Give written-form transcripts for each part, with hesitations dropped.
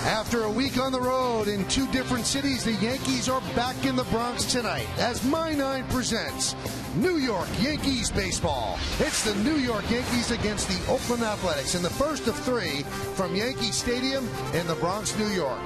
After a week on the road in two different cities, the Yankees are back in the Bronx tonight as My Nine presents New York Yankees baseball. It's the New York Yankees against the Oakland Athletics in the first of three from Yankee Stadium in the Bronx, New York.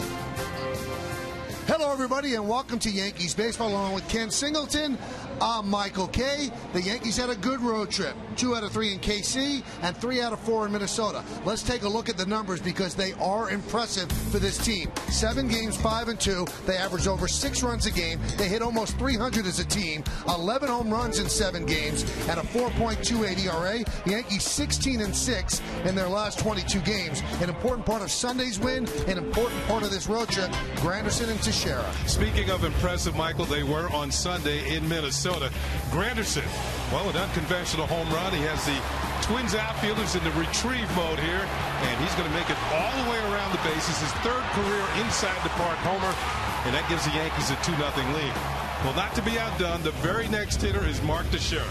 Hello, everybody, and welcome to Yankees baseball along with Ken Singleton. I'm Michael Kay. The Yankees had a good road trip. 2 out of 3 in KC and 3 out of 4 in Minnesota. Let's take a look at the numbers because they are impressive for this team. 7 games, 5-2. They averaged over 6 runs a game. They hit almost 300 as a team. 11 home runs in 7 games and a 4.28 ERA. The Yankees 16-6 in their last 22 games. An important part of Sunday's win, an important part of this road trip, Granderson and Swisher. Speaking of impressive, Michael, they were on Sunday in Minnesota. Granderson, well, an unconventional home run. He has the Twins outfielders in the retrieve mode here, and he's going to make it all the way around the bases. His 3rd career inside the park homer, and that gives the Yankees a 2-0 lead. Well, not to be outdone, the very next hitter is Mark Teixeira.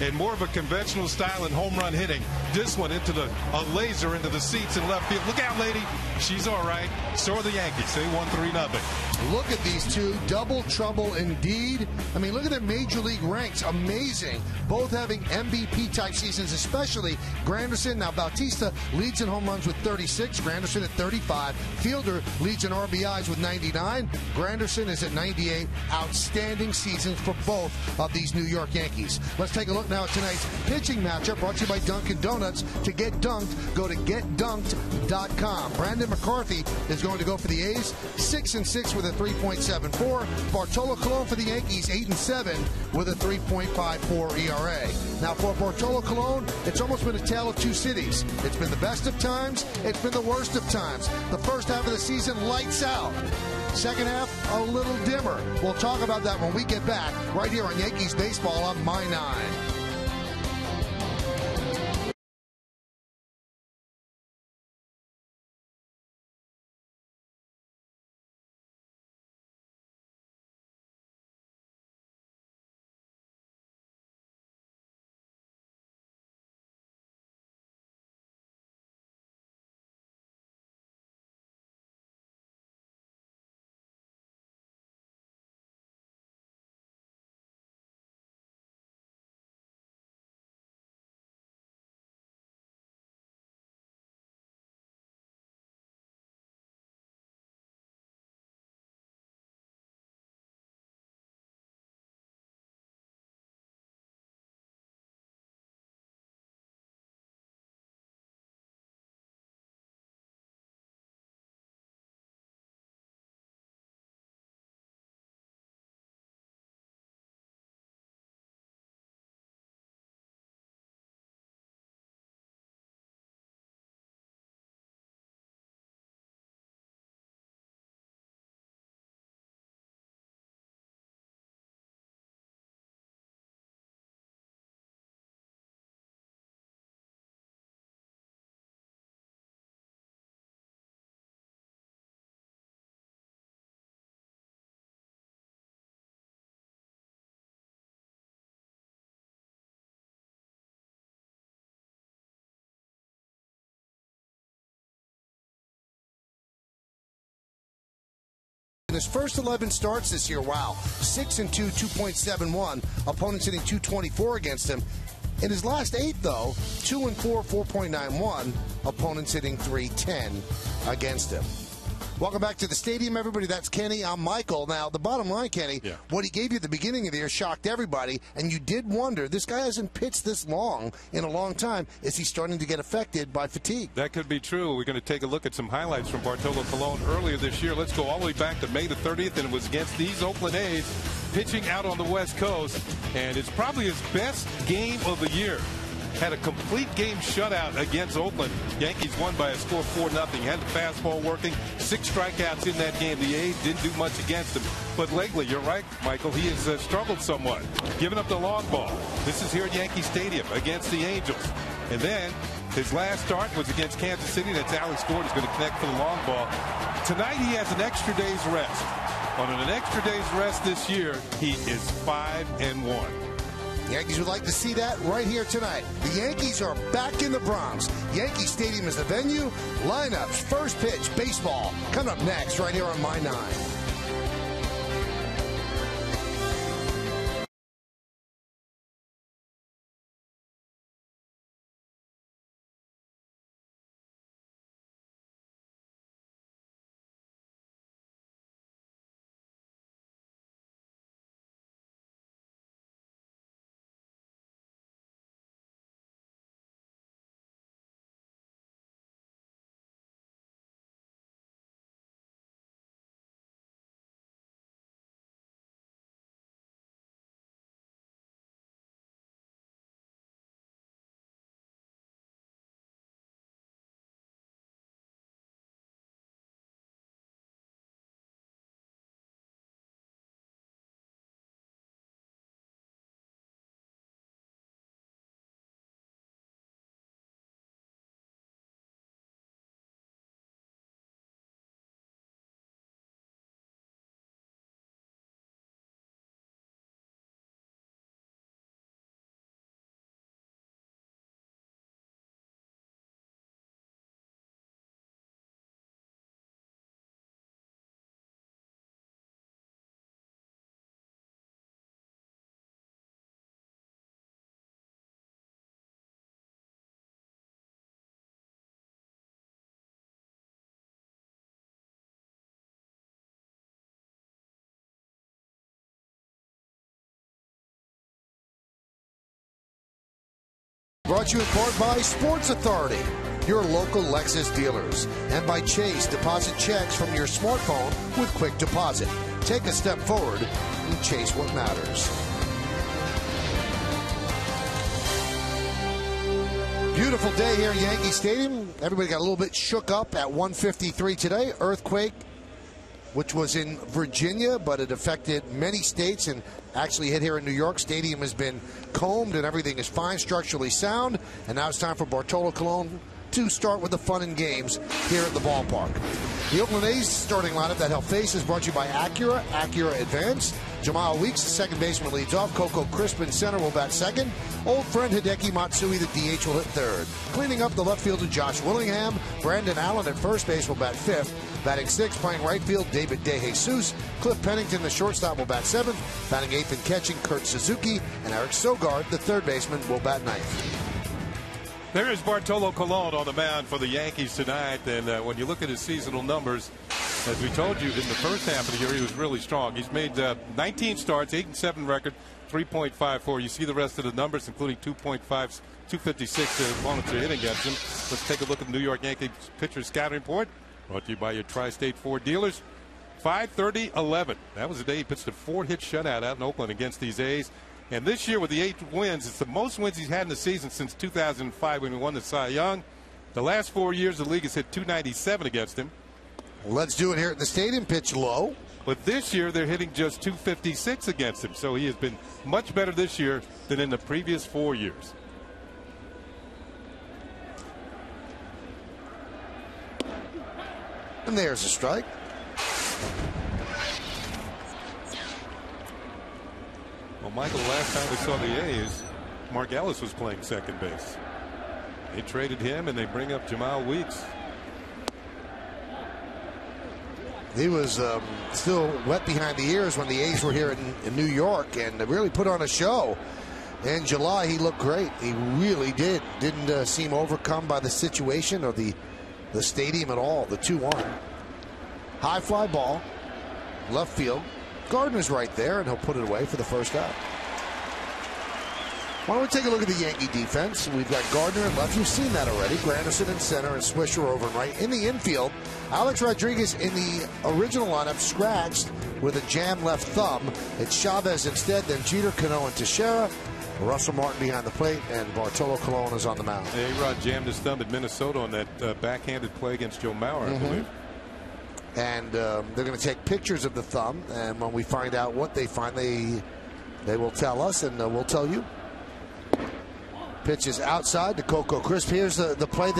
And more of a conventional style in home run hitting. This one into a laser into the seats in left field. Look out, lady. She's all right. So are the Yankees. They won 3-0. Look at these two. Double trouble indeed. I mean, look at their major league ranks. Amazing. Both having MVP-type seasons, especially Granderson. Now, Bautista leads in home runs with 36. Granderson at 35. Fielder leads in RBIs with 99. Granderson is at 98. Outstanding seasons for both of these New York Yankees. Let's take a look now at tonight's pitching matchup brought to you by Dunkin' Donuts. To get dunked, go to getdunked.com. Brandon McCarthy is going to go for the A's, 6-6 with a 3.74. Bartolo Colon for the Yankees, 8-7 with a 3.54 ERA. Now for Bartolo Colon, it's almost been a tale of two cities. It's been the best of times, it's been the worst of times. The first half of the season, lights out. Second half, a little dimmer. We'll talk about that when we get back right here on Yankees Baseball on My Nine. In his first 11 starts this year, wow, 6-2, 2.71. Opponents hitting 224 against him. In his last 8, though, 2-4, 4.91. Opponents hitting 310 against him. Welcome back to the stadium, everybody. That's Kenny. I'm Michael. Now, the bottom line, Kenny, what he gave you at the beginning of the year shocked everybody, and you did wonder, this guy hasn't pitched this long in a long time. Is he starting to get affected by fatigue? That could be true. We're going to take a look at some highlights from Bartolo Colon earlier this year. Let's go all the way back to May the 30th, and it was against these Oakland A's, pitching out on the West Coast, and it's probably his best game of the year. Had a complete game shutout against Oakland. Yankees won by a score of 4-0. Had the fastball working. 6 strikeouts in that game. The A's didn't do much against him. But lately, you're right, Michael, he has struggled somewhat. Giving up the long ball. This is here at Yankee Stadium against the Angels. And then his last start was against Kansas City. That's Alex Gordon is going to connect for the long ball. Tonight he has an extra day's rest. On an extra day's rest this year, he is 5-1. The Yankees would like to see that right here tonight. The Yankees are back in the Bronx. Yankee Stadium is the venue. Lineups, first pitch, baseball. Coming up next right here on My 9. Brought to you in part by Sports Authority, your local Lexus dealers, and by Chase. Deposit checks from your smartphone with quick deposit. Take a step forward and chase what matters. Beautiful day here at Yankee Stadium. Everybody got a little bit shook up at 1:53 today. Earthquake, which was in Virginia, but it affected many states and actually hit here in New York. Stadium has been combed and everything is fine, structurally sound. And now it's time for Bartolo Colon to start with the fun and games here at the ballpark. The Oakland A's starting lineup that he'll face is brought to you by Acura Advance. Jamal Weeks, the second baseman, leads off. Coco Crispin, center, will bat second. Old friend Hideki Matsui, the DH, will hit third. Cleaning up the left fielder, Josh Willingham. Brandon Allen at first base will bat fifth. Batting sixth, playing right field, David DeJesus. Cliff Pennington, the shortstop, will bat seventh. Batting eighth and catching, Kurt Suzuki. And Eric Sogard, the third baseman, will bat ninth. There is Bartolo Colon on the mound for the Yankees tonight. And when you look at his seasonal numbers, as we told you, in the first half of the year, he was really strong. He's made 19 starts, 8-7 record, 3.54. You see the rest of the numbers, including 2.5, 256 opponents are hitting against him. Let's take a look at the New York Yankees pitcher scouting report, brought to you by your Tri-State Ford dealers. 5-30-11. That was the day he pitched a 4-hit shutout out in Oakland against these A's. And this year with the 8 wins, it's the most wins he's had in the season since 2005 when he won the Cy Young. The last 4 years, the league has hit 297 against him. Let's do it here at the stadium. Pitch low. But this year, they're hitting just 256 against him. So he has been much better this year than in the previous 4 years. And there's a strike. Well, Michael, the last time we saw the A's, Mark Ellis was playing second base. They traded him, and they bring up Jamal Weeks. He was still wet behind the ears when the A's were here in New York, and really put on a show. In July, he looked great. He really did. Didn't seem overcome by the situation or the stadium at all. The 2-1. High fly ball. Left field. Gardner's right there, and he'll put it away for the first out. Why don't we take a look at the Yankee defense? We've got Gardner in left. You've seen that already. Granderson in center and Swisher over and right. In the infield, Alex Rodriguez in the original lineup scratched with a jam left thumb. It's Chavez instead, then Jeter, Cano, and Teixeira. Russell Martin behind the plate, and Bartolo Colon is on the mound. A-Rod jammed his thumb at Minnesota on that backhanded play against Joe Mauer, I believe. And they're going to take pictures of the thumb, and when we find out what they find, they will tell us, and we'll tell you. Pitch is outside to Coco Crisp. Here's the play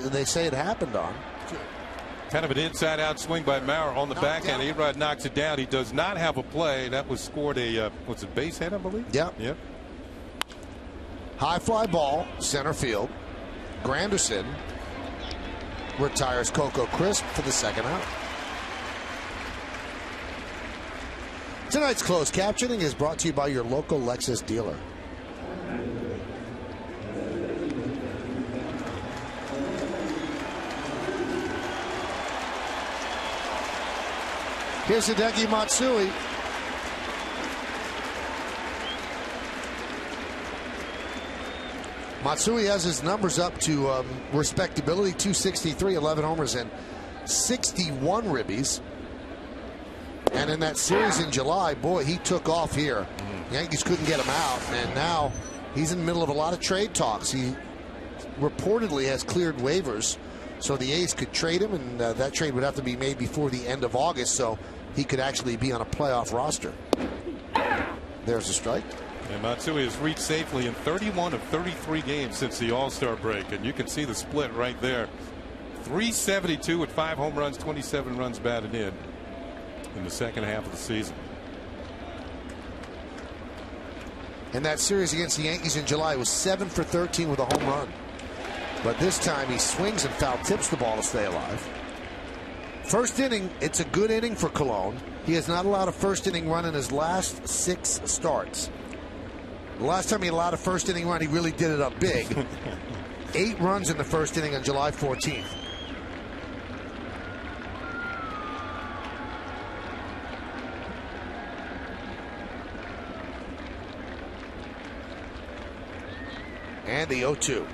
they say it happened on. Kind of an inside-out swing by Mauer on the backhand. A-Rod knocks it down. He does not have a play. That was scored a what's it, base hit, I believe? Yeah. Yep. High fly ball, center field. Granderson retires Coco Crisp for the second out. Tonight's closed captioning is brought to you by your local Lexus dealer. Here's Hideki Matsui. Matsui has his numbers up to respectability, 263, 11 homers, and 61 ribbies. And in that series in July, boy, he took off here. Yankees couldn't get him out, and now he's in the middle of a lot of trade talks. He reportedly has cleared waivers, so the A's could trade him, and that trade would have to be made before the end of August, so he could actually be on a playoff roster. There's a strike. And Matsui has reached safely in 31 of 33 games since the All-Star break, and you can see the split right there. 372 with 5 home runs, 27 runs batted in the second half of the season. In that series against the Yankees in July, was 7 for 13 with a home run. But this time he swings and foul tips the ball to stay alive. First inning, it's a good inning for Colon. He has not allowed a first inning run in his last 6 starts. The last time he allowed a first inning run, he really did it up big. 8 runs in the first inning on July 14th. And the 0-2.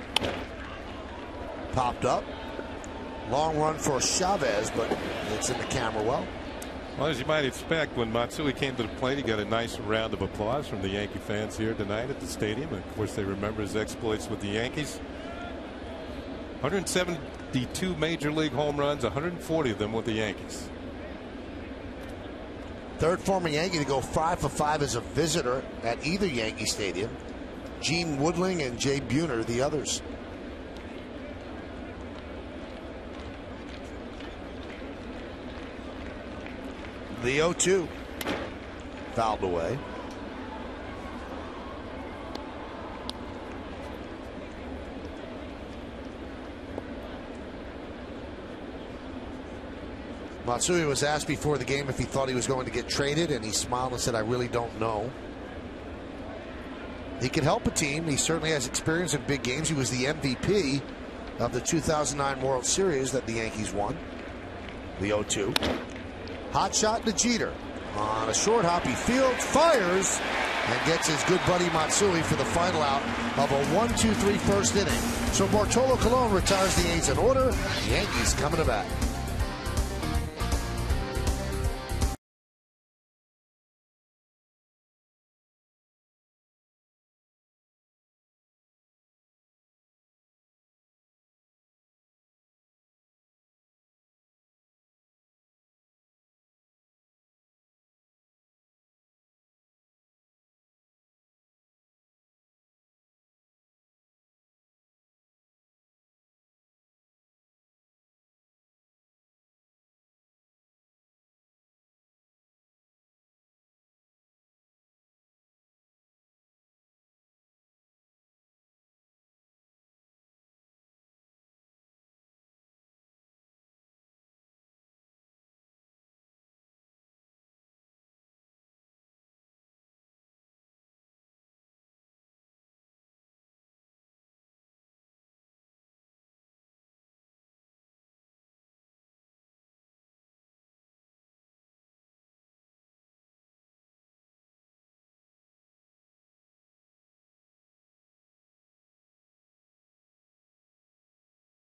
Popped up. Long run for Chavez, but it's in the camera well. Well, as you might expect, when Matsui came to the plate, he got a nice round of applause from the Yankee fans here tonight at the stadium. And of course, they remember his exploits with the Yankees. 172 major league home runs, 140 of them with the Yankees. Third former Yankee to go 5 for 5 as a visitor at either Yankee Stadium. Gene Woodling and Jay Buhner, the others. The 0-2. Fouled away. Matsui was asked before the game if he thought he was going to get traded, and he smiled and said, "I really don't know." He can help a team. He certainly has experience in big games. He was the MVP of the 2009 World Series that the Yankees won. The 0-2. Hot shot to Jeter. On a short hop, he fields, fires, and gets his good buddy Matsui for the final out of a 1-2-3 first inning. So Bartolo Colon retires the A's in order. The Yankees coming to bat.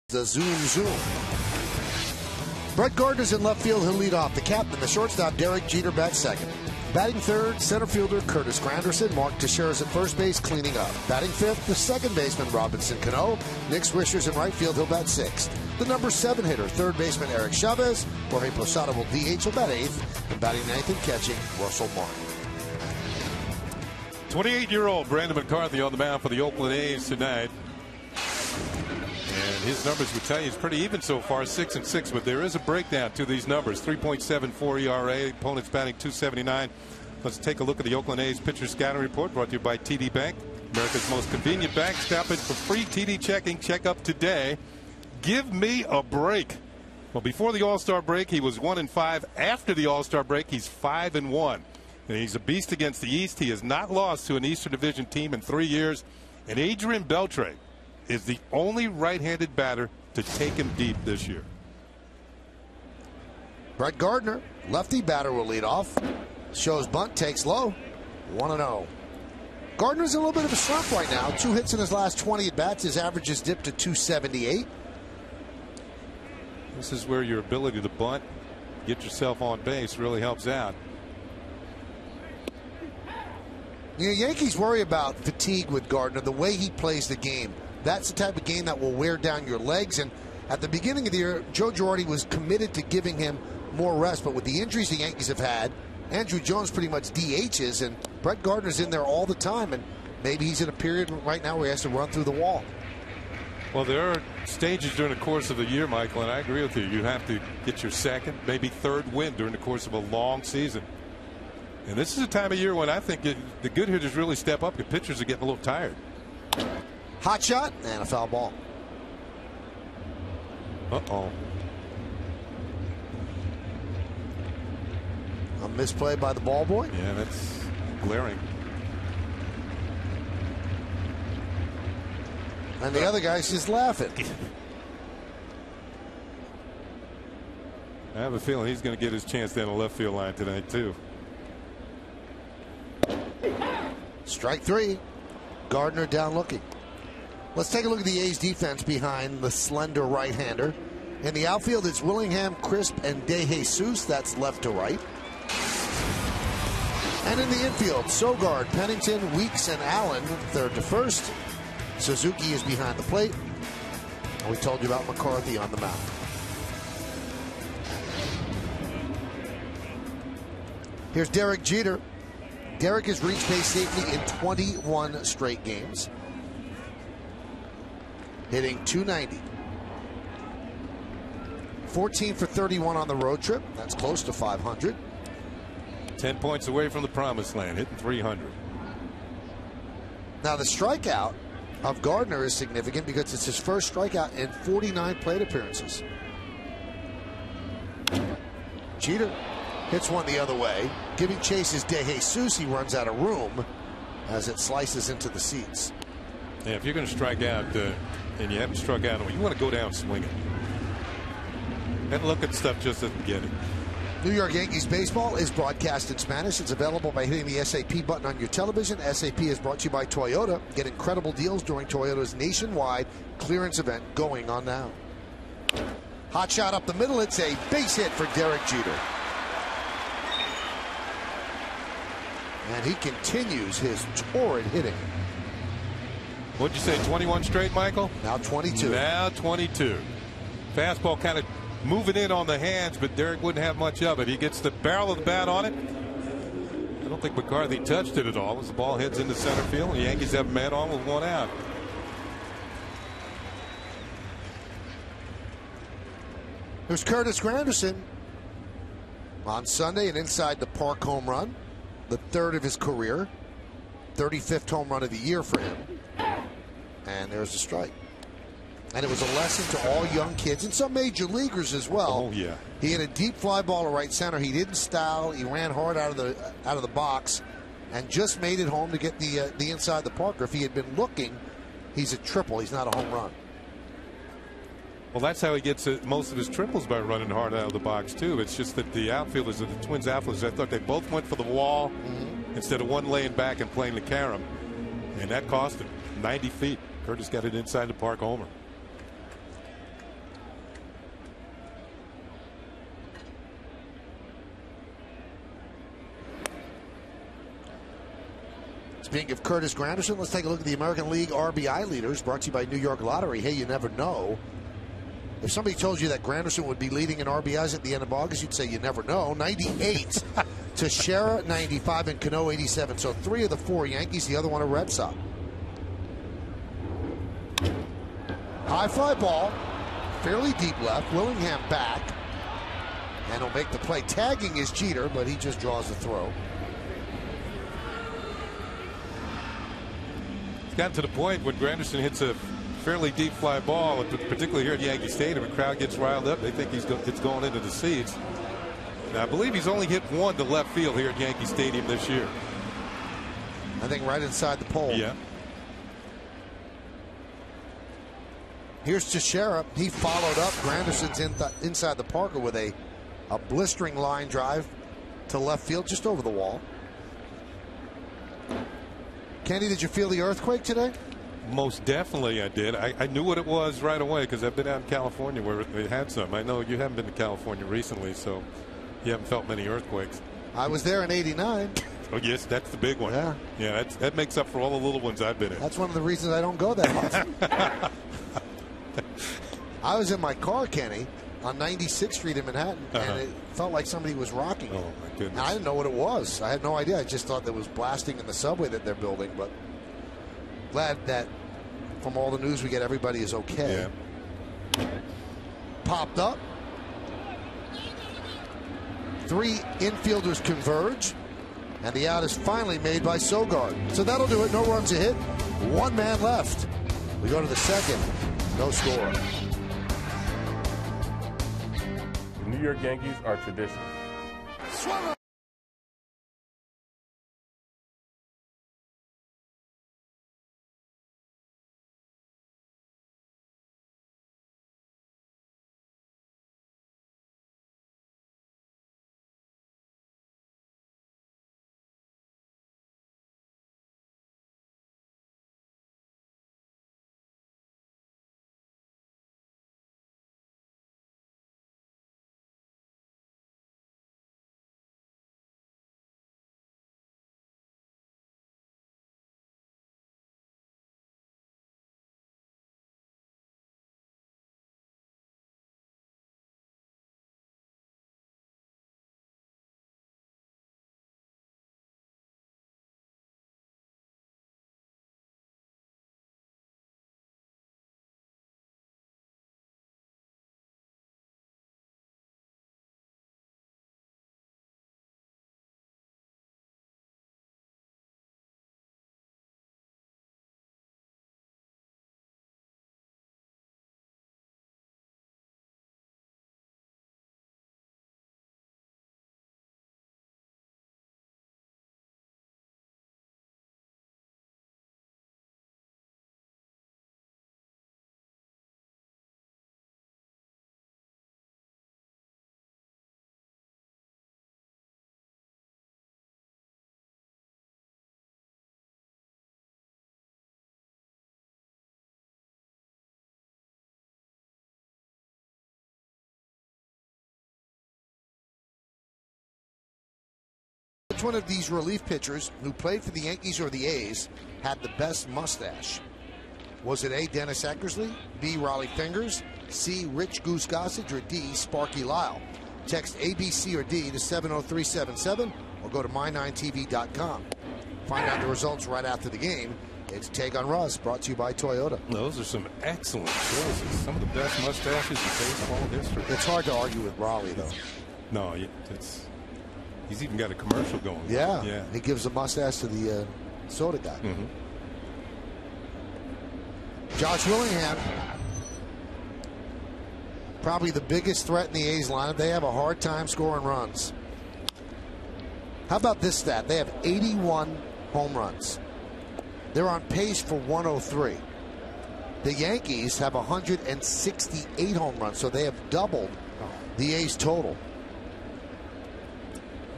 The zoom. Brett Gardner's in left field. He'll lead off. The captain, the shortstop, Derek Jeter, bats second. Batting third, center fielder Curtis Granderson. Mark Teixeira's at first base, cleaning up. Batting fifth, the second baseman, Robinson Cano. Nick Swisher's in right field. He'll bat sixth. The number 7 hitter, third baseman Eric Chavez. Jorge Posada will DH. He'll bat eighth. And batting ninth and catching, Russell Martin. 28-year-old Brandon McCarthy on the mound for the Oakland A's tonight. And his numbers would tell you it's pretty even so far, 6-6, but there is a breakdown to these numbers. 3.74 ERA, opponents batting .279. Let's take a look at the Oakland A's pitcher scouting report brought to you by TD Bank. America's most convenient bank. Stop it for free TD checking. Check up today. Give me a break. Well, before the All-Star break, he was 1-5. After the All-Star break, he's 5-1. And he's a beast against the East. He has not lost to an Eastern Division team in 3 years. And Adrian Beltre is the only right-handed batter to take him deep this year. Brett Gardner, lefty batter, will lead off. Shows bunt, takes low. 1-0. Gardner's in a little bit of a slump right now. 2 hits in his last 20 at-bats. His average has dipped to 278. This is where your ability to bunt, get yourself on base, really helps out. You know, Yankees worry about fatigue with Gardner, the way he plays the game. That's the type of game that will wear down your legs. And at the beginning of the year, Joe Girardi was committed to giving him more rest. But with the injuries the Yankees have had, Andrew Jones pretty much DHs, and Brett Gardner's in there all the time. And maybe he's in a period right now where he has to run through the wall. Well, there are stages during the course of the year, Michael, and I agree with you. You have to get your second, maybe third win during the course of a long season. And this is a time of year when I think the good hitters really step up. The pitchers are getting a little tired. Hot shot and a foul ball. Uh-oh. A misplay by the ball boy. Yeah, that's glaring. And the other guy's just laughing. I have a feeling he's going to get his chance down the left field line tonight, too. Strike 3. Gardner down looking. Let's take a look at the A's defense behind the slender right-hander. In the outfield, it's Willingham, Crisp, and De Jesus. That's left to right. And in the infield, Sogard, Pennington, Weeks, and Allen, third to first. Suzuki is behind the plate. And we told you about McCarthy on the mound. Here's Derek Jeter. Derek has reached base safely in 21 straight games, hitting .290. 14 for 31 on the road trip. That's close to 500. 10 points away from the promised land, hitting .300. Now the strikeout of Gardner is significant because it's his first strikeout in 49 plate appearances. Jeter hits one the other way. Giving chase is De Jesus. He runs out of room as it slices into the seats. Yeah, if you're going to strike out and you haven't struck out, you want to go down swinging. And look at stuff just doesn't get it. New York Yankees baseball is broadcast in Spanish. It's available by hitting the SAP button on your television. SAP is brought to you by Toyota. Get incredible deals during Toyota's nationwide clearance event going on now. Hot shot up the middle. It's a base hit for Derek Jeter. And he continues his torrid hitting. What'd you say, 21 straight, Michael? Now 22. Now 22. Fastball kind of moving in on the hands, but Derek wouldn't have much of it. He gets the barrel of the bat on it. I don't think McCarthy touched it at all as the ball heads into center field. The Yankees have a man on with one out. There's Curtis Granderson on Sunday, an inside the park home run, the third of his career, 35th home run of the year for him. And there's a strike. And it was a lesson to all young kids and some major leaguers as well. Oh yeah. He had a deep fly ball to right center. He didn't style. He ran hard out of the box, and just made it home to get the inside the Parker. If he had been looking, he's a triple. He's not a home run. Well, that's how he gets most of his triples, by running hard out of the box too. It's just that the outfielders, the Twins outfielders, I thought they both went for the wall instead of one laying back and playing the carom, and that cost him 90 feet. Curtis got it inside the park homer. Speaking of Curtis Granderson, let's take a look at the American League RBI leaders, brought to you by New York Lottery. Hey, you never know. If somebody told you that Granderson would be leading in RBIs at the end of August, you'd say you never know. 98. Teixeira, 95, and Cano, 87. So 3 of the 4 Yankees, the other one a Red Sox. High fly ball, fairly deep left. Willingham back, and he'll make the play. Tagging is Jeter, but he just draws the throw. It's gotten to the point when Granderson hits a fairly deep fly ball, particularly here at Yankee Stadium, the crowd gets riled up. They think it's going into the seats. Now, I believe he's only hit one to left field here at Yankee Stadium this year. I think right inside the pole. Yeah. Here's Swisher. He followed up Granderson's inside the Parker with a blistering line drive to left field, just over the wall. Kenny, did you feel the earthquake today? Most definitely I did. I knew what it was right away because I've been out in California where they had some. I know you haven't been to California recently, so you haven't felt many earthquakes. I was there in '89. Oh, yes, that's the big one. Yeah. Yeah, that makes up for all the little ones I've been in. That's one of the reasons I don't go that often. I was in my car, Kenny, on 96th Street in Manhattan, and it felt like somebody was rocking it. Oh, my goodness. And I didn't know what it was. I had no idea. I just thought there was blasting in the subway that they're building, but glad that from all the news we get, everybody is okay. Yeah. Popped up. 3 infielders converge, and the out is finally made by Sogard. So that'll do it. No runs a hit. 1 man left. We go to the second. No score. The New York Yankees are tradition. Swung Which one of these relief pitchers who played for the Yankees or the A's had the best mustache? Was it A, Dennis Eckersley, B, Raleigh Fingers, C, Rich Goose Gossage, or D, Sparky Lyle? Text A, B, C, or D to 70377 or go to my9tv.com. Find out the results right after the game. It's Take on Russ, brought to you by Toyota. Those are some excellent choices. Some of the best mustaches in baseball history. It's hard to argue with Raleigh, though. No, he's even got a commercial going. Yeah. He gives a mustache to the soda guy. Mm-hmm. Josh Willingham, probably the biggest threat in the A's lineup. They have a hard time scoring runs. How about this stat? They have 81 home runs. They're on pace for 103. The Yankees have 168 home runs, so they have doubled the A's total.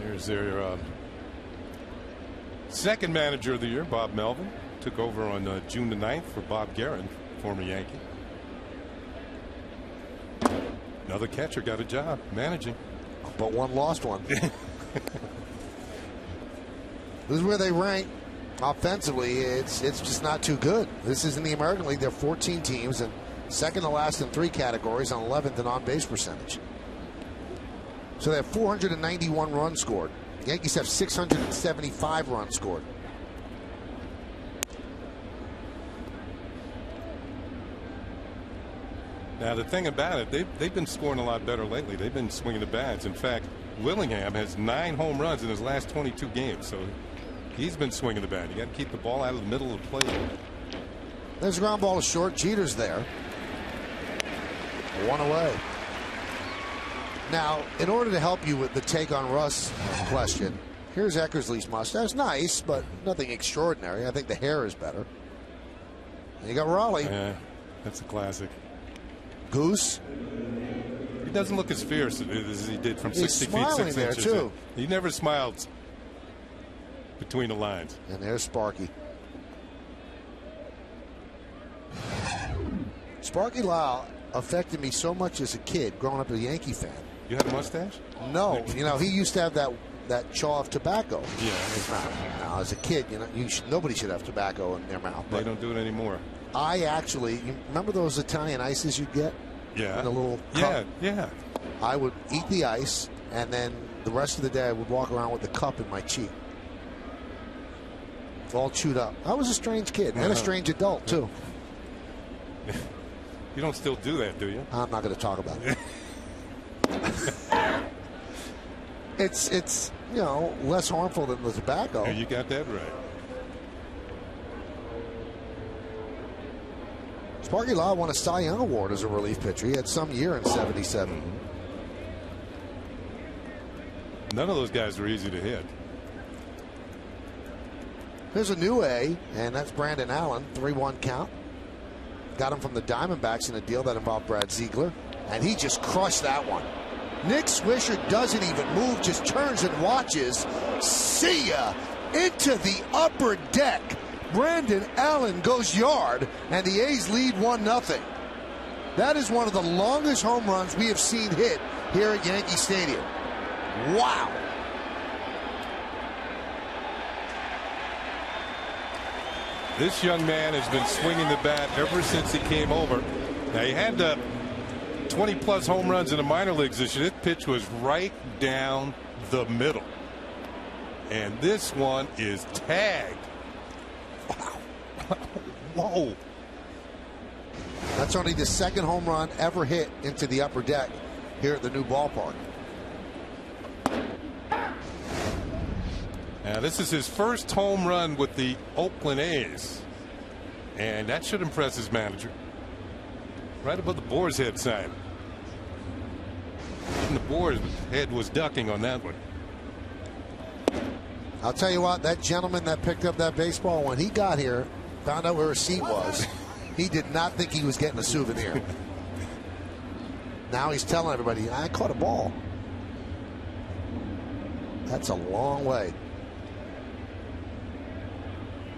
Here's their second manager of the year, Bob Melvin. Took over on June the 9th for Bob Guerin, former Yankee. Another catcher got a job managing. But one lost one. This is where they rank offensively. It's just not too good. This is in the American League. There are 14 teams and second to last in 3 categories, on 11th in on-base percentage. So they have 491 runs scored. The Yankees have 675 runs scored. Now, the thing about it, they've been scoring a lot better lately. They've been swinging the bats. In fact, Willingham has 9 home runs in his last 22 games. So he's been swinging the bat. You got to keep the ball out of the middle of the plate. There's a ground ball to short. Jeter's there. 1 away. Now, in order to help you with the take on Russ question, here's Eckersley's mustache. Nice, but nothing extraordinary. I think the hair is better. And you got Raleigh. Yeah, that's a classic. Goose. He doesn't look as fierce as he did from 60 feet 6 there inches. too. He never smiled between the lines. And there's Sparky. Sparky Lau affected me so much as a kid growing up as a Yankee fan. You had a mustache? No, you know, he used to have that chaw of tobacco Yeah. in his mouth. Now, as a kid, you know, nobody should have tobacco in their mouth. They don't do it anymore. I actually, you remember those Italian ices you'd get? Yeah. In a little cup? Yeah. I would eat the ice, and then the rest of the day I would walk around with the cup in my cheek. It's all chewed up. I was a strange kid and a strange adult, too. You don't still do that, do you? I'm not going to talk about it. It's you know, less harmful than the tobacco. Yeah, you got that right. Sparky Lau won a Cy Young Award as a relief pitcher. He had some year in '77. None of those guys were easy to hit. There's a new A, and that's Brandon Allen. 3-1 count. Got him from the Diamondbacks in a deal that involved Brad Ziegler, and he just crushed that one. Nick Swisher doesn't even move, just turns and watches. See ya! Into the upper deck. Brandon Allen goes yard, and the A's lead 1-0. That is one of the longest home runs we have seen hit here at Yankee Stadium. Wow! This young man has been swinging the bat ever since he came over. Now, he had 20-plus home runs in the minor leagues this year. This pitch was right down the middle. And this one is tagged. Wow. Whoa. That's only the second home run ever hit into the upper deck here at the new ballpark. Now, this is his first home run with the Oakland A's. And that should impress his manager. Right above the boar's head sign. And the boar's head was ducking on that one. I'll tell you what, that gentleman that picked up that baseball, when he got here, found out where his seat was, he did not think he was getting a souvenir. Now he's telling everybody, I caught a ball. That's a long way.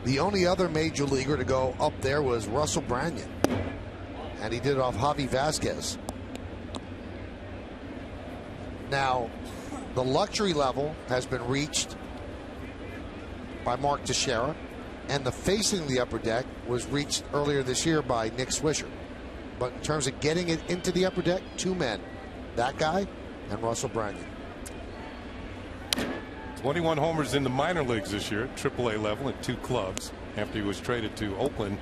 The only other major leaguer to go up there was Russell Branyan, and he did it off Javi Vasquez. Now, the luxury level has been reached by Mark Teixeira, and the facing the upper deck was reached earlier this year by Nick Swisher. But in terms of getting it into the upper deck, two men, that guy and Russell Branyan. 21 homers in the minor leagues this year, AAA level at 2 clubs. After he was traded to Oakland,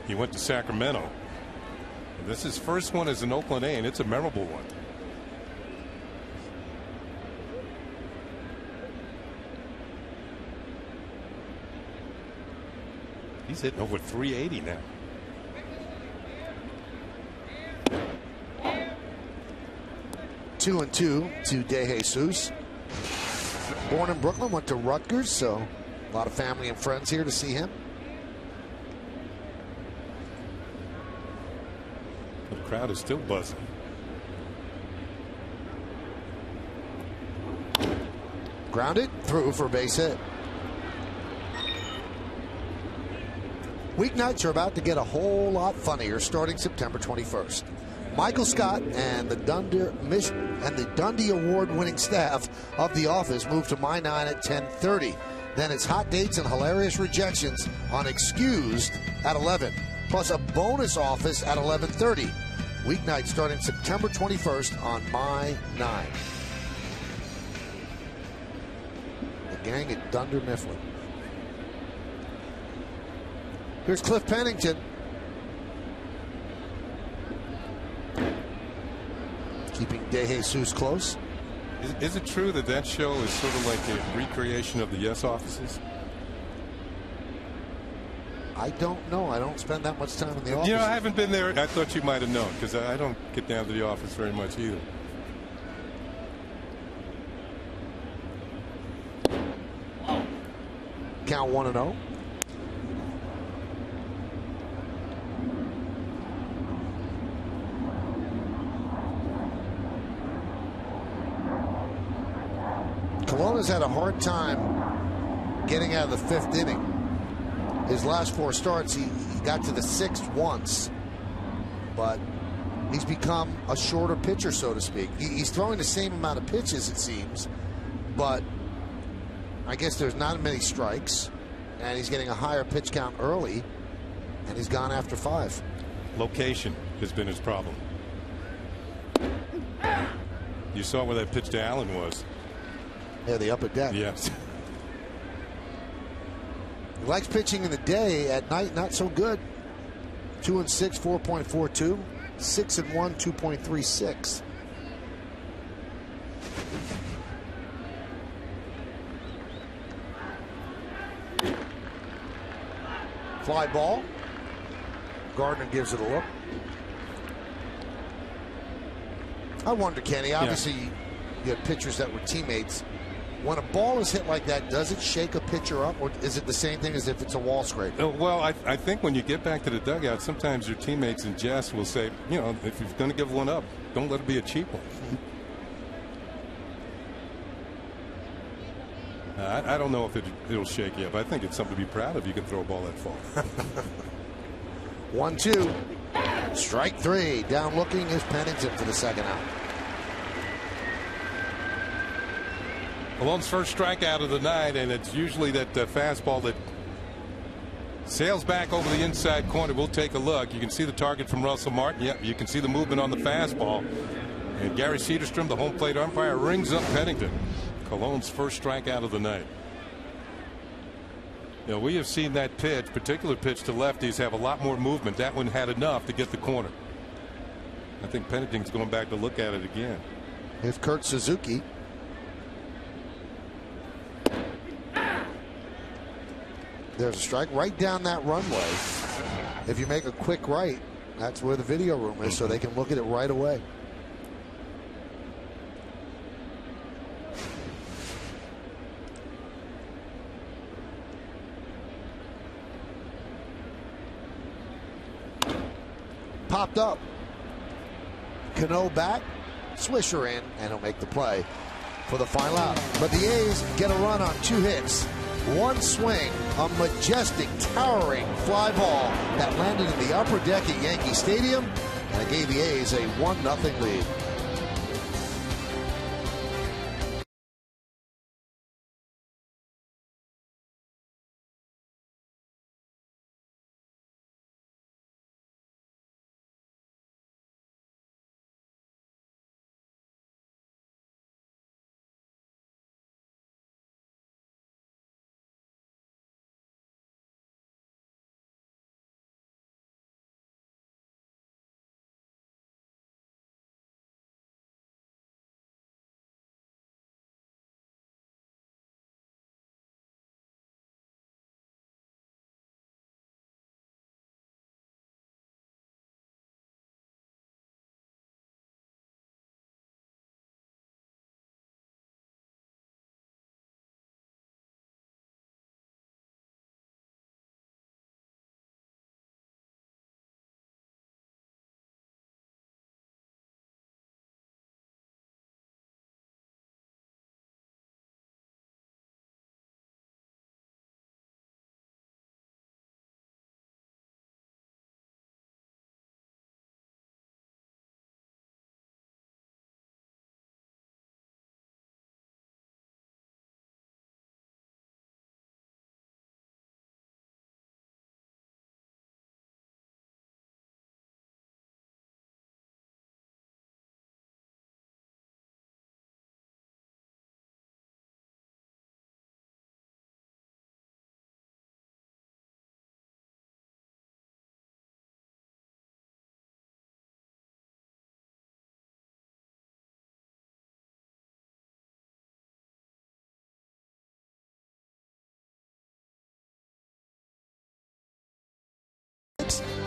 he went to Sacramento. And this is his first one as an Oakland A, and it's a memorable one. He's hitting over 380 now. Two and two to De Jesus. Born in Brooklyn, went to Rutgers, so a lot of family and friends here to see him. The crowd is still buzzing. Grounded through for a base hit. Weeknights are about to get a whole lot funnier starting September 21st. Michael Scott and the Dundee Award-winning staff of The Office move to My 9 at 10:30. Then it's hot dates and hilarious rejections on Excused at 11, plus a bonus Office at 11:30. Weeknight starting September 21st on My 9. The gang at Dunder Mifflin. Here's Cliff Pennington. Keeping De Jesus close. Is it true that that show is sort of like a recreation of the Yes offices? I don't know. I don't spend that much time in the office. You know, I haven't been there. I thought you might have known because I don't get down to the office very much either. Count 1-0. Cologne has had a hard time getting out of the 5th inning. His last 4 starts, he got to the 6th once, but he's become a shorter pitcher, so to speak. He's throwing the same amount of pitches, it seems, but I guess there's not many strikes, and he's getting a higher pitch count early, and he's gone after 5. Location has been his problem. You saw where that pitch to Allen was. Yeah, the upper deck. Yes. He likes pitching in the day. At night, not so good. 2-6, 4.42. 6-1, 2.36. Fly ball. Gardner gives it a look. I wonder, Kenny, obviously you had pitchers that were teammates. When a ball is hit like that, does it shake a pitcher up, or is it the same thing as if it's a wall scrape? Well, I think when you get back to the dugout, sometimes your teammates in jest will say, you know, if you're going to give one up, don't let it be a cheap one. I don't know if it'll shake you up. I think it's something to be proud of. You can throw a ball that far. 1-2. Strike 3. Down looking is Pennington for the 2nd out. Cologne's first strikeout of the night, and it's usually that fastball that sails back over the inside corner. We'll take a look. You can see the target from Russell Martin. Yep, you can see the movement on the fastball. And Gary Cederstrom, the home plate umpire, rings up Pennington. Cologne's first strikeout of the night. You know, we have seen that pitch, particular pitch to lefties, have a lot more movement. That one had enough to get the corner. I think Pennington's going back to look at it again. Here's Kurt Suzuki. There's a strike right down that runway. If you make a quick right, that's where the video room is, so they can look at it right away. Popped up. Cano back. Swisher in, and he'll make the play for the final out. But the A's get a run on 2 hits. 1 swing, a majestic, towering fly ball that landed in the upper deck at Yankee Stadium, and it gave the A's a 1-0 lead.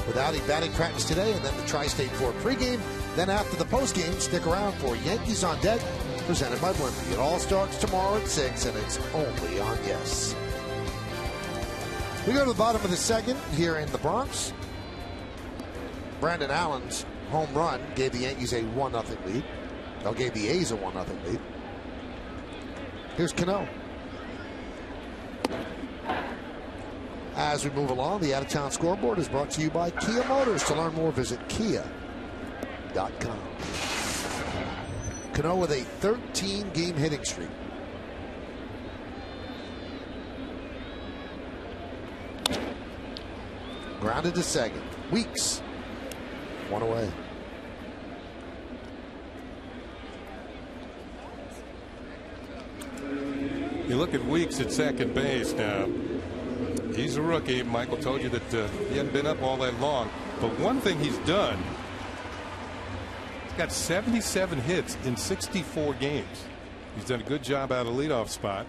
with Audi batting practice today, and then the Tri-State 4 pregame. Then after the postgame, stick around for Yankees on Deck, presented by Blimpie. It all starts tomorrow at 6, and it's only on Yes. We go to the bottom of the second here in the Bronx. Brandon Allen's home run gave the Yankees a 1-0 lead. Or gave the A's a 1-0 lead. Here's Cano. As we move along, the out-of-town scoreboard is brought to you by Kia Motors. To learn more, visit kia.com. Cano with a 13-game hitting streak. Grounded to second. Weeks. One away. You look at Weeks at second base now. He's a rookie. Michael told you that he hadn't been up all that long. But one thing he's done, he's got 77 hits in 64 games. He's done a good job out of leadoff spot.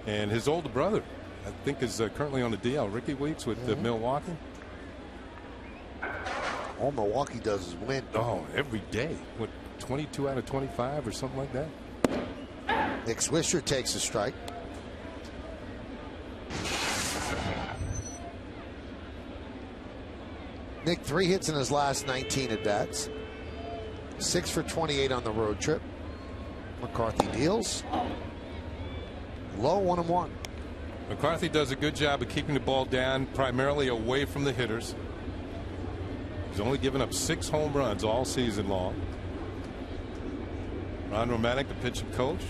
And his older brother, I think, is currently on the DL. Ricky Weeks with Milwaukee. All Milwaukee does is win. Oh, every day. What, 22 out of 25 or something like that? Nick Swisher takes a strike. Nick, 3 hits in his last 19 at bats. 6 for 28 on the road trip. McCarthy deals. Low 1-1. McCarthy does a good job of keeping the ball down, primarily away from the hitters. He's only given up 6 home runs all season long. Ron Romanek, the pitching coach.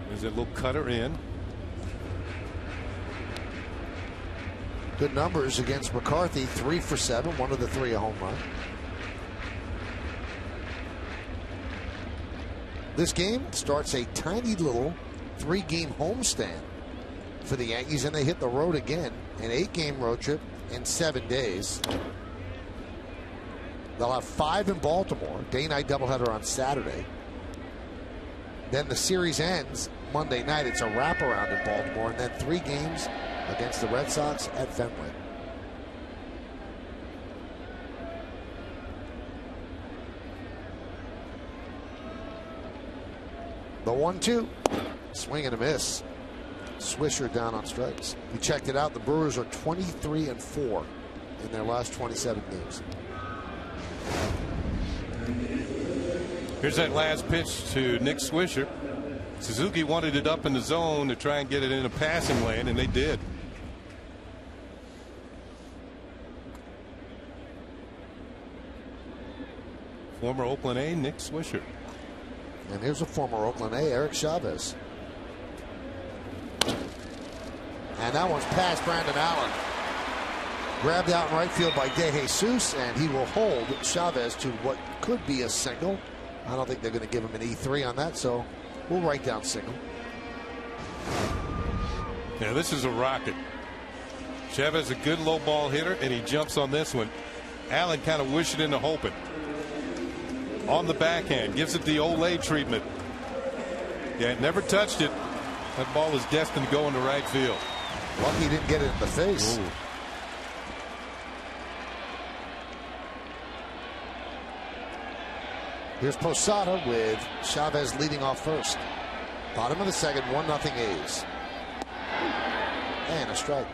There's that little cutter in. Good numbers against McCarthy. 3 for 7. 1 of the 3 a home run. This game starts a tiny little 3-game homestand for the Yankees, and they hit the road again. An 8-game road trip in 7 days. They'll have 5 in Baltimore. Day-night doubleheader on Saturday. Then the series ends Monday night. It's a wraparound in Baltimore, and then 3 games against the Red Sox at Fenway. The 1-2. Swing and a miss. Swisher down on strikes. We checked it out. The Brewers are 23-4 in their last 27 games. Here's that last pitch to Nick Swisher. Suzuki wanted it up in the zone to try and get it in a passing lane, and they did. Former Oakland A, Nick Swisher. And here's a former Oakland A, Eric Chavez. And that one's past Brandon Allen. Grabbed out in right field by De Jesus, and he will hold Chavez to what could be a single. I don't think they're going to give him an E3 on that, so we'll write down single. Yeah, this is a rocket. Chavez a good low ball hitter, and he jumps on this one. Allen kind of wishing into hoping. On the backhand, gives it the Olay treatment. Yeah, never touched it. That ball is destined to go into right field. Lucky he didn't get it in the face. Ooh. Here's Posada with Chavez leading off first. Bottom of the second, 1-0 A's. And a strike.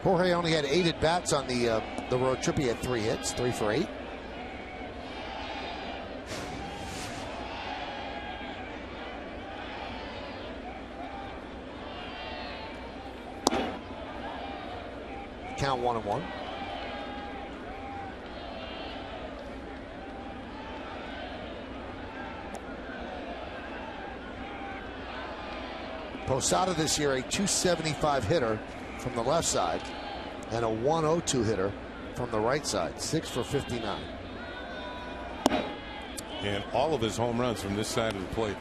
Jorge only had 8 at bats on the road trip. He had 3 hits, 3 for 8. Count 1-1. Posada this year a .275 hitter from the left side and a .102 hitter from the right side. 6 for 59. And all of his home runs from this side of the plate.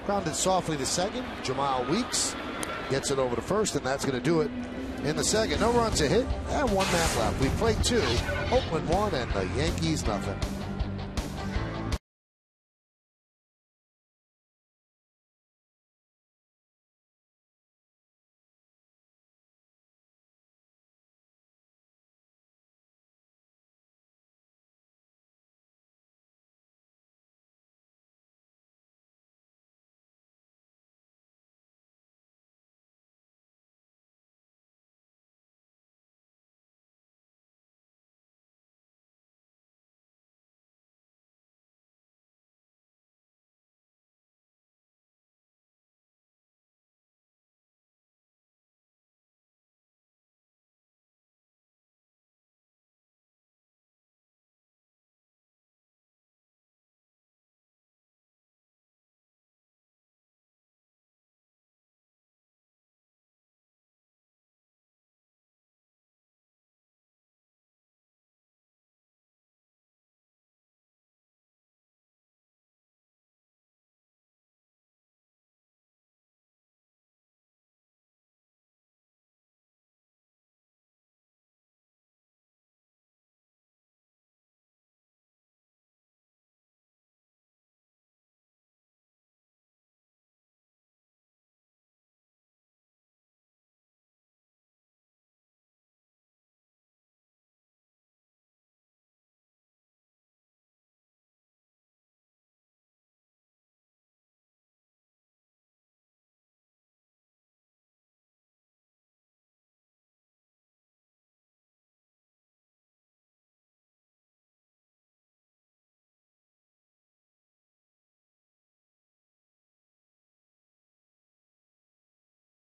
Grounded softly to second. Jamal Weeks gets it over to first, and that's going to do it in the second. No runs a hit, and 1 man left. We played 2. Oakland 1, and the Yankees nothing.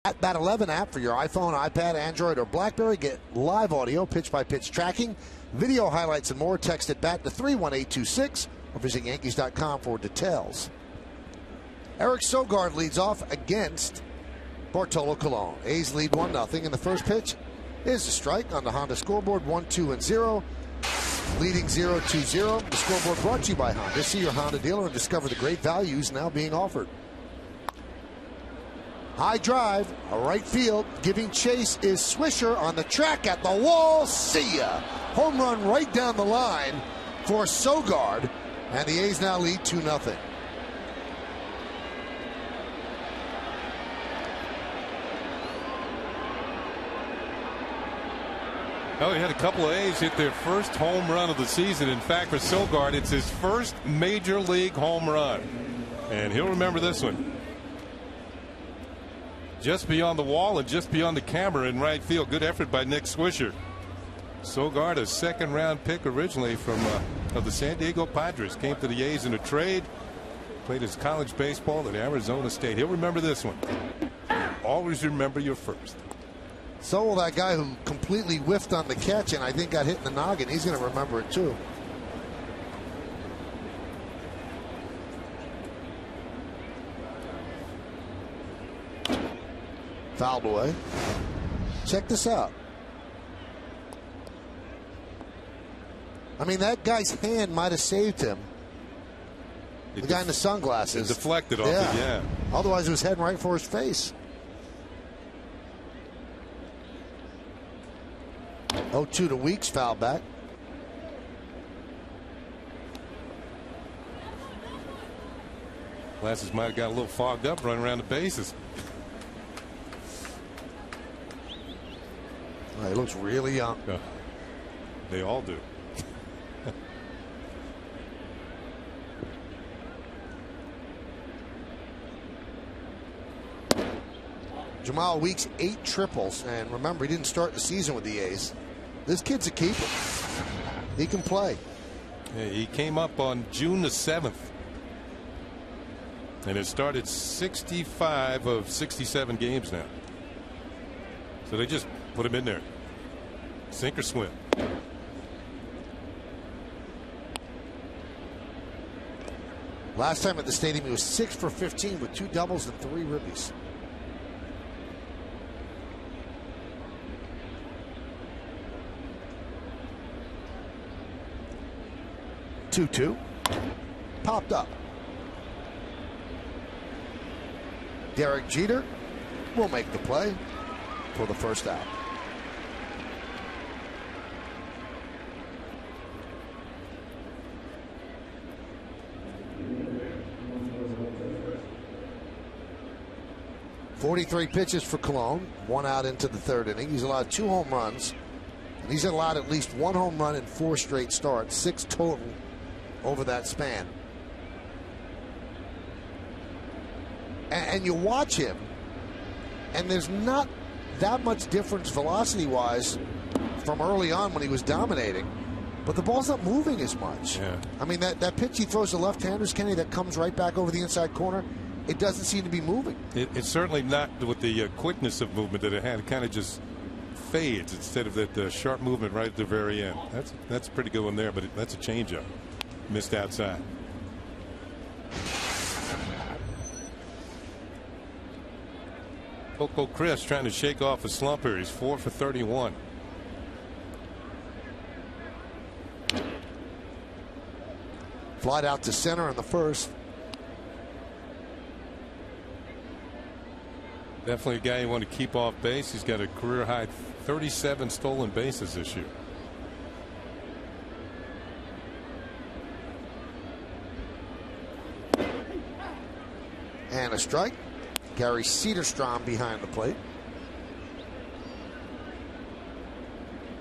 At Bat 11 app for your iPhone, iPad, Android, or BlackBerry. Get live audio, pitch-by-pitch tracking, video highlights, and more. Text at BAT to 31826 or visit Yankees.com for details. Eric Sogard leads off against Bartolo Colon. A's lead 1-0, and the first pitch is a strike on the Honda scoreboard. 1-2-0. Leading 0-2-0. The scoreboard brought to you by Honda. See your Honda dealer and discover the great values now being offered. High drive, a right field, giving chase is Swisher on the track at the wall. See ya! Home run right down the line for Sogard, and the A's now lead 2-0. Well, we had a couple of A's hit their first home run of the season. In fact, for Sogard, it's his first major league home run, and he'll remember this one. Just beyond the wall and just beyond the camera in right field. Good effort by Nick Swisher. Sogard, a second-round pick originally from of the San Diego Padres, came to the A's in a trade. Played his college baseball at Arizona State. He'll remember this one. Always remember your first. So will that guy who completely whiffed on the catch and I think got hit in the noggin. He's going to remember it too. Fouled away. Check this out. I mean, that guy's hand might have saved him. The guy in the sunglasses. It deflected off it, yeah. Otherwise, it was heading right for his face. 0-2 to Weeks, foul back. Glasses might have got a little fogged up running around the bases. Oh, he looks really young. They all do. Jamal Weeks 8 triples, and remember, he didn't start the season with the A's. This kid's a keeper. He can play. Yeah, he came up on June the 7th, and it started 65 of 67 games now. So they just put him in there. Sink or swim. Last time at the stadium, he was 6 for 15 with 2 doubles and 3 ribbies. Two-two. Popped up. Derek Jeter will make the play for the first out. .43 pitches for Cologne, 1 out into the third inning. He's allowed 2 home runs. And he's allowed at least 1 home run in 4 straight starts, 6 total over that span. And you watch him, and there's not that much difference velocity-wise from early on when he was dominating, but the ball's not moving as much. Yeah. I mean, that pitch he throws to left-handers, Kenny, that comes right back over the inside corner, it doesn't seem to be moving. It's certainly not with the quickness of movement that it had. It kind of just fades instead of that sharp movement right at the very end. That's a pretty good one there, but that's a changeup. Missed outside. Coco Chris trying to shake off a slump here. He's 4 for 31. Flied out to center in the first. Definitely a guy you want to keep off base. He's got a career high 37 stolen bases this year. And a strike. Gary Cederstrom behind the plate.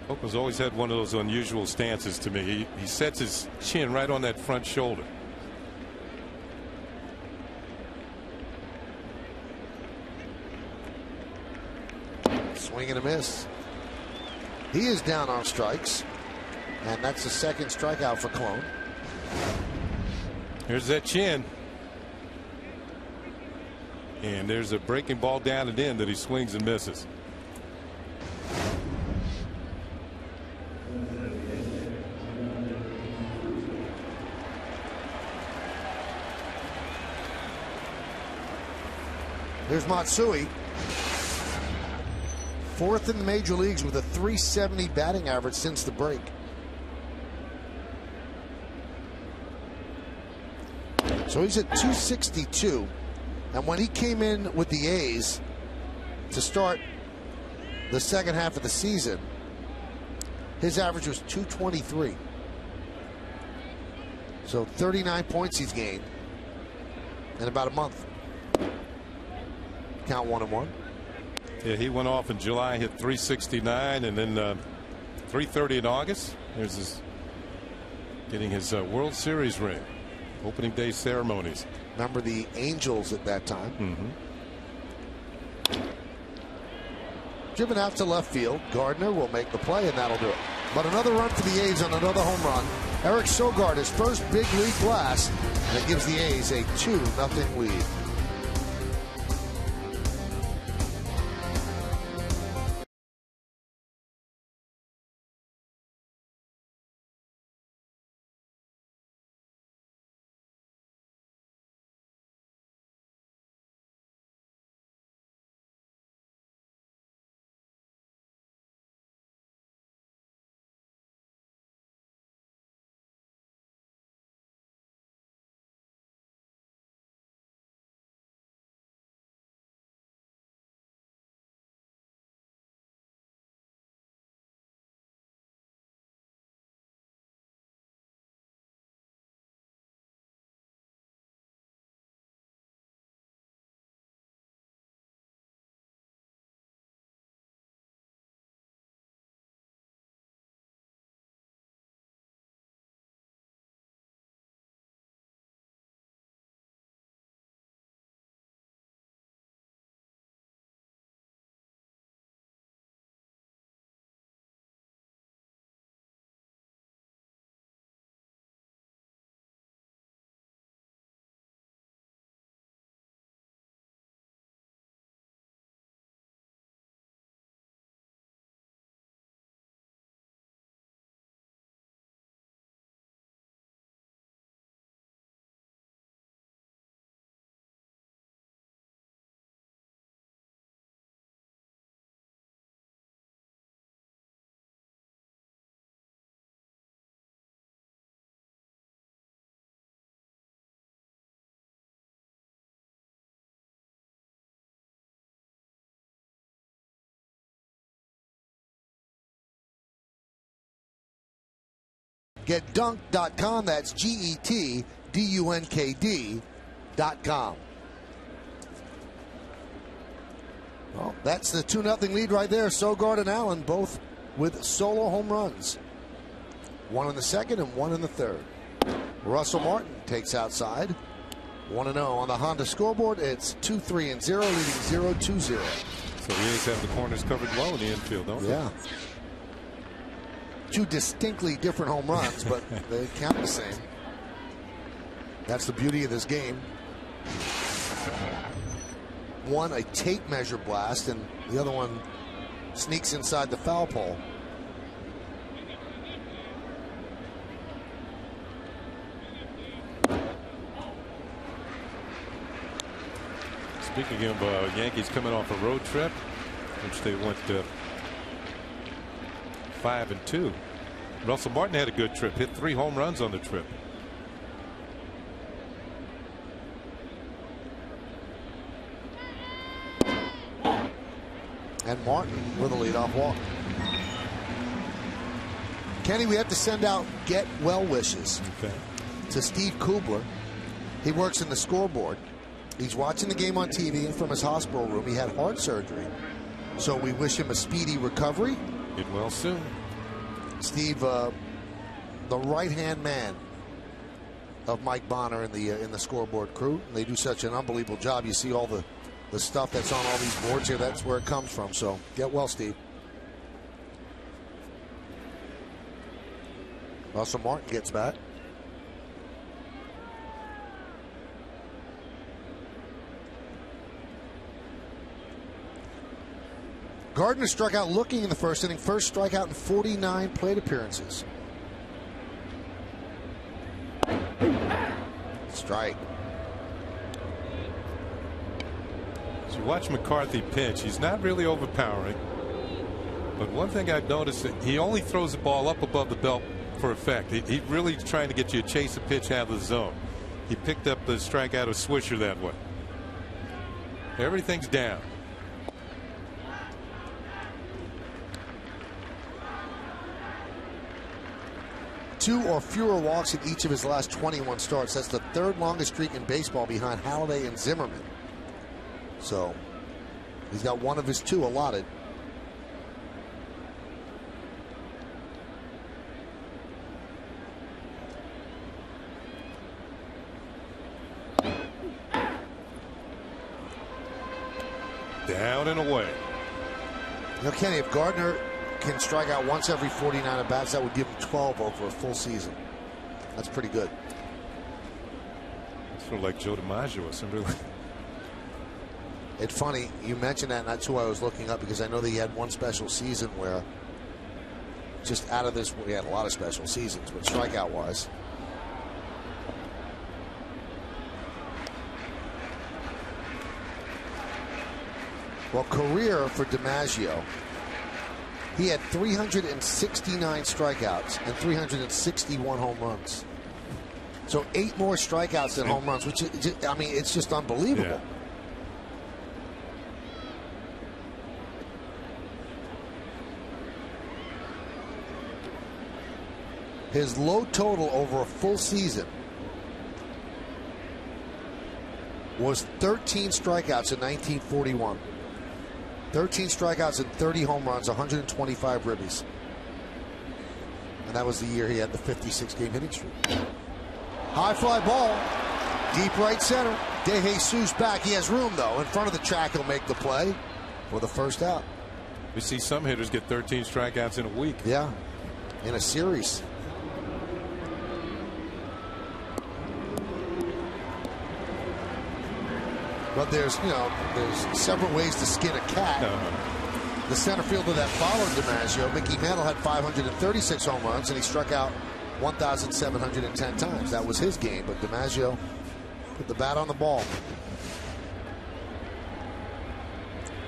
Coco's always had one of those unusual stances to me. He sets his chin right on that front shoulder. Swing and a miss. He is down on strikes, and that's the second strikeout for Cologne. Here's that chin. And there's a breaking ball down and in that he swings and misses. Here's Matsui. 4th in the major leagues with a .370 batting average since the break. So he's at .262. And when he came in with the A's to start the second half of the season, his average was .223. So 39 points he's gained in about a month. Count 1-1. Yeah, he went off in July, hit .369, and then .330 in August. There's his getting his World Series ring. Opening day ceremonies. Remember the Angels at that time. Driven out to left field. Gardner will make the play, and that'll do it. But another run for the A's on another home run. Eric Sogard, his first big league blast, and it gives the A's a 2-0 lead. GetDunked.com. That's GetDunked.com. Well, that's the 2-0 lead right there. Sogard and Allen both with solo home runs. One in the second and one in the third. Russell Martin takes outside. 1-0 on the Honda scoreboard. It's 2-3-0, leading 0-2-0. So the Yankees have the corners covered well in the infield, don't they? Yeah. Two distinctly different home runs, but they count the same. That's the beauty of this game. One a tape measure blast, and the other one sneaks inside the foul pole. Speaking of Yankees coming off a road trip, which they went 5-2. Russell Martin had a good trip, hit 3 home runs on the trip. And Martin with a leadoff walk. Kenny, we have to send out get well wishes to Steve Kubler. He works in the scoreboard. He's watching the game on TV, and from his hospital room, he had heart surgery. So we wish him a speedy recovery. Get well soon. Steve, the right-hand man of Mike Bonner in the scoreboard crew. They do such an unbelievable job. You see all the stuff that's on all these boards here. That's where it comes from. So get well, Steve. Russell Martin gets back. Gardner struck out looking in the first inning. First strikeout in 49 plate appearances. Strike. As you watch McCarthy pitch, he's not really overpowering. But one thing I've noticed, he only throws the ball up above the belt for effect. He's really trying to get you to chase a pitch out of the zone. He picked up the strikeout of Swisher that way. Everything's down. Two or fewer walks in each of his last 21 starts. That's the third longest streak in baseball behind Halladay and Zimmerman. So he's got one of his 2 allotted. Down and away. You know, Kenny, if Gardner can strike out once every 49 at bats, that would give him 12 over a full season. That's pretty good. It's sort of like Joe DiMaggio or something. It's funny you mentioned that, and that's who I was looking up, because I know that he had one special season where, just out of this, he had a lot of special seasons, but strikeout wise. Well, career for DiMaggio, he had 369 strikeouts and 361 home runs. So 8 more strikeouts than home runs, which is, I mean, it's just unbelievable. Yeah. His low total over a full season was 13 strikeouts in 1941. 13 strikeouts and 30 home runs, 125 ribbies. And that was the year he had the 56-game hitting streak. High fly ball, deep right center. De Jesus back. He has room, though. In front of the track, he'll make the play for the first out. We see some hitters get 13 strikeouts in a week. Yeah, in a series. But there's several ways to skin a cat. The center fielder that followed DiMaggio, Mickey Mantle, had 536 home runs, and he struck out 1,710 times. That was his game, but DiMaggio put the bat on the ball.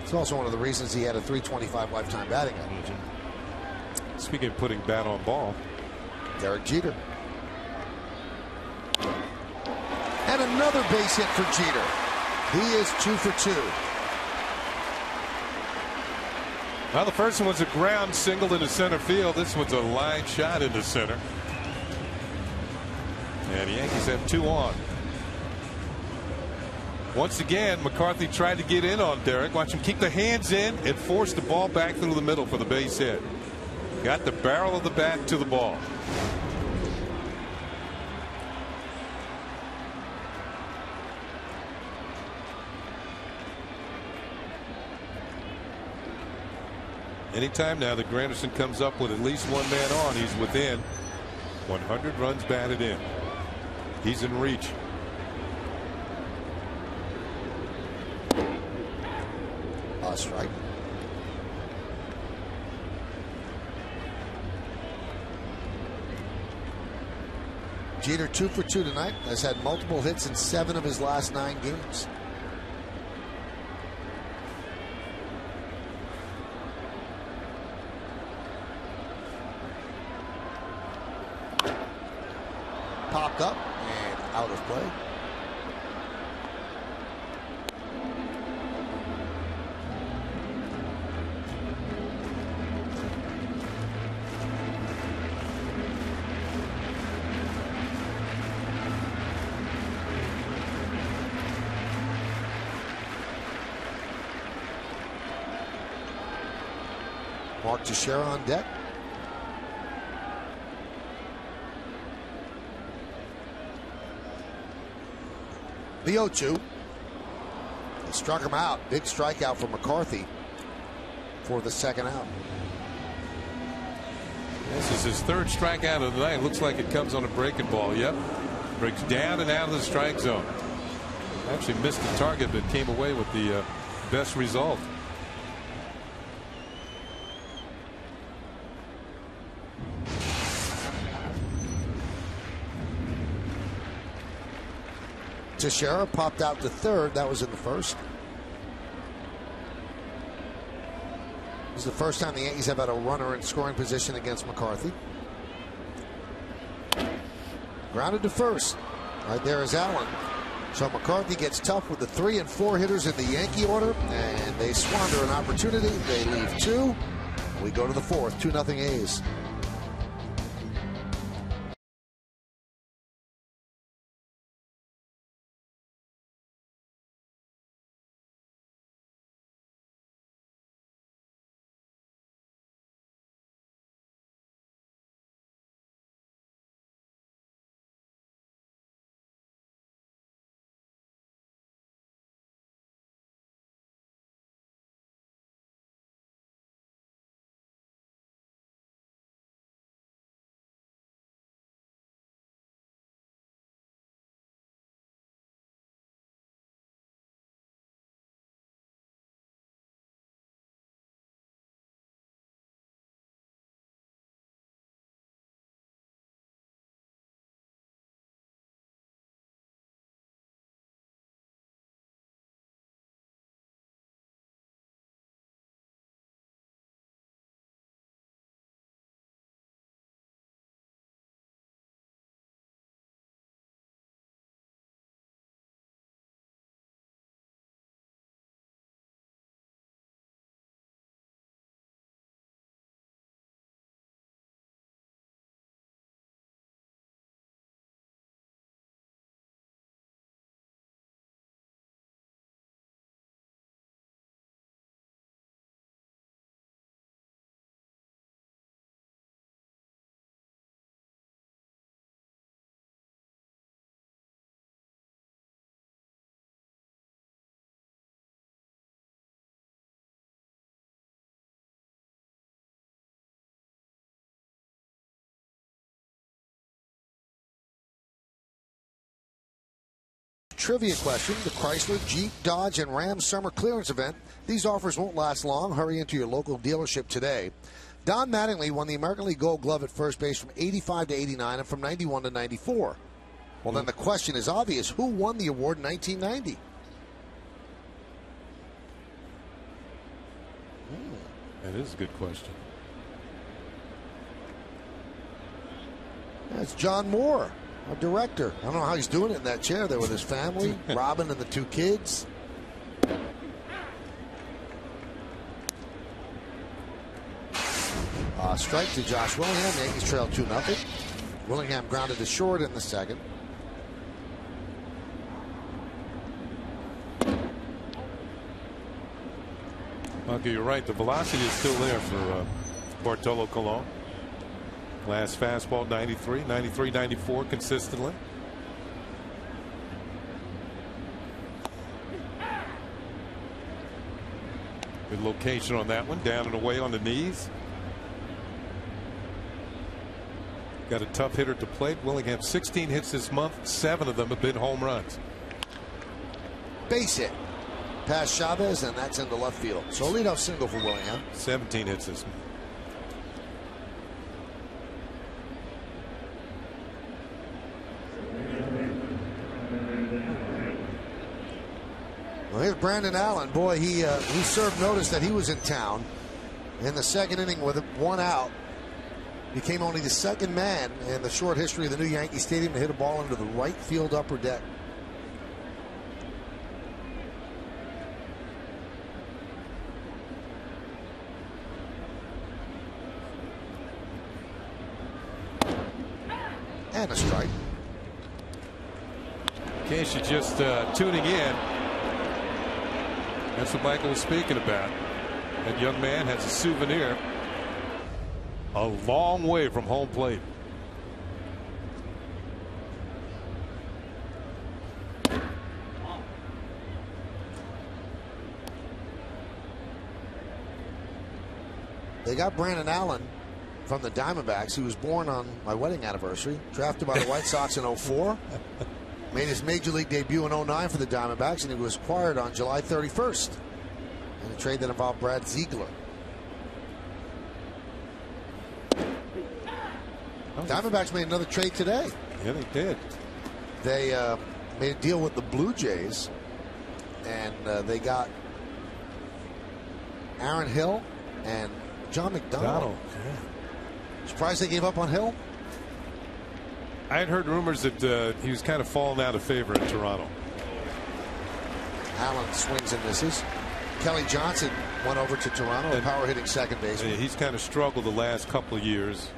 It's also one of the reasons he had a .325 lifetime batting average. Speaking of putting bat on ball, Derek Jeter. And another base hit for Jeter. He is 2 for 2. Well, the first one was a ground single into center field. This one's a line shot into center. And the Yankees have 2 on. Once again, McCarthy tried to get in on Derek. Watch him keep the hands in and force the ball back through the middle for the base hit. Got the barrel of the bat to the ball. Anytime now that Granderson comes up with at least 1 man on, he's within 100 runs batted in. He's in reach. Strike. Jeter 2 for 2 tonight. Has had multiple hits in 7 of his last 9 games. Popped up and out of play. Mark Teixeira on deck. The 0-2. He struck him out. Big strikeout for McCarthy for the second out. This is his 3rd strikeout of the night. Looks like it comes on a breaking ball. Yep. Breaks down and out of the strike zone. Actually missed the target, but came away with the best result. Teixeira popped out to 3rd. That was in the 1st. This is the first time the Yankees have had a runner in scoring position against McCarthy. Grounded to 1st. Right there is Allen. So McCarthy gets tough with the 3 and 4 hitters in the Yankee order, and they squander an opportunity. They leave 2. We go to the 4th. 2-0 A's. Trivia question. The Chrysler, Jeep, Dodge, and Ram summer clearance event. These offers won't last long. Hurry into your local dealership today. Don Mattingly won the American League Gold Glove at first base from 85 to 89 and from 91 to 94. Well, then the question is obvious. Who won the award in 1990? That is a good question. That's John Moore, our director. I don't know how he's doing it in that chair there with his family, Robin and the 2 kids. Strike to Josh Willingham. Yankees trail 2-0. Willingham grounded to short in the second. Okay, you're right. The velocity is still there for Bartolo Colon. Last fastball 93, 93, 94 consistently. Good location on that one, down and away on the knees. Got a tough hitter to plate. Willingham 16 hits this month. 7 of them have been home runs. Base hit past Chavez, and that's into left field. So a leadoff single for Willingham. 17 hits this month. Well, here's Brandon Allen. Boy, he served notice that he was in town in the second inning with 1 out. Became only the second man in the short history of the new Yankee Stadium to hit a ball into the right field upper deck. And a strike. In case you're just tuning in, that's what Michael was speaking about. That young man has a souvenir a long way from home plate. They got Brandon Allen from the Diamondbacks. He was born on my wedding anniversary. Drafted by the White Sox in 04. Made his major league debut in 09 for the Diamondbacks, and he was acquired on July 31st in a trade that involved Brad Ziegler. Diamondbacks made another trade today. Yeah, they did. They made a deal with the Blue Jays, and they got Aaron Hill and John McDonald. Yeah. Surprised they gave up on Hill? I had heard rumors that he was kind of falling out of favor in Toronto. Allen swings and misses. Kelly Johnson went over to Toronto, a power hitting second baseman. He's kind of struggled the last couple of years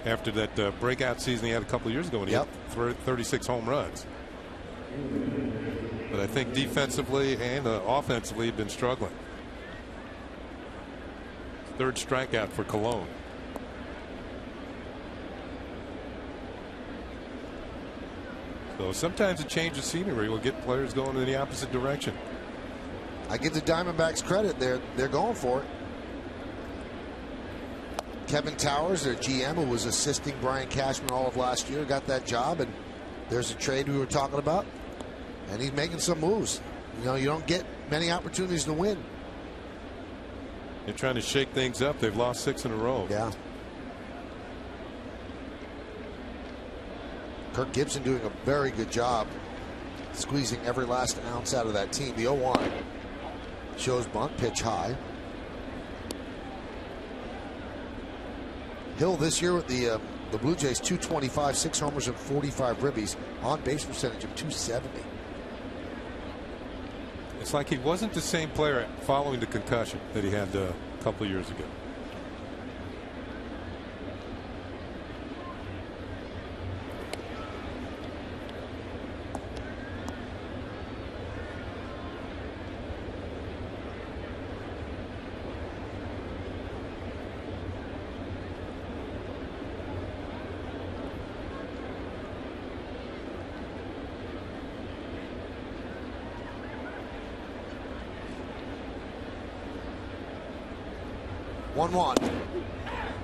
after that breakout season he had a couple of years ago when he hit 36 home runs. But I think defensively and offensively he's been struggling. Third strikeout for Colon. So sometimes a change of scenery will get players going in the opposite direction. I give the Diamondbacks credit. They're going for it. Kevin Towers, their GM, who was assisting Brian Cashman all of last year, got that job, and there's a trade we were talking about, and he's making some moves. You know, you don't get many opportunities to win. They're trying to shake things up. They've lost 6 in a row. Yeah. Kirk Gibson doing a very good job squeezing every last ounce out of that team. The 0-1 shows bunt, pitch high. Hill this year with the Blue Jays, 225, 6 homers and 45 ribbies, on base percentage of 270. It's like he wasn't the same player following the concussion that he had a couple of years ago.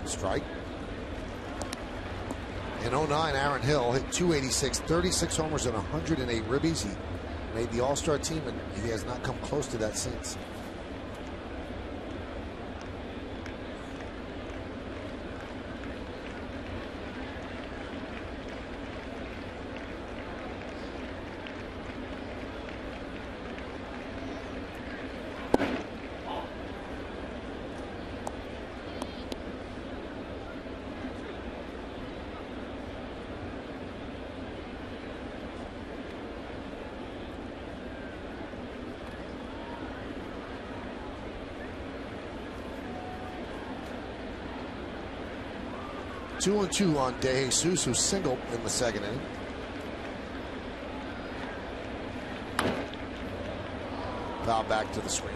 Strike. In 09, Aaron Hill hit 286, 36 homers and 108 ribbies. He made the All-Star team, and he has not come close to that since. Two and two on De Jesus, who singled in the second inning. Foul back to the screen.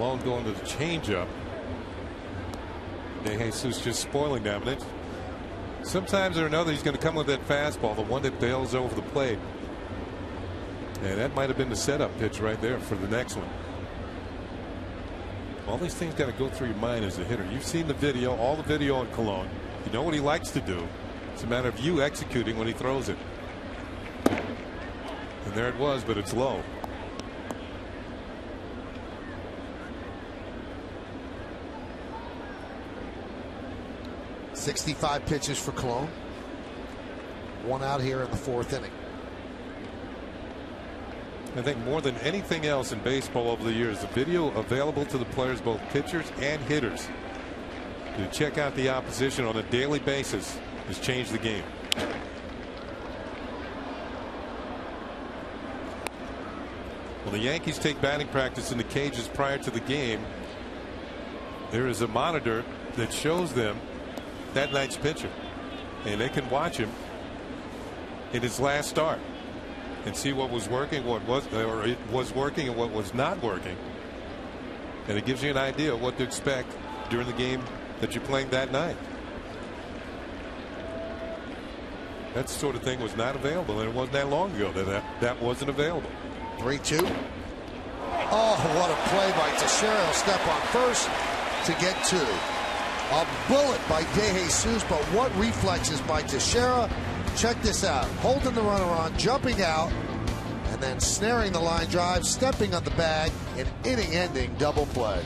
Cologne going to the changeup. De Jesus just spoiling that. But sometimes or another, he's going to come with that fastball, the one that bails over the plate. And that might have been the setup pitch right there for the next one. All these things got to go through your mind as a hitter. You've seen the video, all the video on Cologne. You know what he likes to do. It's a matter of you executing when he throws it. And there it was, but it's low. .65 pitches for Cologne. 1 out here in the 4th inning. I think more than anything else in baseball over the years, the video available to the players, both pitchers and hitters, to check out the opposition on a daily basis has changed the game. Well, the Yankees take batting practice in the cages prior to the game. There is a monitor that shows them that night's pitcher, and they can watch him in his last start and see what was working, what was working, and what was not working. And it gives you an idea of what to expect during the game that you're playing that night. That sort of thing was not available, and it wasn't that long ago that wasn't available. 3-2. Oh, what a play by Teixeira. He'll step on first to get 2. A bullet by De Jesus, but what reflexes by Teixeira. Check this out. Holding the runner on, jumping out, and then snaring the line drive, stepping on the bag, an inning-ending double play.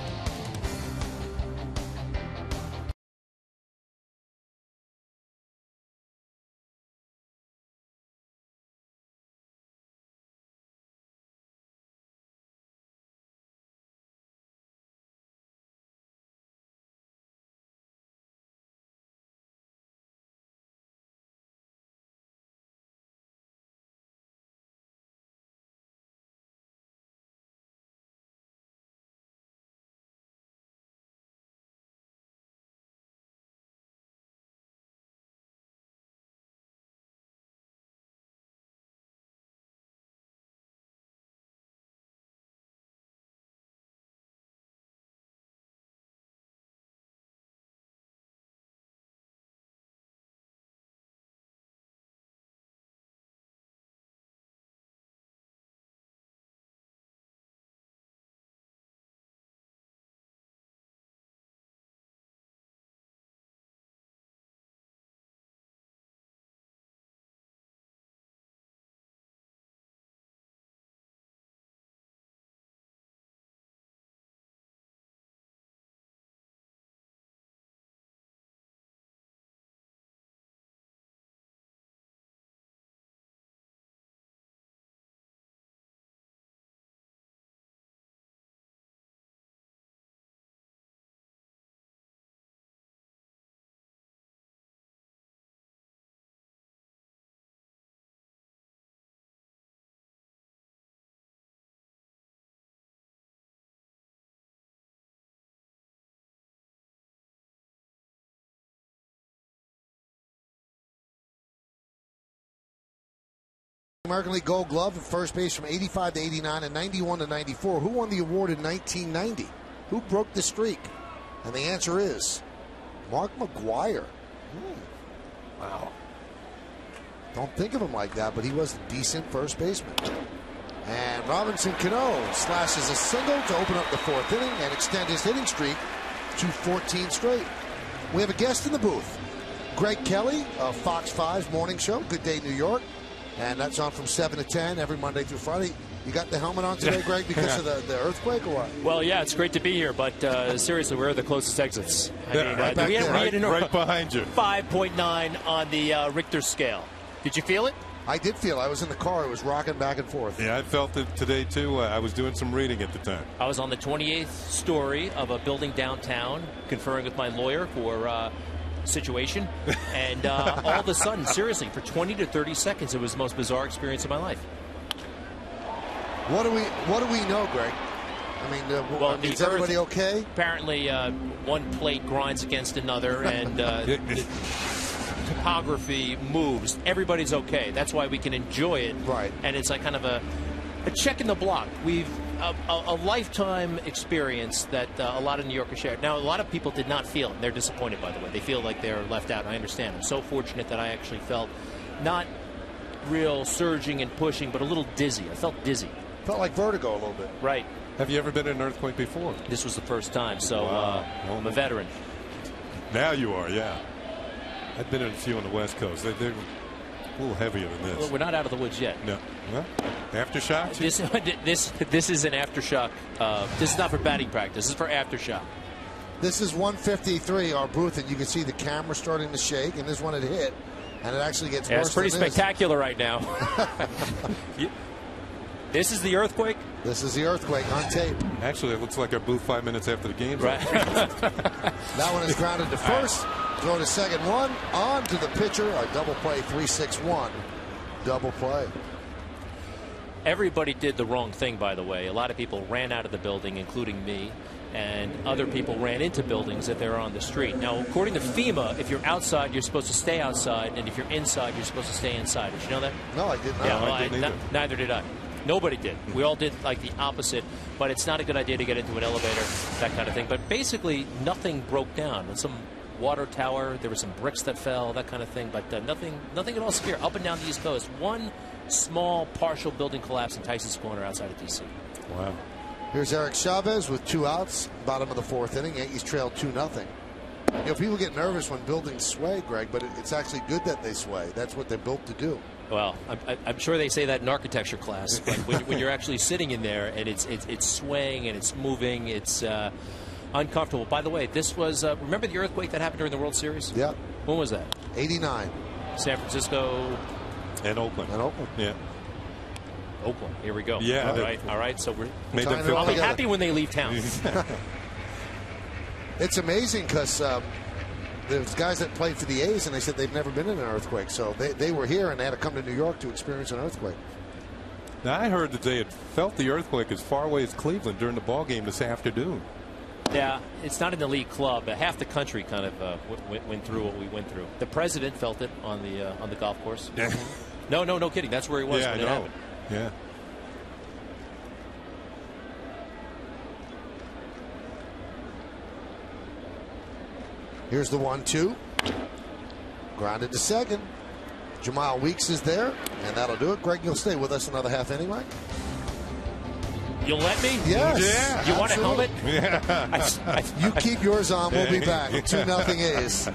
American League Gold Glove at first base from 85 to 89 and 91 to 94. Who won the award in 1990? Who broke the streak? And the answer is Mark McGwire. Wow. Don't think of him like that, but he was a decent first baseman. And Robinson Cano slashes a single to open up the 4th inning and extend his hitting streak to 14 straight. We have a guest in the booth. Greg Kelly of Fox 5's morning show, Good Day New York. And that's on from 7 to 10 every Monday through Friday. You got the helmet on today, Greg, because of the earthquake or what? Well, yeah, it's great to be here, but seriously, where are the closest exits? I mean, right back there. Right behind you. 5.9 on the Richter scale. Did you feel it? I did feel. I was in the car. It was rocking back and forth. Yeah, I felt it today, too. I was doing some reading at the time. I was on the 28th story of a building downtown, conferring with my lawyer for situation, and all of a sudden, seriously, for 20 to 30 seconds, it was the most bizarre experience of my life. What do we know, Greg? I mean, well, is everybody okay? Apparently, one plate grinds against another, and the topography moves. Everybody's okay. That's why we can enjoy it. Right. And it's like kind of a check in the block. We've a lifetime experience that a lot of New Yorkers shared. Now, a lot of people did not feel it. They're disappointed, by the way. They feel like they're left out. I understand. I'm so fortunate that I actually felt not real surging and pushing, but a little dizzy. I felt dizzy. Felt like vertigo a little bit. Right. Have you ever been in an earthquake before? This was the first time, so Wow. I'm a veteran. Now you are, yeah. I've been in a few on the West Coast. They're a little heavier than this. Well, we're not out of the woods yet. No. Well, aftershock? This is an aftershock. This is not for batting practice. This is for aftershock. This is 153, our booth, and you can see the camera starting to shake, and this one had hit, and it actually gets worse. It's pretty than this. spectacular right now. This is the earthquake? This is the earthquake on tape. Actually, it looks like our booth 5 minutes after the game's Right. That one is grounded to first. Throw to second one. On to the pitcher. A double play, 3-6-1. Double play. Everybody did the wrong thing, by the way. A lot of people ran out of the building, including me, and other people ran into buildings if they were on the street. Now, according to FEMA, if you're outside, you're supposed to stay outside, and if you're inside, you're supposed to stay inside. Did you know that? No, I did not. Yeah, well, I didn't either. neither did I. Nobody did. We all did like the opposite, but it's not a good idea to get into an elevator, that kind of thing. But basically, nothing broke down. Some water tower, there were some bricks that fell, that kind of thing, but nothing at all severe. Up and down the East Coast, one small partial building collapse in Tyson's Corner outside of D.C. Wow. Here's Eric Chavez with 2 outs, bottom of the 4th inning. Yankees trail 2-0. You know, people get nervous when buildings sway, Greg, but it's actually good that they sway. That's what they're built to do. Well, I'm sure they say that in architecture class, but when you're actually sitting in there and it's swaying and it's moving, it's uncomfortable. By the way, this was remember the earthquake that happened during the World Series? Yeah. When was that? 89. San Francisco And Oakland. Yeah. Oakland. Here we go. Yeah. All right. So we're Made them Tying it feel all I'll be together. happy when they leave town. It's amazing because there's guys that played for the A's, and they said they've never been in an earthquake. So they were here, and they had to come to New York to experience an earthquake. Now, I heard that they had felt the earthquake as far away as Cleveland during the ball game this afternoon. Yeah, it's not an elite club. Half the country kind of went through what we went through. The president felt it on the golf course. No kidding. That's where he was Yeah, when I it know. happened. Yeah. Here's the 1-2. Grounded to second. Jamal Weeks is there, and that'll do it. Greg, you'll stay with us another half inning, right? You'll let me? Yes. Yeah. You want a helmet? Yeah. You keep yours on. We'll be back. 2-0 A's.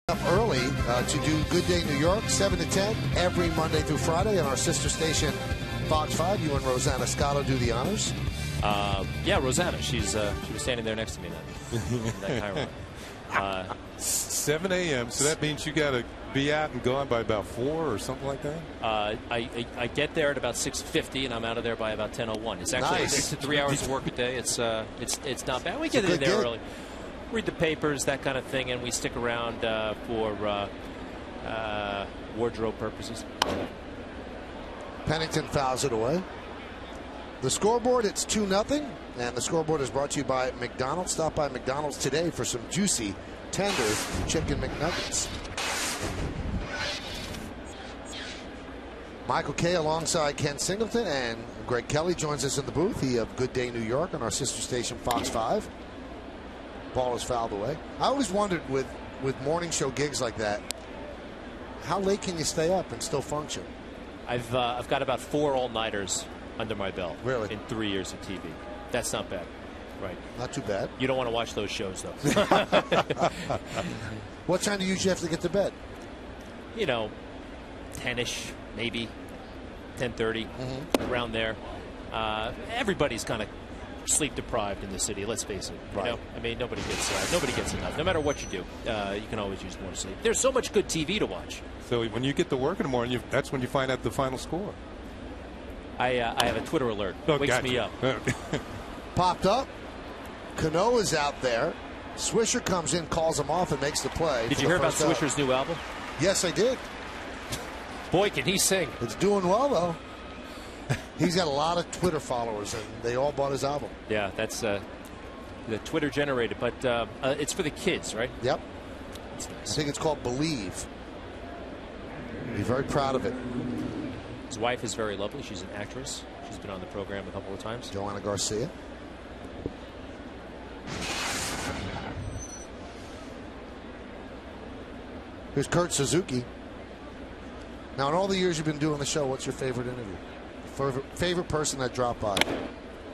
Up early to do Good Day New York, 7 to 10 every Monday through Friday on our sister station Fox 5. You and Rosanna Scotto do the honors. Yeah, Rosanna. She was standing there next to me. That Chiron. 7 a.m. So that means you got to be out and gone by about 4 or something like that? I get there at about 6:50, and I'm out of there by about 10:01. It's actually Nice. it's 3 hours of work a day. It's not bad. We get in there early, read the papers, that kind of thing, and we stick around for wardrobe purposes. Pennington fouls it away. The scoreboard, it's 2-0, and the scoreboard is brought to you by McDonald's. Stop by McDonald's today for some juicy, tender chicken McNuggets. Michael Kay alongside Ken Singleton, and Greg Kelly joins us in the booth. He of Good Day New York on our sister station Fox 5. Ball is fouled away. I always wondered with morning show gigs like that, how late can you stay up and still function? I've got about 4 all-nighters under my belt. Really? In 3 years of TV. That's not bad. Right. Not too bad. You don't want to watch those shows, though. What time do you usually have to get to bed? 10-ish, maybe 10:30, around there. Everybody's kind of sleep deprived in the city. Let's face it. You know? I mean, nobody gets enough. No matter what you do, you can always use more sleep. There's so much good TV to watch. So when you get to work in the morning, that's when you find out the final score. I have a Twitter alert. Wakes me up. Popped up. Cano is out there. Swisher comes in, calls him off, and makes the play. Did you hear about Swisher's new album? Yes, I did. Boy, can he sing. It's doing well, though. He's got a lot of Twitter followers, and they all bought his album. Yeah, that's the Twitter generated, but it's for the kids, right? Yep. That's nice. I think it's called Believe. He's very proud of it. His wife is very lovely. She's an actress. She's been on the program a couple of times. Joanna Garcia. Here's Kurt Suzuki. Now, in all the years you've been doing the show, what's your favorite interview? Favorite person that dropped by?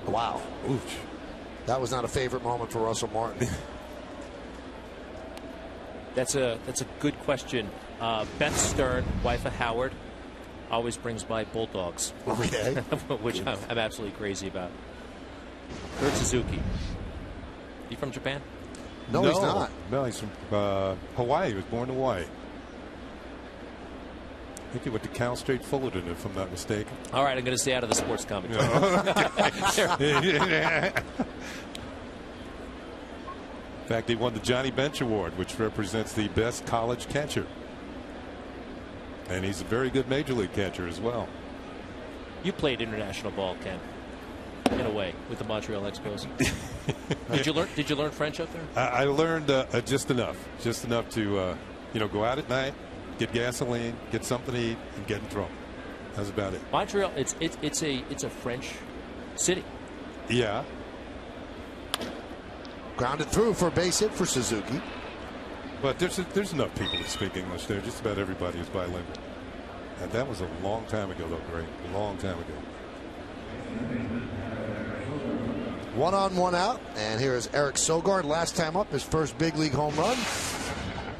Wow. Oof. That was not a favorite moment for Russell Martin. That's a good question. Beth Stern, wife of Howard, always brings by bulldogs. Okay. Which I'm absolutely crazy about. Kurt Suzuki. You from Japan? No, he's not. No, he's from Hawaii. He was born in Hawaii. I think he went to Cal State Fullerton, if I'm not mistaken. All right, I'm going to stay out of the sports commentary. In fact, he won the Johnny Bench Award, which represents the best college catcher. And he's a very good major league catcher as well. You played international ball, Ken, in a way, with the Montreal Expos. Did you learn French up there? I learned just enough to go out at night, get gasoline, get something to eat, and get in trouble. That's about it. Montreal, it's a French city. Yeah. Grounded through for a base hit for Suzuki. But there's enough people that speak English there. Just about everybody is bilingual. And that was a long time ago, though, Greg. A long time ago. 1 on, 1 out. And here is Eric Sogard. Last time up, his first big league home run.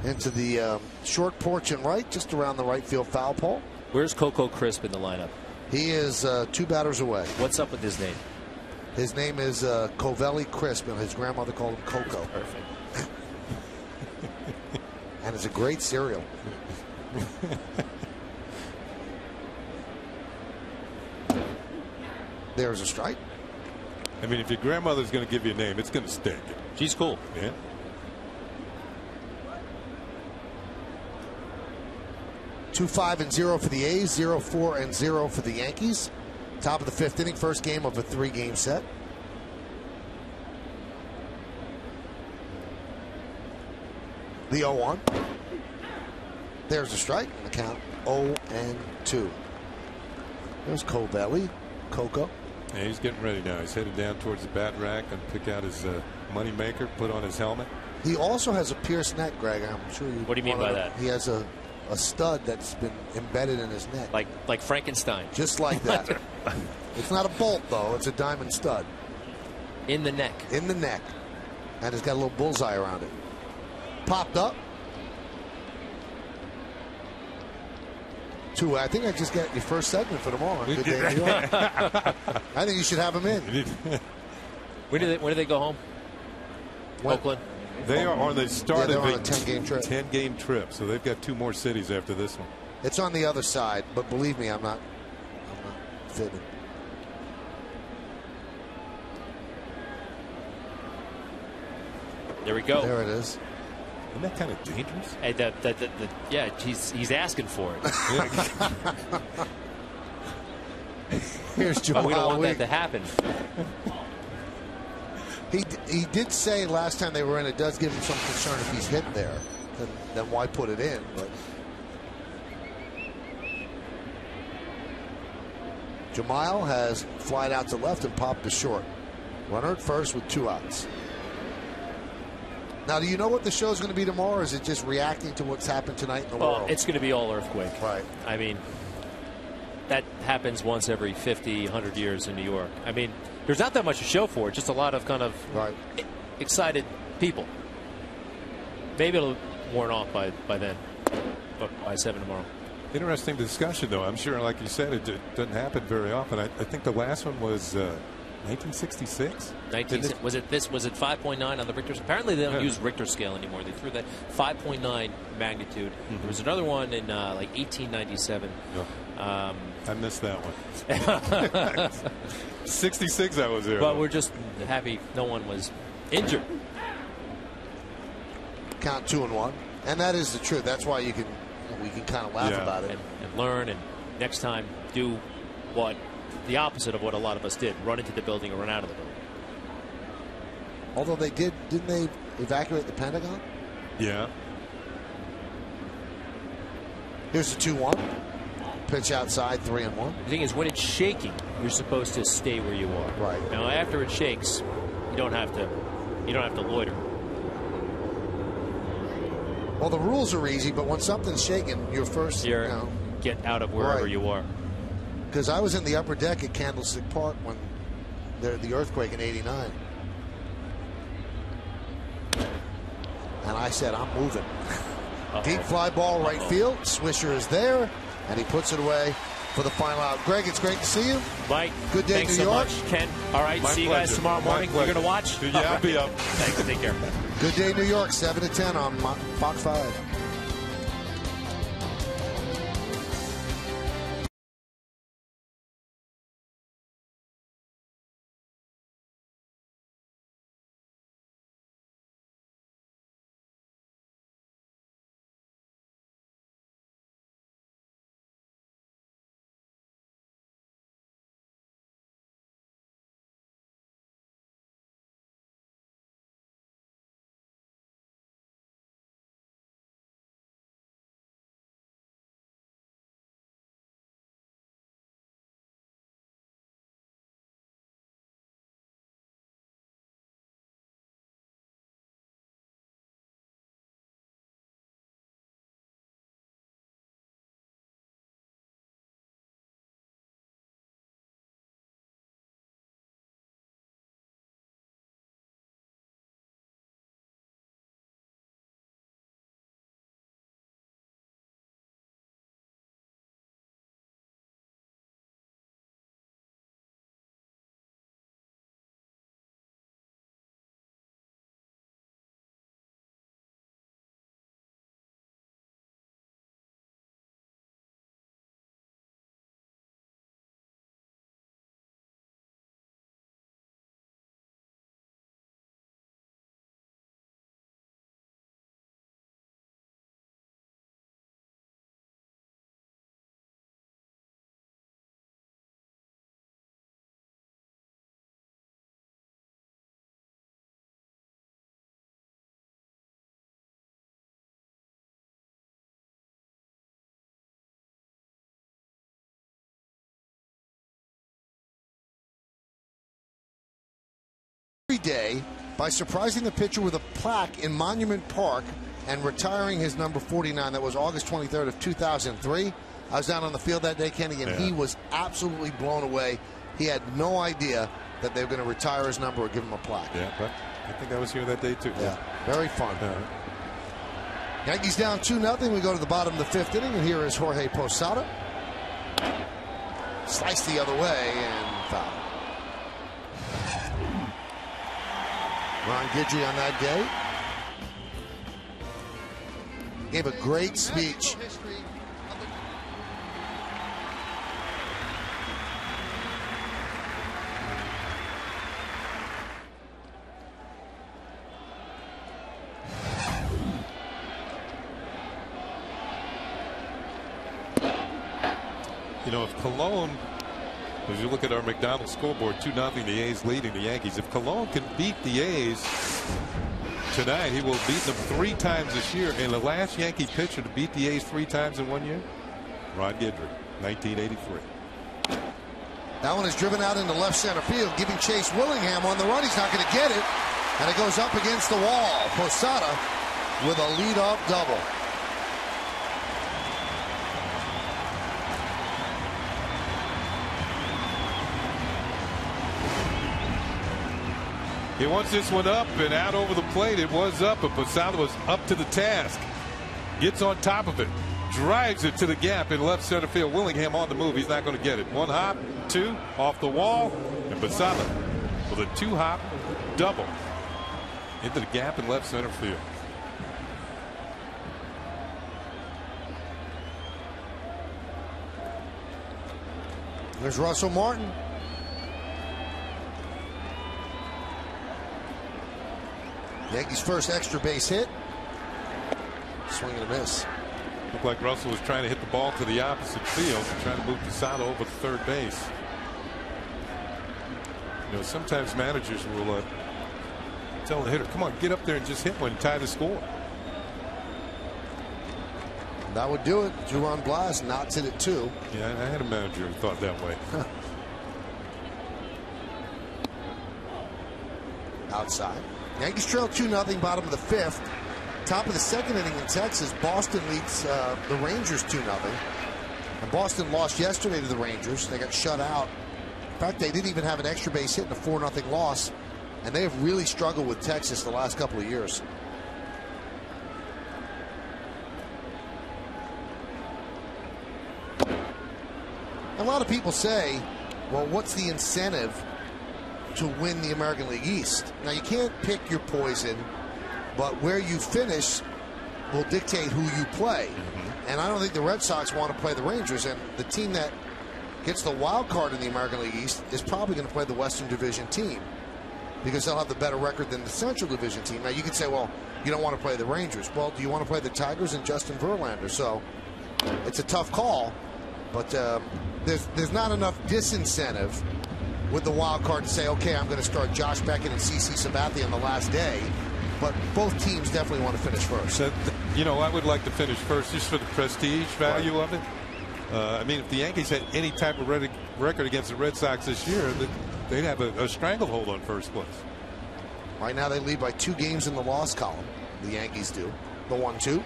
Into the short porch and right, just around the right field foul pole. Where's Coco Crisp in the lineup? He is 2 batters away. What's up with his name? His name is Covelli Crisp, and his grandmother called him Coco. Perfect. And it's a great cereal. There's a strike. I mean, if your grandmother's going to give you a name, it's going to stick. She's cool. Yeah. Two 5-0 for the A's, 0-4-0 for the Yankees. Top of the 5th inning, first game of a 3-game set. The 0-1. There's a strike. And the count 0-2. There's Covelli, Coco. Yeah, he's getting ready now. He's headed down towards the bat rack and pick out his money maker, put on his helmet. He also has a pierced neck, Greg. I'm sure you. What do you mean by that? He has a stud that's been embedded in his neck. Like Frankenstein. Just like that. It's not a bolt, though. It's a diamond stud. In the neck. In the neck. And it's got a little bullseye around it. Popped up. 2. I think I just got your first segment for tomorrow. Good Day New York. I think you should have him in. When do they go home? When? Oakland. They are on the start of on a 10-game trip. 10-game trip, so they've got 2 more cities after this one. It's on the other side, but believe me, I'm not fitting. There we go. There it is. Isn't that kind of dangerous? Hey, yeah, he's asking for it. Here's Jamal. But we don't want that to happen. He did say last time they were in, it does give him some concern if he's hit there. Then why put it in? But Jamal has flied out to left and popped to short. Runner at first with 2 outs. Now, do you know what the show's going to be tomorrow, or is it just reacting to what's happened tonight in the world? It's going to be all earthquake. Right. I mean, that happens once every 50, 100 years in New York. I mean, there's not that much to show for it, just a lot of kind of excited people. Maybe it'll worn off by then, but by 7 tomorrow. Interesting discussion, though. I'm sure, like you said, it doesn't happen very often. I think the last one was 1966. Was it 5.9 on the Richter? Apparently they don't use Richter scale anymore. They threw that 5.9 magnitude. There was another one in like 1897. I missed that one. 66, I was there. But we're just happy no one was injured. Count 2-1, and that is the truth. That's why we can kind of laugh about it and learn, and next time do the opposite of what a lot of us did: run into the building or run out of the building. Although didn't they evacuate the Pentagon? Yeah. Here's the 2-1. Pitch outside, 3-1. The thing is, when it's shaking, you're supposed to stay where you are. Right. Now, after it shakes, you don't have to loiter. Well, the rules are easy, but when something's shaking, you're first. Get out of wherever you are. Because I was in the upper deck at Candlestick Park when the earthquake in '89, and I said, "I'm moving." Deep fly ball right field. Swisher is there, and he puts it away for the final out. Greg, it's great to see you. Mike, good day, thanks New York. So much, Ken. All right, My see you pleasure. guys tomorrow morning. You're going to watch? Yeah, I'll be up. Thanks. Take care. Good day, New York. 7 to 10 on Fox 5. Every day by surprising the pitcher with a plaque in Monument Park and retiring his number 49. That was August 23rd of 2003. I was down on the field that day, Kenny, and he was absolutely blown away. He had no idea that they were going to retire his number or give him a plaque. Yeah, but I think I was here that day too. Yeah, very fun. Yankees down 2-0. We go to the bottom of the 5th inning, and here is Jorge Posada. Sliced the other way and foul. Ron Guidry on that day. Gave a great speech. You know, if Cologne, as you look at our McDonald's scoreboard, 2-0, the A's leading the Yankees. If Cologne can beat the A's tonight, he will have beaten them 3 times this year. And the last Yankee pitcher to beat the A's 3 times in 1 year, Ron Guidry, 1983. That one is driven out into left center field, giving Chase Willingham on the run. He's not going to get it, and it goes up against the wall. Posada with a lead-off double. He wants this one up and out over the plate. It was up, but Posada was up to the task. Gets on top of it. Drives it to the gap in left center field. Willingham on the move. He's not going to get it. 1 hop, 2 off the wall. And Posada with a 2-hop double into the gap in left center field. There's Russell Martin. Yankees' first extra base hit. Swing and a miss. Looked like Russell was trying to hit the ball to the opposite field, trying to move Posada over to third base. You know, sometimes managers will tell the hitter, come on, get up there and just hit one and tie the score. That would do it. Juan Blas knots it at 2. Yeah, I had a manager who thought that way. Outside. Yankees trail 2-0, bottom of the 5th. Top of the 2nd inning in Texas. Boston leads the Rangers 2-0. And Boston lost yesterday to the Rangers. They got shut out. In fact, they didn't even have an extra base hit in a 4-0 loss. And they have really struggled with Texas the last couple of years. A lot of people say, well, what's the incentive to win the American League East? Now, you can't pick your poison, but where you finish will dictate who you play. And I don't think the Red Sox want to play the Rangers, and the team that gets the wild card in the American League East is probably going to play the Western Division team because they'll have the better record than the Central Division team. Now, you could say, well, you don't want to play the Rangers. Well, do you want to play the Tigers and Justin Verlander? So it's a tough call, but there's not enough disincentive with the wild card to say, okay, I'm going to start Josh Beckett and CC Sabathia on the last day. But both teams definitely want to finish first. You know, I would like to finish first just for the prestige value of it. I mean, if the Yankees had any type of record against the Red Sox this year, they'd have a stranglehold on first place. Right now they lead by 2 games in the loss column. The Yankees do. The 1-2.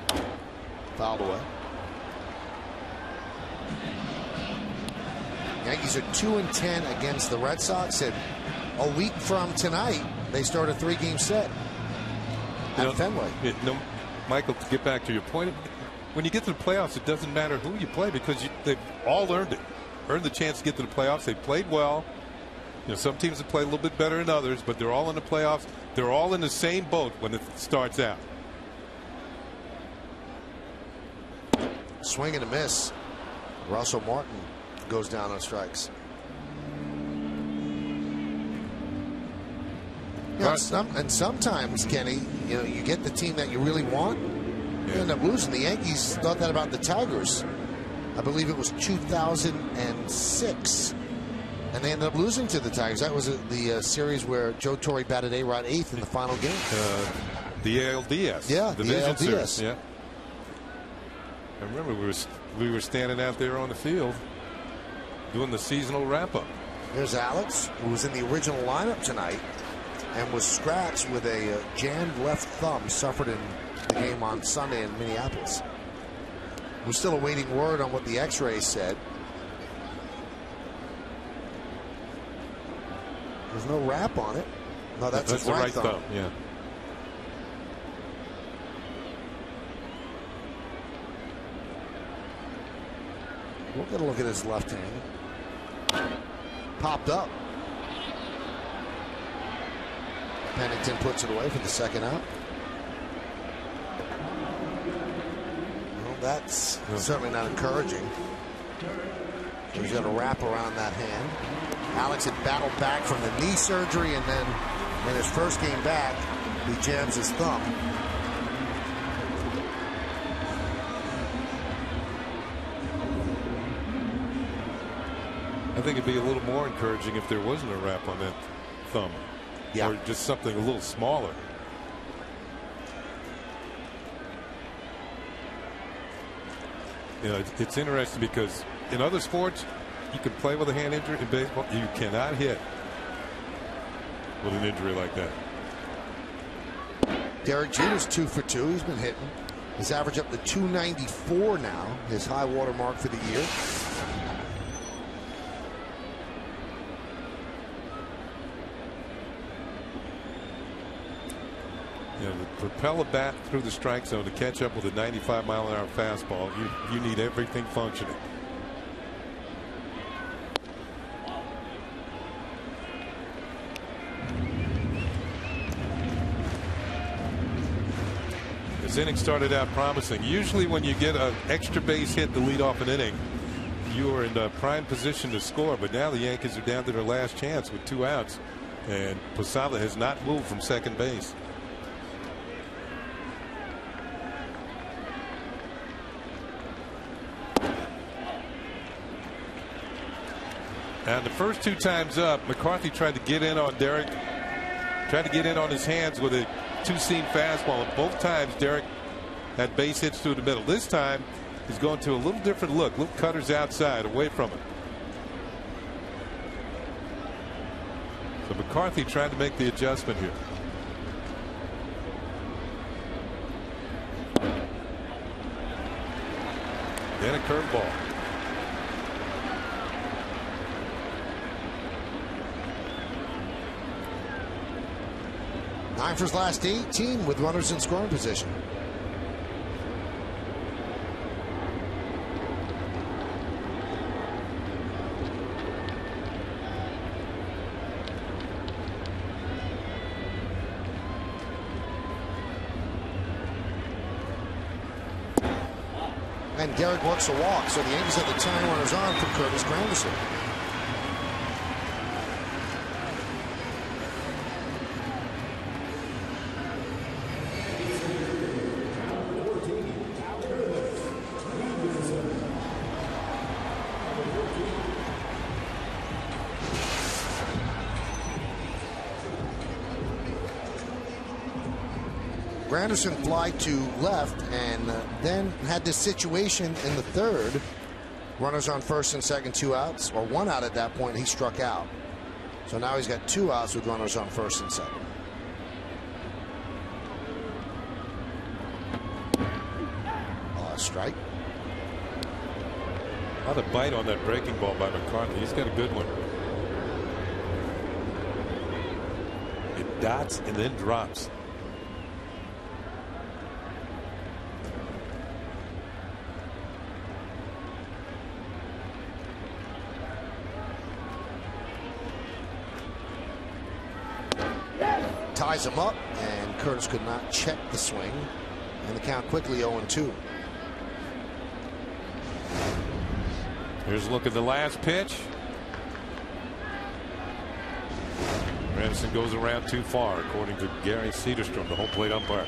Fouled away. Yankees are 2-10 against the Red Sox, and a week from tonight they start a 3-game set at Fenway. Michael, to get back to your point, when you get to the playoffs, it doesn't matter who you play because they've all earned it, earned the chance to get to the playoffs. They played well. You know, some teams have played a little bit better than others, but they're all in the playoffs. They're all in the same boat when it starts out. Swing and a miss. Russell Martin goes down on strikes. Yeah, and sometimes, Kenny, you know, you get the team that you really want, you end up losing. The Yankees thought that about the Tigers. I believe it was 2006, and they ended up losing to the Tigers. That was the series where Joe Torre batted A-Rod 8th in the final game. The ALDS. Yeah, the ALDS. Series. Yeah. I remember we were standing out there on the field doing the seasonal wrap-up. There's Alex, who was in the original lineup tonight and was scratched with a jammed left thumb, suffered in the game on Sunday in Minneapolis. We're still awaiting word on what the x-rays said. There's no wrap on it. No, that's his right thumb. Yeah. We'll get a look at his left hand. Popped up. Pennington puts it away for the second out. that's certainly not encouraging. He's got a wrap around that hand. Alex had battled back from the knee surgery, and then in his first game back, he jams his thumb. I think it'd be a little more encouraging if there wasn't a wrap on that thumb. Yeah. Or just something a little smaller. You know, it's interesting because in other sports, you can play with a hand injury. In baseball, you cannot hit with an injury like that. Derek Jeter's 2 for 2. He's been hitting. His average up to 294 now, his high water mark for the year. You know, to propel a bat through the strike zone to catch up with a 95-mile-an-hour fastball, you need everything functioning. This inning started out promising. Usually when you get an extra base hit to lead off an inning, you are in a prime position to score, but now the Yankees are down to their last chance with 2 outs, and Posada has not moved from second base. And the first 2 times up, McCarthy tried to get in on Derek, tried to get in on his hands with a 2-seam fastball, and both times Derek had base hits through the middle. This time he's going to a little different look. Little cutters outside, away from it. So McCarthy tried to make the adjustment here. Then a curveball. Nine for his last 18 with runners in scoring position. And Derek works a walk, so the Yankees have the tying runners on for Curtis Granderson. Granderson fly to left, and then had this situation in the third. Runners on first and second, 2 outs, or 1 out at that point. He struck out. So now he's got 2 outs with runners on first and second. Strike. A lot of bite on that breaking ball by McCarthy. He's got a good one. It dots and then drops. Ties him up, and Curtis could not check the swing, and the count quickly 0-2. Here's a look at the last pitch. Granderson goes around too far, according to Gary Cederstrom, the home plate umpire.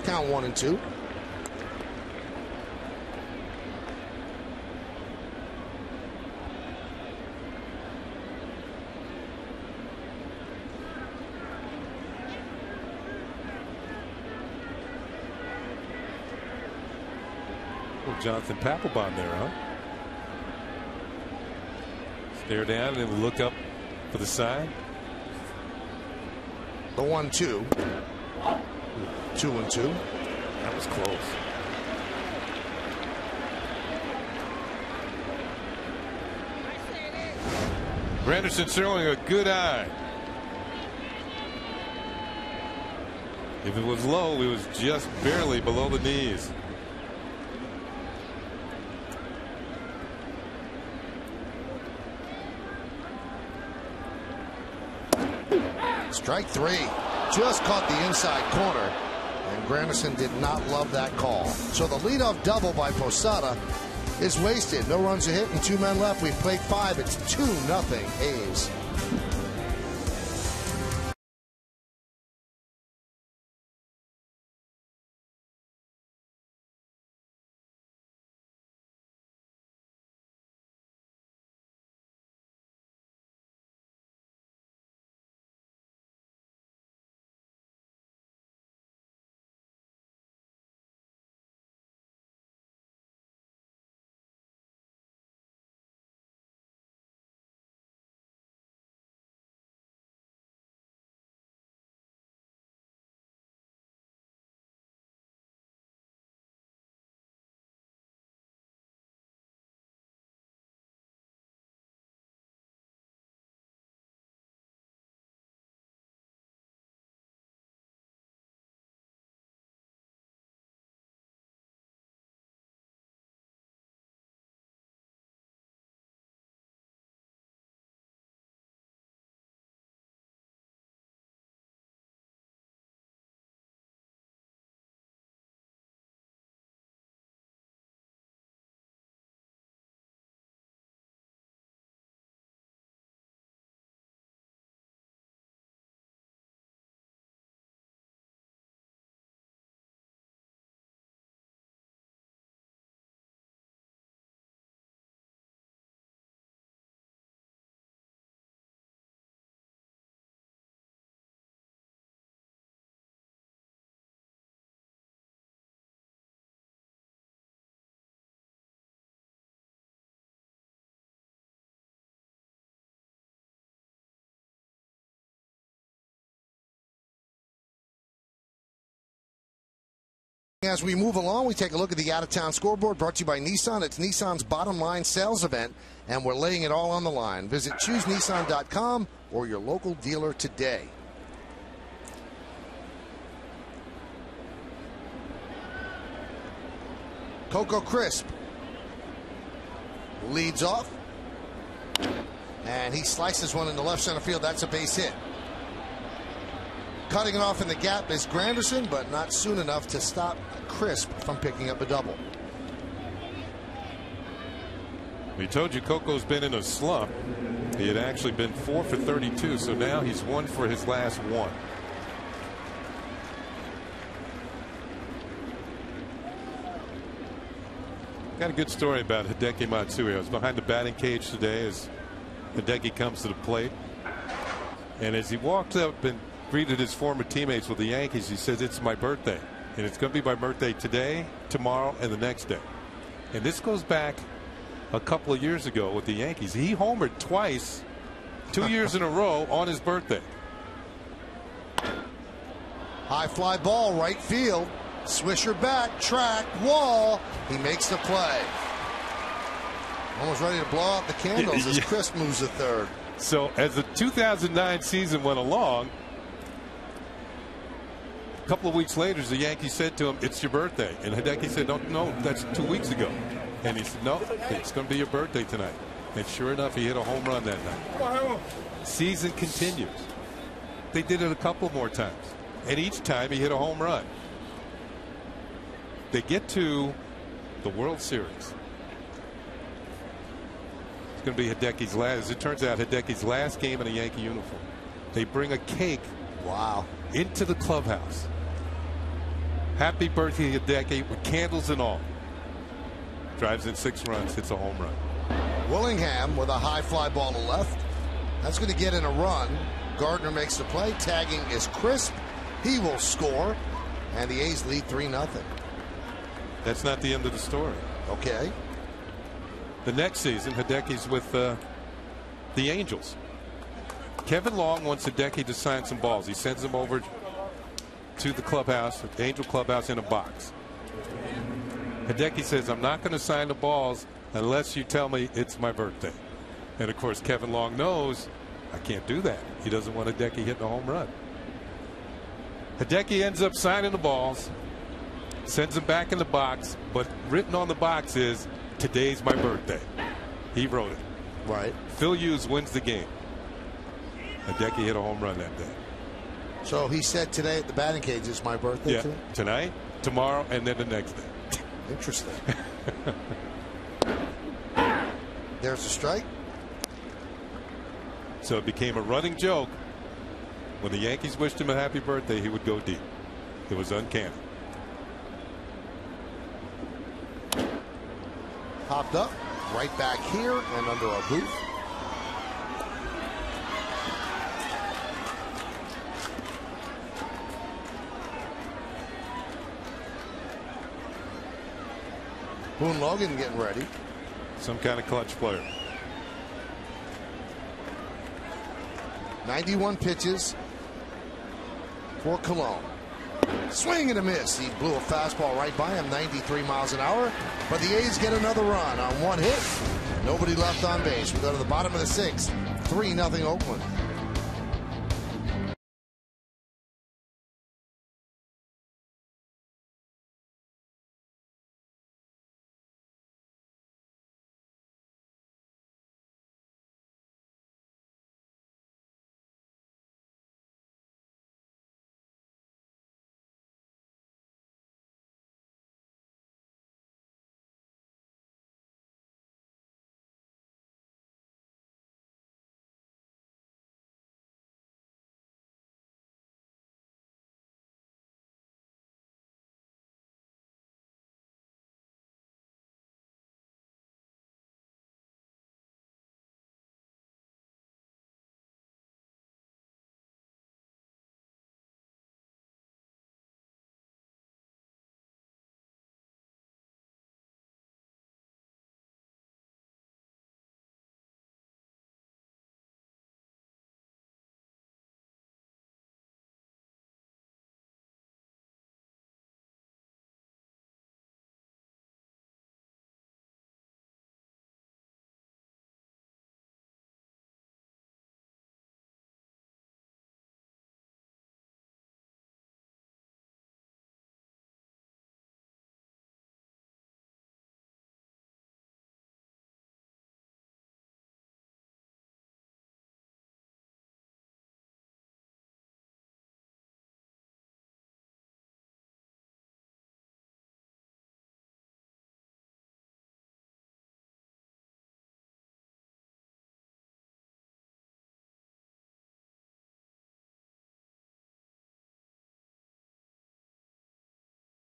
Count 1-2. Jonathan Papelbon there, huh? Stare down and look up for the sign. The 1-2. 2-2. That was close. Granderson showing a good eye. If it was low, it was just barely below the knees. Strike three. Just caught the inside corner. And Granderson did not love that call. So the leadoff double by Posada is wasted. No runs are hit and 2 men left. We've played 5. It's 2-0 A's. As we move along, we take a look at the out-of-town scoreboard brought to you by Nissan. It's Nissan's bottom line sales event, and we're laying it all on the line. Visit ChooseNissan.com or your local dealer today. Coco Crisp leads off, and he slices one into left center field. That's a base hit. Cutting it off in the gap is Granderson, but not soon enough to stop Crisp from picking up a double. We told you Coco's been in a slump. He had actually been 4 for 32, so now he's 1 for his last 1. Got a good story about Hideki Matsui. I was behind the batting cage today as Hideki comes to the plate. And as he walked up and greeted his former teammates with the Yankees, he says, "It's my birthday, and it's going to be my birthday today, tomorrow, and the next day." And this goes back a couple of years ago with the Yankees. He homered twice, 2 years in a row on his birthday. High fly ball, right field. Swisher back, track, wall. He makes the play. Almost ready to blow out the candles as Crisp moves to third. So as the 2009 season went along, a couple of weeks later, the Yankees said to him, "It's your birthday." And Hideki said, No, that's 2 weeks ago. And he said, "No, it's going to be your birthday tonight." And sure enough, he hit a home run that night. Season continues. They did it a couple more times. And each time he hit a home run. They get to the World Series. It's going to be Hideki's last. As it turns out, Hideki's last game in a Yankee uniform. They bring a cake. Wow. Into the clubhouse. Happy birthday, Hideki, with candles and all. Drives in 6 runs, hits a home run. Willingham with a high fly ball to left. That's going to get in a run. Gardner makes the play. Tagging is Crisp. He will score. And the A's lead 3-0. That's not the end of the story. Okay. The next season, Hideki's with the Angels. Kevin Long wants Hideki to sign some balls. He sends him over to the clubhouse, the Angel clubhouse, in a box. Hideki says, "I'm not going to sign the balls unless you tell me it's my birthday." And of course, Kevin Long knows, I can't do that. He doesn't want Hideki hitting a home run. Hideki ends up signing the balls, sends them back in the box, but written on the box is, "Today's my birthday." He wrote it. Right. Phil Hughes wins the game. Hideki hit a home run that day. So he said today at the batting cage, it's my birthday. Yeah, tonight, tomorrow, and then the next day. Interesting. There's a strike. So it became a running joke. When the Yankees wished him a happy birthday, he would go deep. It was uncanny. Popped up, right back here and under our booth. Boone Logan getting ready. Some kind of clutch player. 91 pitches for Cologne. Swing and a miss. He blew a fastball right by him, 93 miles an hour. But the A's get another run on one hit. Nobody left on base. We go to the bottom of the sixth. 3-0 Oakland.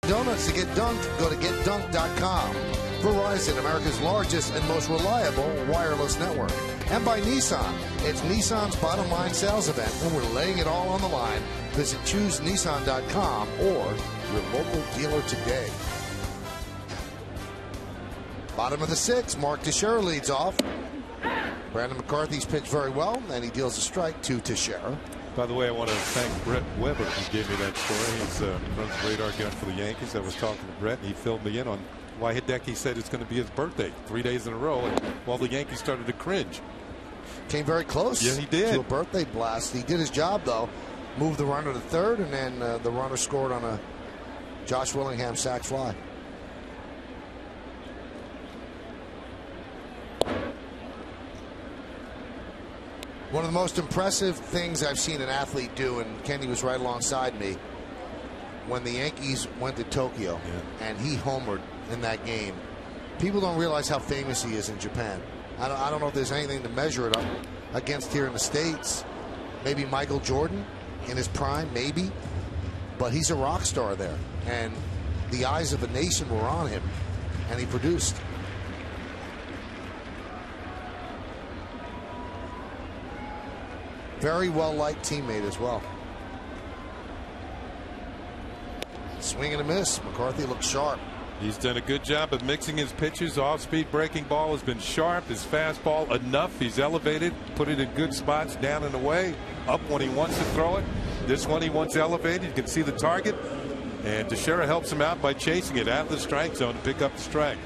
Donuts to get dunked, go to getdunked.com. Verizon, America's largest and most reliable wireless network. And by Nissan. It's Nissan's bottom line sales event, and we're laying it all on the line. Visit choosenissan.com or your local dealer today. Bottom of the sixth, Mark Teixeira leads off. Brandon McCarthy's pitched very well, and he deals a strike to Teixeira. By the way, I want to thank Brett Weber who gave me that story. He's runs radar gun for the Yankees. I was talking to Brett, and he filled me in on why Hideki said it's going to be his birthday 3 days in a row, and while the Yankees started to cringe. Came very close. Yeah, he did. To a birthday blast. He did his job, though. Moved the runner to third, and then the runner scored on a Josh Willingham sac fly. One of the most impressive things I've seen an athlete do, and Kenny was right alongside me, when the Yankees went to Tokyo and he homered in that game. People don't realize how famous he is in Japan. I don't know if there's anything to measure it up against here in the States. Maybe Michael Jordan in his prime, maybe. But he's a rock star there. And the eyes of a nation were on him. And he produced. Very well-liked teammate as well. Swing and a miss. McCarthy looks sharp. He's done a good job of mixing his pitches. Off-speed breaking ball has been sharp. His fastball enough. He's elevated, put it in good spots, down and away, up when he wants to throw it. This one he wants elevated. You can see the target. And Teixeira helps him out by chasing it out of the strike zone to pick up the strike.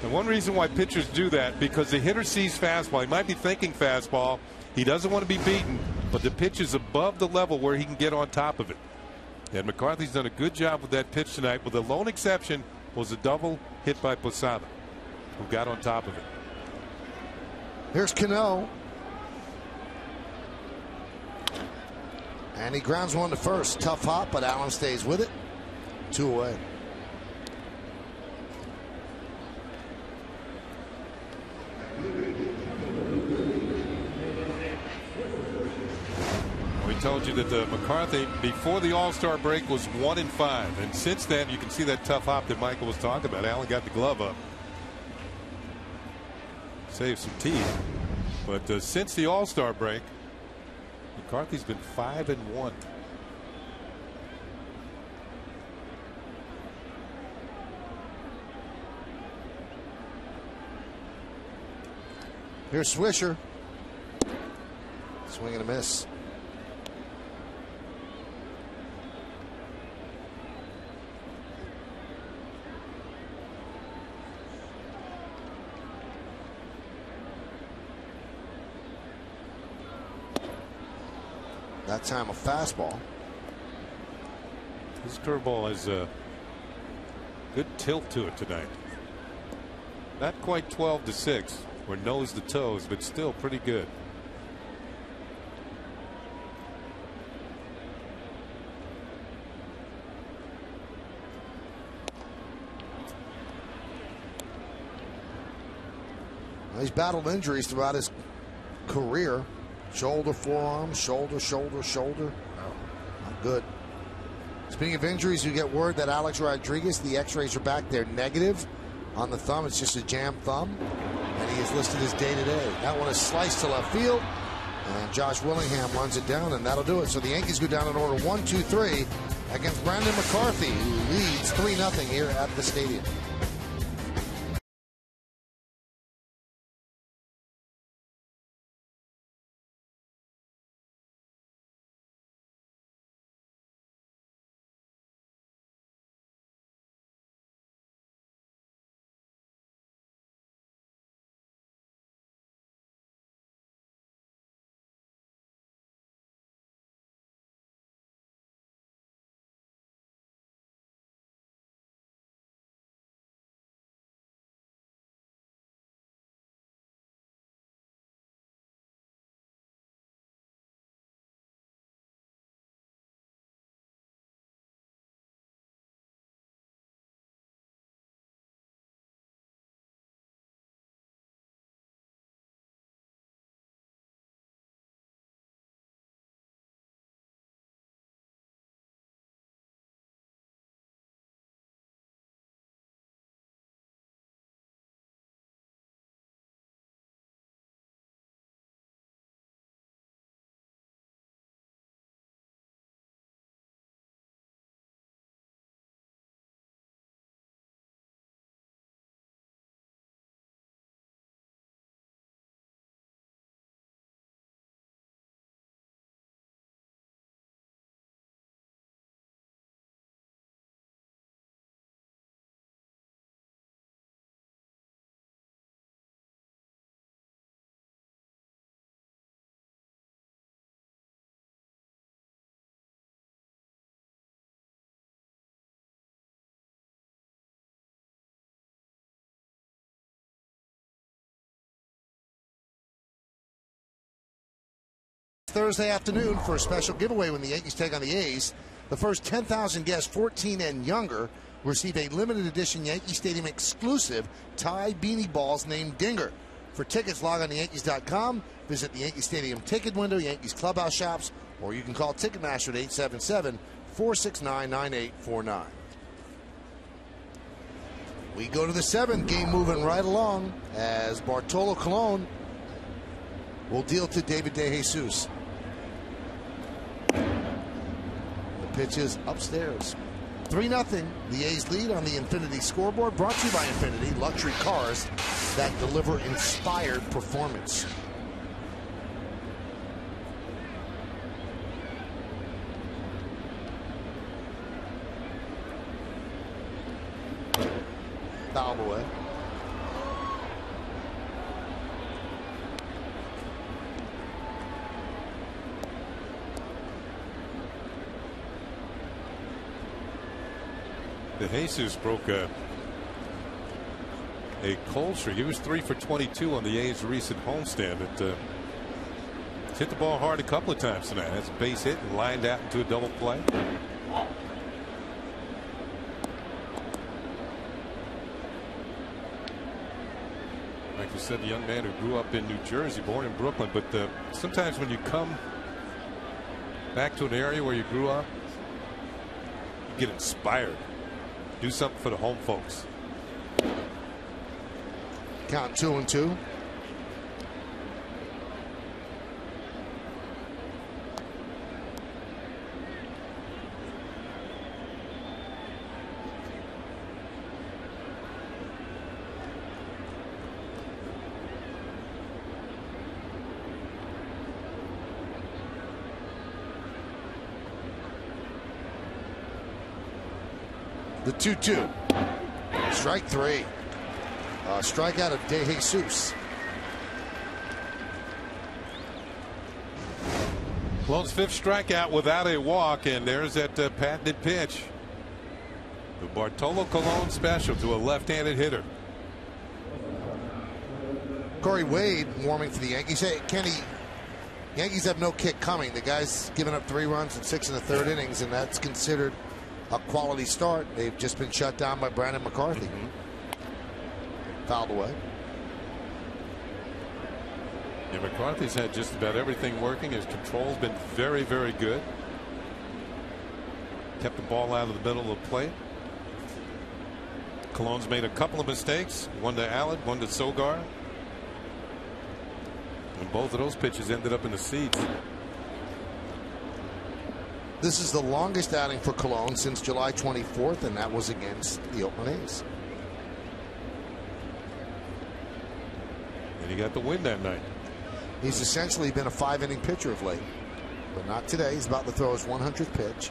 And one reason why pitchers do that, because the hitter sees fastball. He might be thinking fastball. He doesn't want to be beaten, but the pitch is above the level where he can get on top of it. And McCarthy's done a good job with that pitch tonight, with the lone exception was a double hit by Posada, who got on top of it. Here's Cano. And he grounds one to first. Tough hop, but Allen stays with it. 2 away. We told you that McCarthy, before the All-Star break, was 1-5. And since then, you can see that tough hop that Michael was talking about. Allen got the glove up. Saved some teeth. But since the All-Star break, McCarthy's been 5-1. Here's Swisher. Swing and a miss. That time a fastball. His curveball has a good tilt to it tonight. Not quite 12-6 or nose to toes, but still pretty good. Well, he's battled injuries throughout his career. Shoulder, forearm, shoulder, shoulder, shoulder. Not good. Speaking of injuries, you get word that Alex Rodriguez, the x-rays are back. They're negative on the thumb. It's just a jammed thumb. And he is listed as day-to-day. That one is sliced to left field. And Josh Willingham runs it down, and that'll do it. So the Yankees go down in order 1-2-3 against Brandon McCarthy, who leads 3-0 here at the stadium. Thursday afternoon for a special giveaway when the Yankees take on the A's. The first 10,000 guests 14 and younger receive a limited edition Yankee Stadium exclusive tie beanie balls named Dinger. For tickets, log on to Yankees.com, visit the Yankee Stadium ticket window, Yankees clubhouse shops, or you can call Ticketmaster at 877-469-9849. We go to the 7th, game moving right along as Bartolo Colon will deal to David DeJesus. The pitch is upstairs. 3-0. The A's lead on the Infinity scoreboard, brought to you by Infinity, luxury cars that deliver inspired performance. Foul away. DeJesus broke a cold streak. He was 3 for 22 on the A's recent homestand. It Hit the ball hard a couple of times tonight. That's a base hit and lined out into a double play. Like you said, the young man who grew up in New Jersey, born in Brooklyn, but sometimes when you come back to an area where you grew up, you get inspired. Do something for the home folks. Count 2-2. The 2-2. Strike three. Strikeout of De Jesus. Colone's fifth strikeout without a walk, and there's that patented pitch. The Bartolo Colon special to a left-handed hitter. Corey Wade warming for the Yankees. Hey, Kenny, Yankees have no kick coming. The guy's given up 3 runs in 6 1/3 innings, and that's considered a quality start. They've just been shut down by Brandon McCarthy. Fouled away. Yeah, McCarthy's had just about everything working. His control's been very, very good. Kept the ball out of the middle of the plate. Colon's made a couple of mistakes. One to Allen, one to Sogard. And both of those pitches ended up in the seats. This is the longest outing for Colon since July 24th, and that was against the Oakland A's. And he got the win that night. He's essentially been a 5-inning pitcher of late, but not today. He's about to throw his 100th pitch.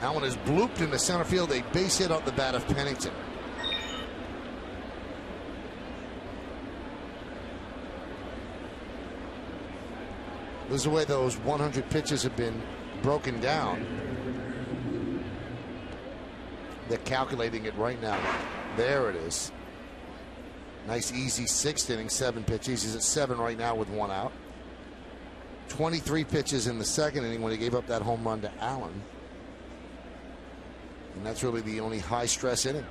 Allen is blooped into center field, a base hit off the bat of Pennington. This is the way those 100 pitches have been broken down. They're calculating it right now. There it is. Nice easy 6th inning, 7 pitches. He's at 7 right now with 1 out. 23 pitches in the 2nd inning when he gave up that home run to Allen. And that's really the only high stress inning.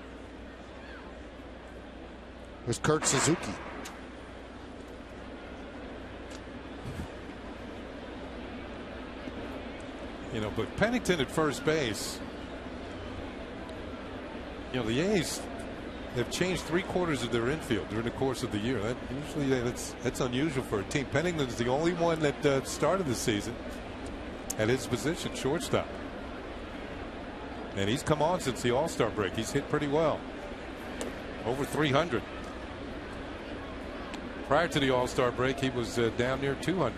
Here's Kurt Suzuki. You know, but Pennington at first base. You know, the A's have changed 3/4 of their infield during the course of the year. That usually that's unusual for a team. Pennington's the only one that started the season at his position, shortstop. And he's come on since the All-Star break. He's hit pretty well. Over 300. Prior to the All-Star break, he was down near 200.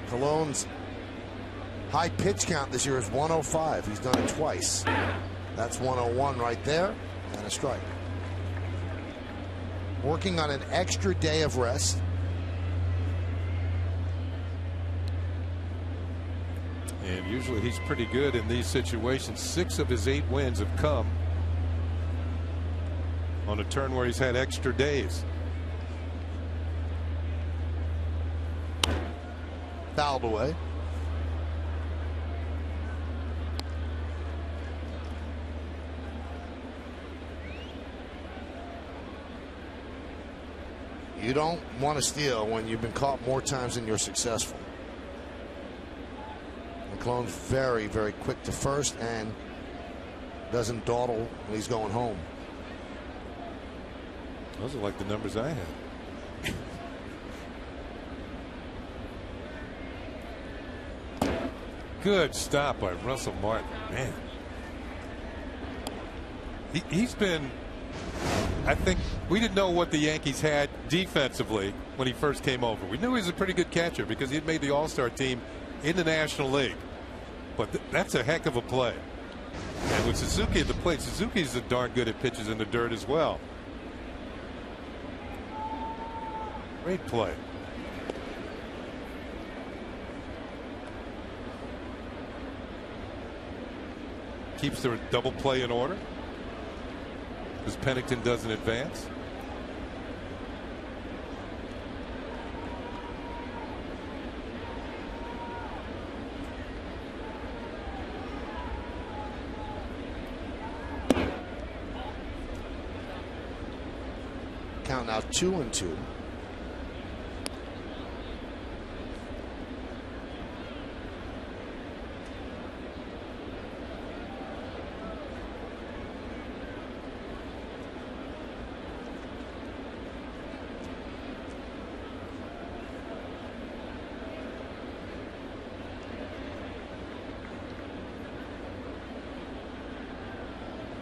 Colon's high pitch count this year is 105. He's done it twice. That's 101 right there, and a strike. Working on an extra day of rest. And usually he's pretty good in these situations. 6 of his 8 wins have come on a turn where he's had extra days. Fouled away. You don't want to steal when you've been caught more times than you're successful. McClellan's very, very quick to first and doesn't dawdle when he's going home. Those are like the numbers I had. Good stop by Russell Martin. Man, he's been, I think we didn't know what the Yankees had defensively when he first came over. We knew he was a pretty good catcher because he had made the All-Star team in the National League. But that's a heck of a play. And with Suzuki at the plate, Suzuki's darn good at pitches in the dirt as well. Great play. Keeps the double play in order because Pennington doesn't advance. Count now 2-2.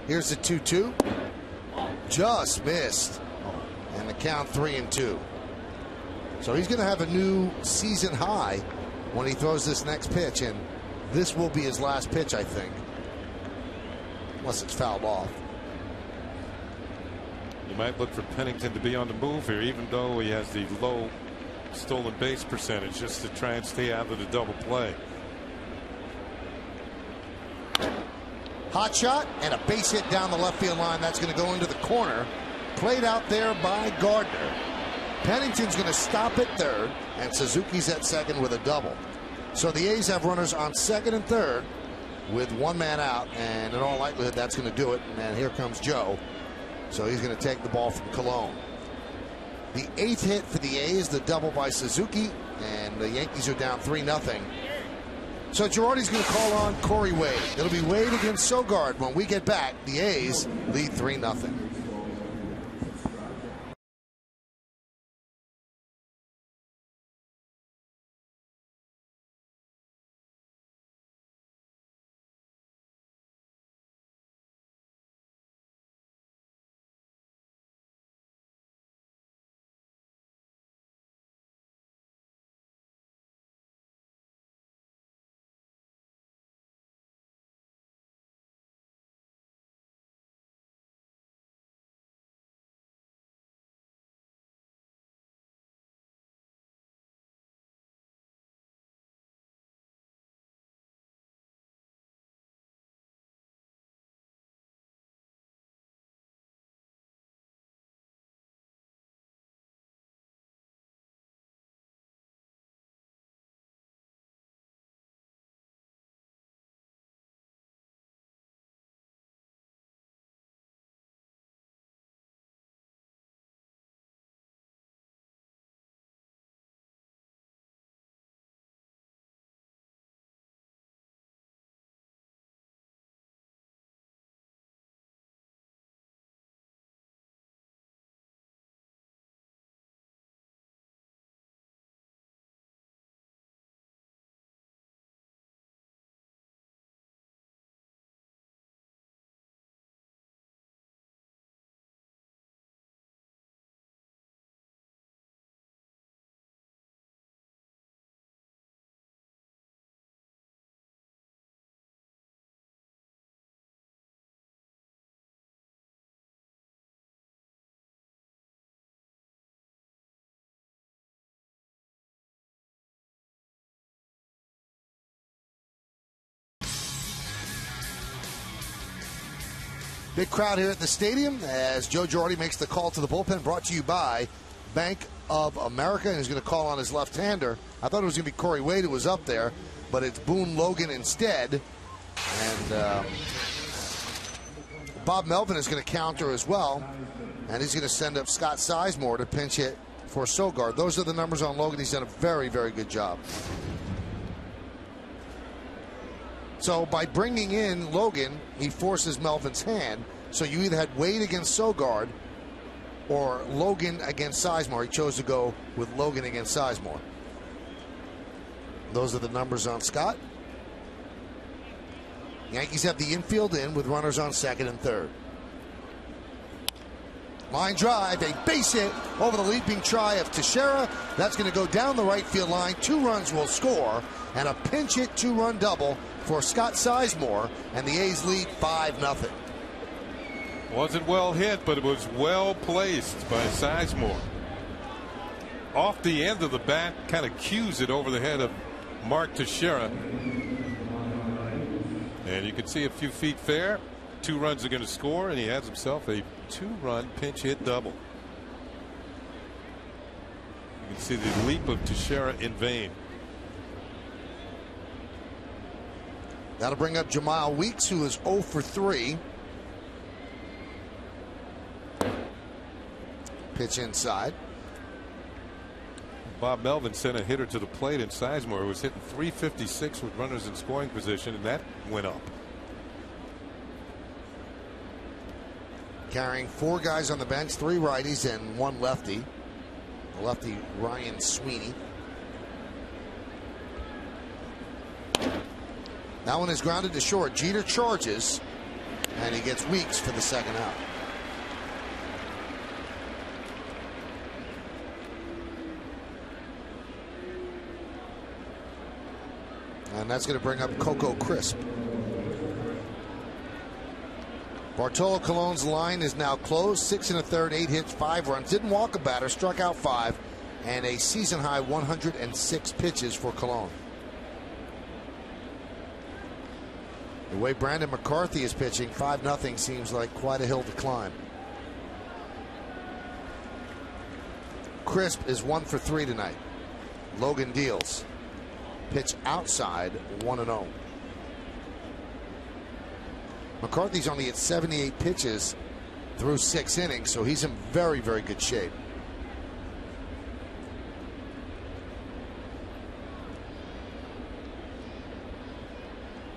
Here's the 2-2. Just missed. And the count 3-2. So he's going to have a new season high when he throws this next pitch. And this will be his last pitch, I think. Unless it's fouled off. You might look for Pennington to be on the move here, even though he has the low stolen base percentage, just to try and stay out of the double play. Hot shot and a base hit down the left field line. That's going to go into the corner. Played out there by Gardner. Pennington's going to stop at third, and Suzuki's at second with a double. So the A's have runners on second and third with one man out, and in all likelihood that's going to do it. And here comes Joe. So he's going to take the ball from Colon. The 8th hit for the A's, the double by Suzuki, and the Yankees are down 3-0. So Girardi's going to call on Corey Wade. It'll be Wade against Sogard. When we get back, the A's lead 3-0. Big crowd here at the stadium as Joe Girardi makes the call to the bullpen, brought to you by Bank of America, and he's going to call on his left-hander. I thought it was going to be Corey Wade who was up there, but it's Boone Logan instead. And Bob Melvin is going to counter as well, and he's going to send up Scott Sizemore to pinch hit for Sogard. Those are the numbers on Logan. He's done a very, very good job. So by bringing in Logan, he forces Melvin's hand. So you either had Wade against Sogard or Logan against Sizemore. He chose to go with Logan against Sizemore. Those are the numbers on Scott. Yankees have the infield in with runners on second and third. Line drive, a base hit over the leaping try of Teixeira. That's going to go down the right field line. 2 runs will score, and a pinch hit 2-run double for Scott Sizemore, and the A's lead 5-0. Wasn't well hit, but it was well placed by Sizemore. off the end of the bat, kind of cues it over the head of Mark Teixeira. And you can see a few feet fair. 2 runs are going to score, and he has himself a 2-run pinch hit double. You can see the leap of Teixeira in vain. That'll bring up Jamal Weeks, who is 0 for 3. Pitch inside. Bob Melvin sent a hitter to the plate in Sizemore, who was hitting .356 with runners in scoring position, and that went up. Carrying 4 guys on the bench, 3 righties and 1 lefty. The lefty, Ryan Sweeney. That one is grounded to short. Jeter charges, and he gets Weeks for the second out. And that's going to bring up Coco Crisp. Bartolo Colon's line is now closed. 6 1/3, 8 hits, 5 runs. Didn't walk a batter, struck out 5, and a season high 106 pitches for Colon. The way Brandon McCarthy is pitching, 5-0 seems like quite a hill to climb. Crisp is 1 for 3 tonight. Logan deals. Pitch outside, 1-0. McCarthy's only at 78 pitches through 6 innings, so he's in very, very good shape.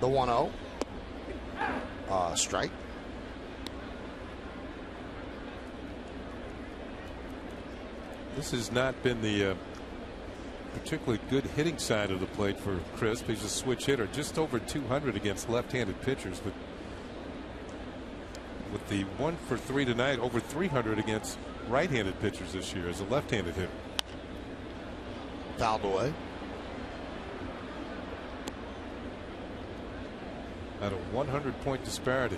The 1-0. Strike. This has not been the particularly good hitting side of the plate for Crisp. He's a switch hitter, just over 200 against left-handed pitchers, but with the 1 for 3 tonight, over 300 against right-handed pitchers this year as a left-handed hitter. Fouled away. At a 100-point disparity.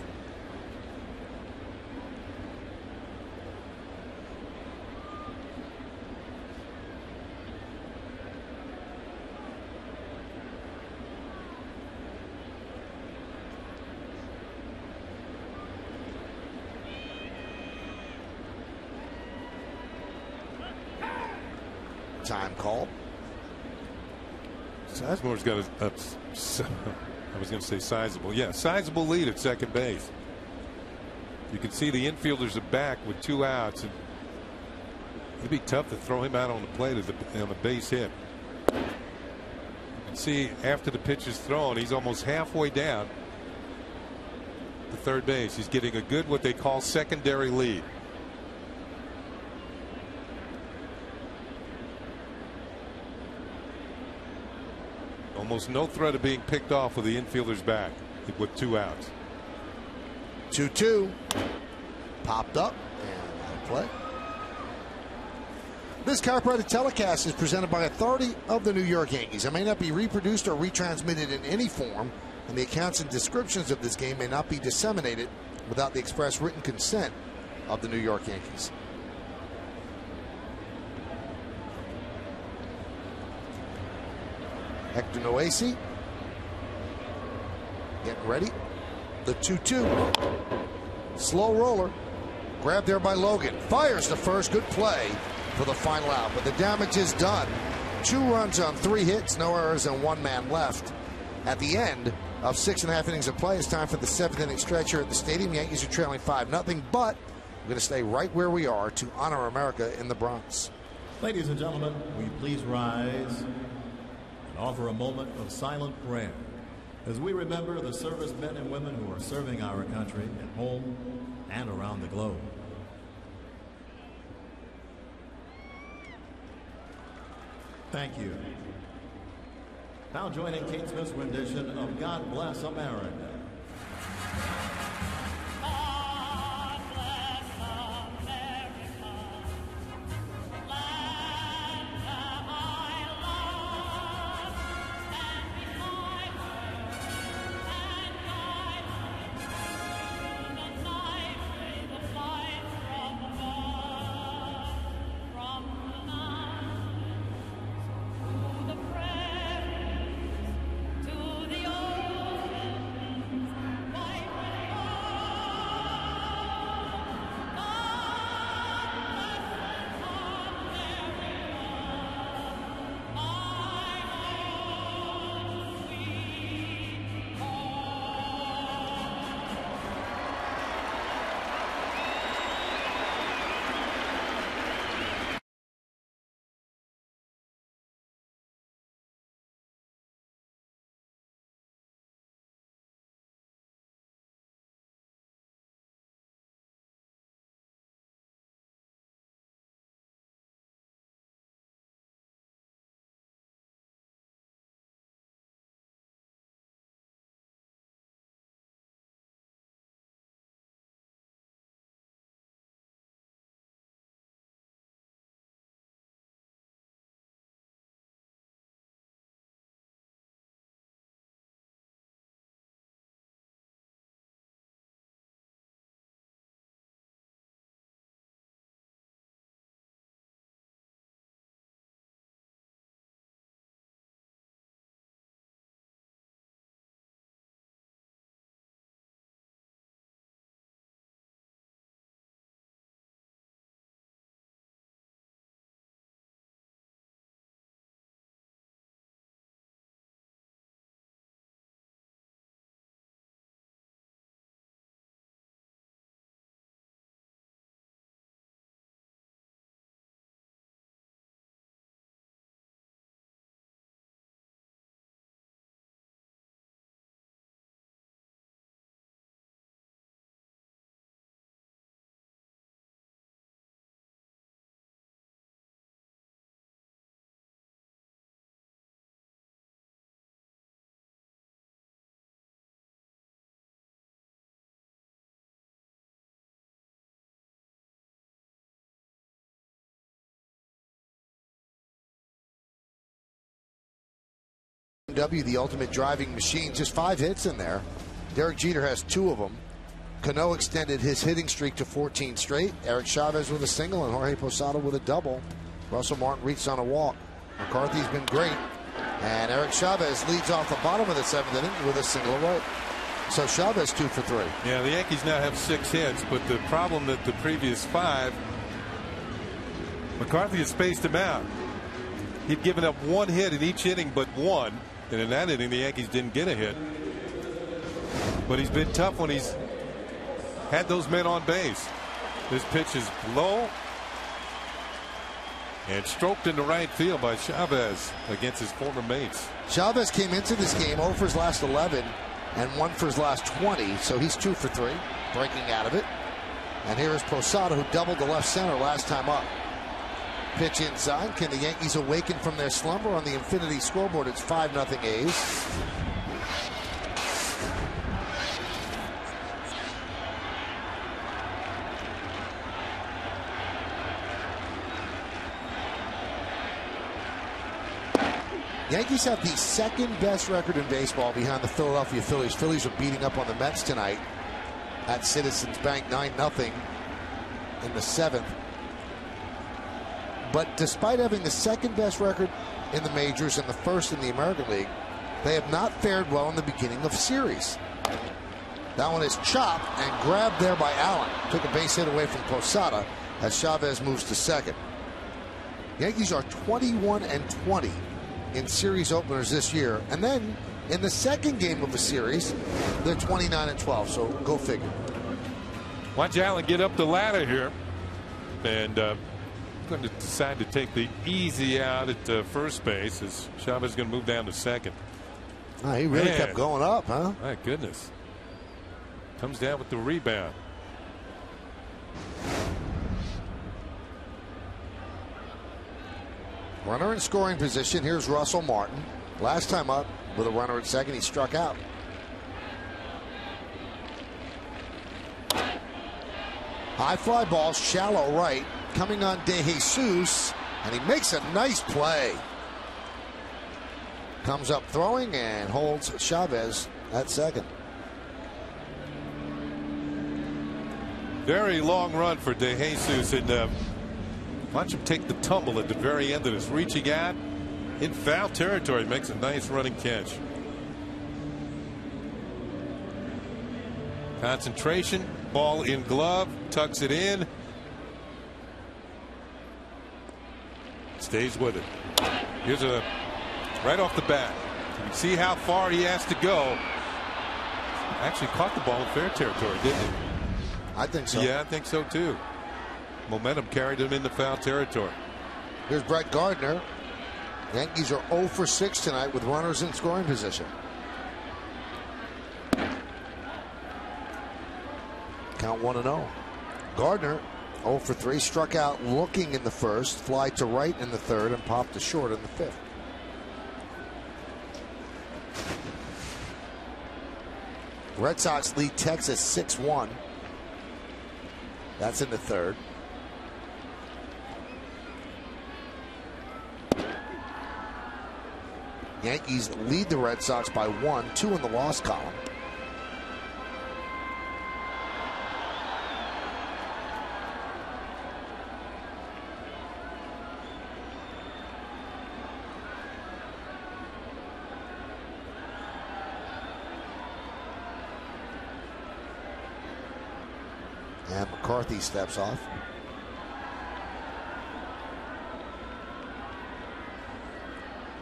Time called. Sizemore's got a I was going to say sizable. Yeah, sizable lead at second base. You can see the infielders are back with 2 outs, and it'd be tough to throw him out on the plate on a base hit. You can see after the pitch is thrown, he's almost halfway down to third base. He's getting a good, what they call, secondary lead. Almost no threat of being picked off with the infielders back with 2 outs. 2-2. Popped up and out of play. This chiropractic telecast is presented by authority of the New York Yankees. It may not be reproduced or retransmitted in any form, and the accounts and descriptions of this game may not be disseminated without the express written consent of the New York Yankees. Hector Noesi getting ready. The 2-2. Slow roller. Grabbed there by Logan. Fires the first. Good play for the final out. But the damage is done. 2 runs on 3 hits. No errors and 1 man left. At the end of 6.5 innings of play, it's time for the 7th inning stretch here at the stadium. Yankees are trailing 5-0. But we're going to stay right where we are to honor America in the Bronx. Ladies and gentlemen, will you please rise and offer a moment of silent prayer as we remember the servicemen and women who are serving our country at home and around the globe. Thank you. Now joining Kate Smith's rendition of God Bless America. W, the ultimate driving machine, just 5 hits in there. Derek Jeter has 2 of them. Cano extended his hitting streak to 14 straight. Eric Chavez with a single and Jorge Posada with a double. Russell Martin reached on a walk. McCarthy's been great. And Eric Chavez leads off the bottom of the 7th inning with a single away. So Chavez 2 for 3. Yeah, the Yankees now have 6 hits, but the problem that the previous 5, McCarthy had spaced him out. He'd given up 1 hit in each inning but 1. And in that inning, the Yankees didn't get a hit. But he's been tough when he's had those men on base. This pitch is low and stroked into right field by Chavez against his former mates. Chavez came into this game 0 for his last 11 and 1 for his last 20. So he's 2 for 3, breaking out of it. And here is Posada, who doubled the left center last time up. Pitch inside. Can the Yankees awaken from their slumber? On the Infinity scoreboard, it's 5-0 A's. Yankees have the 2nd best record in baseball behind the Philadelphia Phillies. Phillies are beating up on the Mets tonight at Citizens Bank 9-0 in the 7th. But despite having the 2nd best record in the majors and the 1st in the American League, they have not fared well in the beginning of series. That one is chopped and grabbed there by Allen. Took a base hit away from Posada as Chavez moves to 2nd. Yankees are 21-20 in series openers this year. And then in the 2nd game of the series, they're 29-12. So go figure. Watch Allen get up the ladder here. And going to decide to take the easy out at first base as Chavez is going to move down to 2nd. Oh, he really kept going up, huh? My goodness. Comes down with the rebound. Runner in scoring position. Here's Russell Martin. Last time up with a runner at 2nd, he struck out. High fly ball, shallow right. Coming on De Jesus, and he makes a nice play. Comes up throwing and holds Chavez at 2nd. Very long run for De Jesus, and watch him take the tumble at the very end of this, reaching out in foul territory. Makes a nice running catch. Concentration, ball in glove, tucks it in. Stays with it. Here's a right off the bat. You can see how far he has to go. Actually caught the ball in fair territory, didn't he? I think so. Yeah, I think so too. Momentum carried him into foul territory. Here's Brett Gardner. Yankees are 0 for 6 tonight with runners in scoring position. Count 1-0. Gardner 0 for 3, struck out looking in the 1st, fly to right in the 3rd, and popped to short in the 5th. Red Sox lead Texas 6-1. That's in the 3rd. Yankees lead the Red Sox by 1, 2 in the loss column. And McCarthy steps off.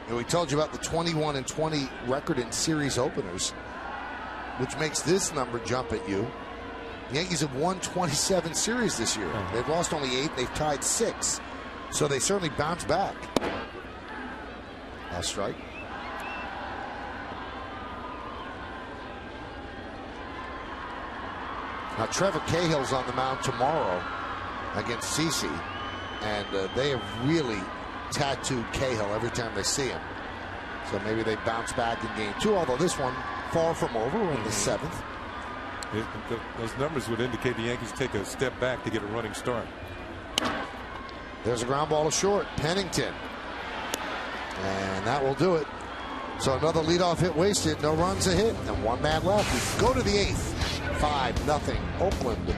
And we told you about the 21-20 record in series openers, which makes this number jump at you. The Yankees have won 27 series this year. They've lost only 8. They've tied 6. So they certainly bounce back. Last strike. Now Trevor Cahill's on the mound tomorrow against CeCe, and they have really tattooed Cahill every time they see him. So maybe they bounce back in game 2, although this one far from over. We're in the 7th. Those numbers would indicate the Yankees take a step back to get a running start. There's a ground ball to short. Pennington. And that will do it. So another leadoff hit wasted. No runs a hit, and one man left. We go to the 8th. 5-0 Oakland.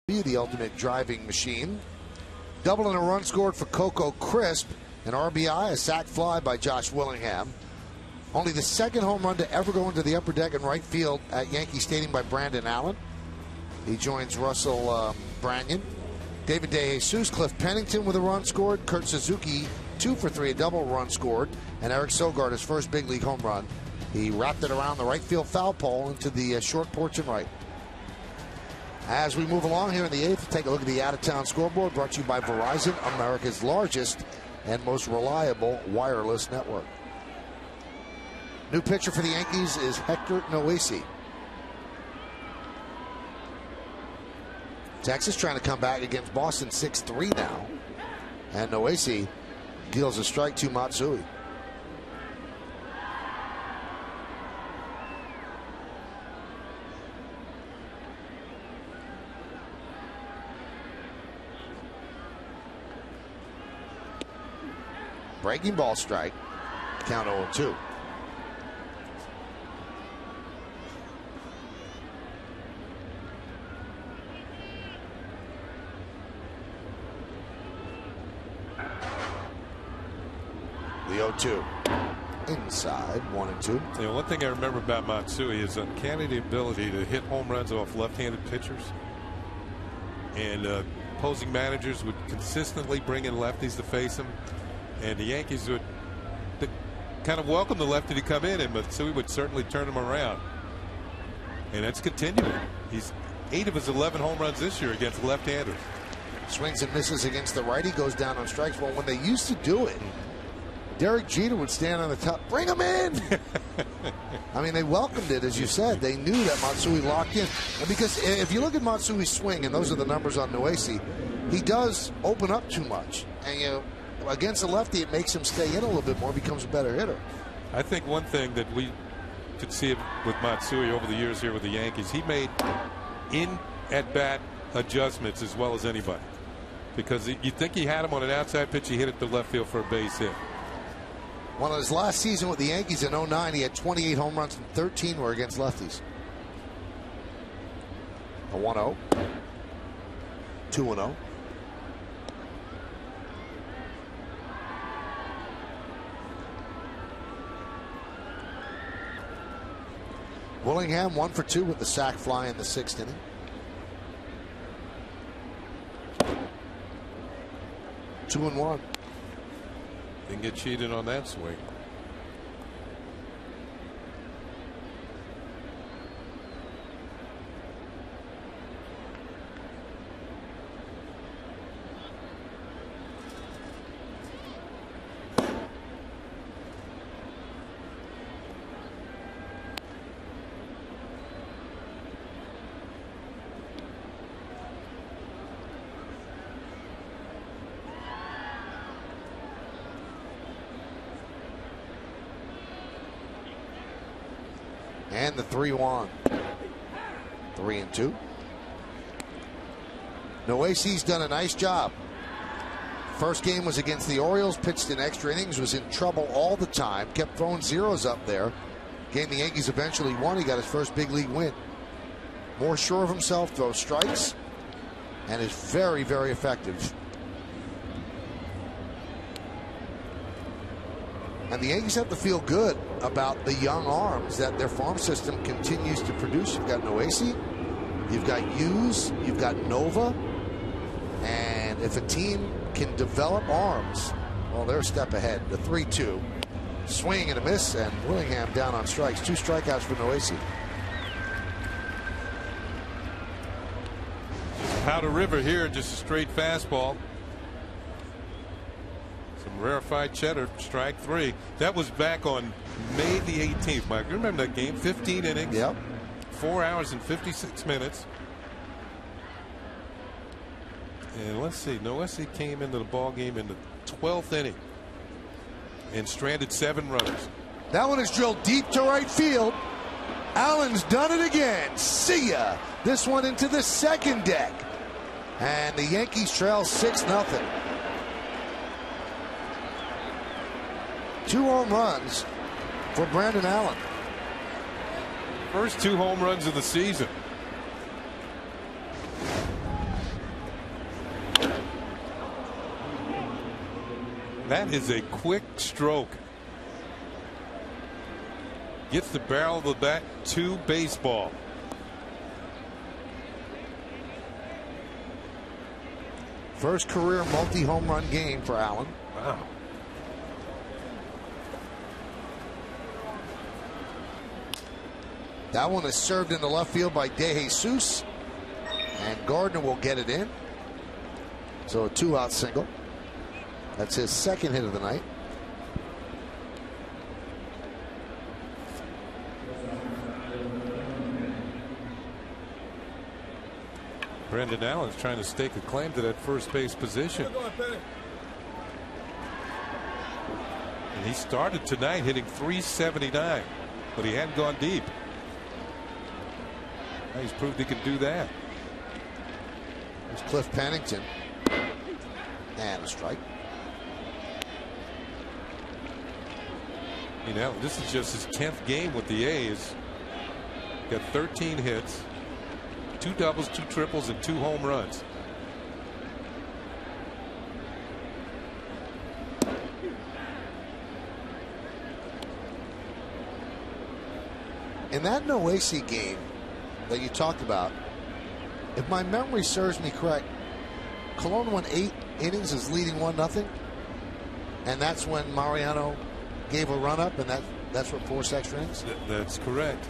The ultimate driving machine. Double and a run scored for Coco Crisp. An RBI, a sac fly by Josh Willingham. Only the second home run to ever go into the upper deck in right field at Yankee Stadium by Brandon Allen. He joins Russell Branyan. David DeJesus, Cliff Pennington with a run scored. Kurt Suzuki, 2 for 3, a double run scored. And Eric Sogard, his first big league home run. He wrapped it around the right field foul pole into the short porch and right. As we move along here in the 8th, take a look at the out-of-town scoreboard, brought to you by Verizon, America's largest and most reliable wireless network. New pitcher for the Yankees is Hector Noesi. Texas trying to come back against Boston 6-3 now. And Noesi deals a strike to Matsui. Breaking ball strike. Count 0-2. The 0-2. Inside, 1-2. You know, one thing I remember about Matsui is uncanny ability to hit home runs off left-handed pitchers. And opposing managers would consistently bring in lefties to face him. And the Yankees would kind of welcome the lefty to come in, and Matsui would certainly turn him around. And that's continuing. He's 8 of his 11 home runs this year against left-handers. Swings and misses against the righty, goes down on strikes. Well, when they used to do it, Derek Jeter would stand on the top, bring him in. I mean, they welcomed it, as you said. They knew that Matsui locked in. And because if you look at Matsui's swing, and those are the numbers on Noesi, he does open up too much. And, you know, against a lefty, it makes him stay in a little bit more, becomes a better hitter. I think one thing that we could see with Matsui over the years here with the Yankees, he made in-at-bat adjustments as well as anybody. Because you think he had him on an outside pitch, he hit it to left field for a base hit. Well, in his last season with the Yankees in 09, he had 28 home runs and 13 were against lefties. A 1-0. 2-0. Willingham 1 for 2 with the sac fly in the 6th inning. Two and 1. Didn't get cheated on that swing. And the 3-1. 3-2. Noesi's done a nice job. First game was against the Orioles, pitched in extra innings, was in trouble all the time, kept throwing zeros up there. Game the Yankees eventually won. He got his first big league win. More sure of himself, throws strikes, and is very, very effective. And the Yankees have to feel good about the young arms that their farm system continues to produce. You've got Noesi, you've got Hughes, you've got Nova, and if a team can develop arms, well, they're a step ahead. The 3-2. Swing and a miss, and Willingham down on strikes. 2 strikeouts for Noesi. Powder River here, just a straight fastball. Some rarefied cheddar, strike 3. That was back on May the 18th, Mike. You remember that game? 15 innings. Yep. 4 hours and 56 minutes. And let's see, Noesi came into the ball game in the 12th inning and stranded 7 runners. That one is drilled deep to right field. Allen's done it again. See ya. This one into the second deck. And the Yankees trail 6-0. 2 home runs for Brandon Allen. First 2 home runs of the season. That is a quick stroke. Gets the barrel of the bat to baseball. First career multi-home run game for Allen. Wow. That one is served into left field by De Jesus, and Gardner will get it in. So a 2-out single. That's his second hit of the night. Brandon Allen's trying to stake a claim to that first base position. And he started tonight hitting .379, but he hadn't gone deep. Now he's proved he can do that. There's Cliff Pennington. And a strike. You know, this is just his 10th game with the A's. Got 13 hits, 2 doubles, 2 triples, and 2 home runs. In that Noesi game that you talked about, if my memory serves me correct, Colon won 8 innings as leading 1-0, and that's when Mariano gave a run up, and that's what forced extra innings. That's correct.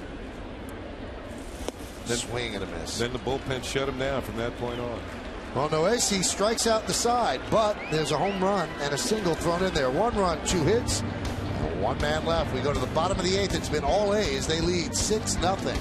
Then, swing and a miss. Then the bullpen shut him down from that point on. Well, Noesi strikes out the side, but there's a home run and a single thrown in there. 1 run, 2 hits, and 1 man left. We go to the bottom of the 8th. It's been all A's. They lead 6-0.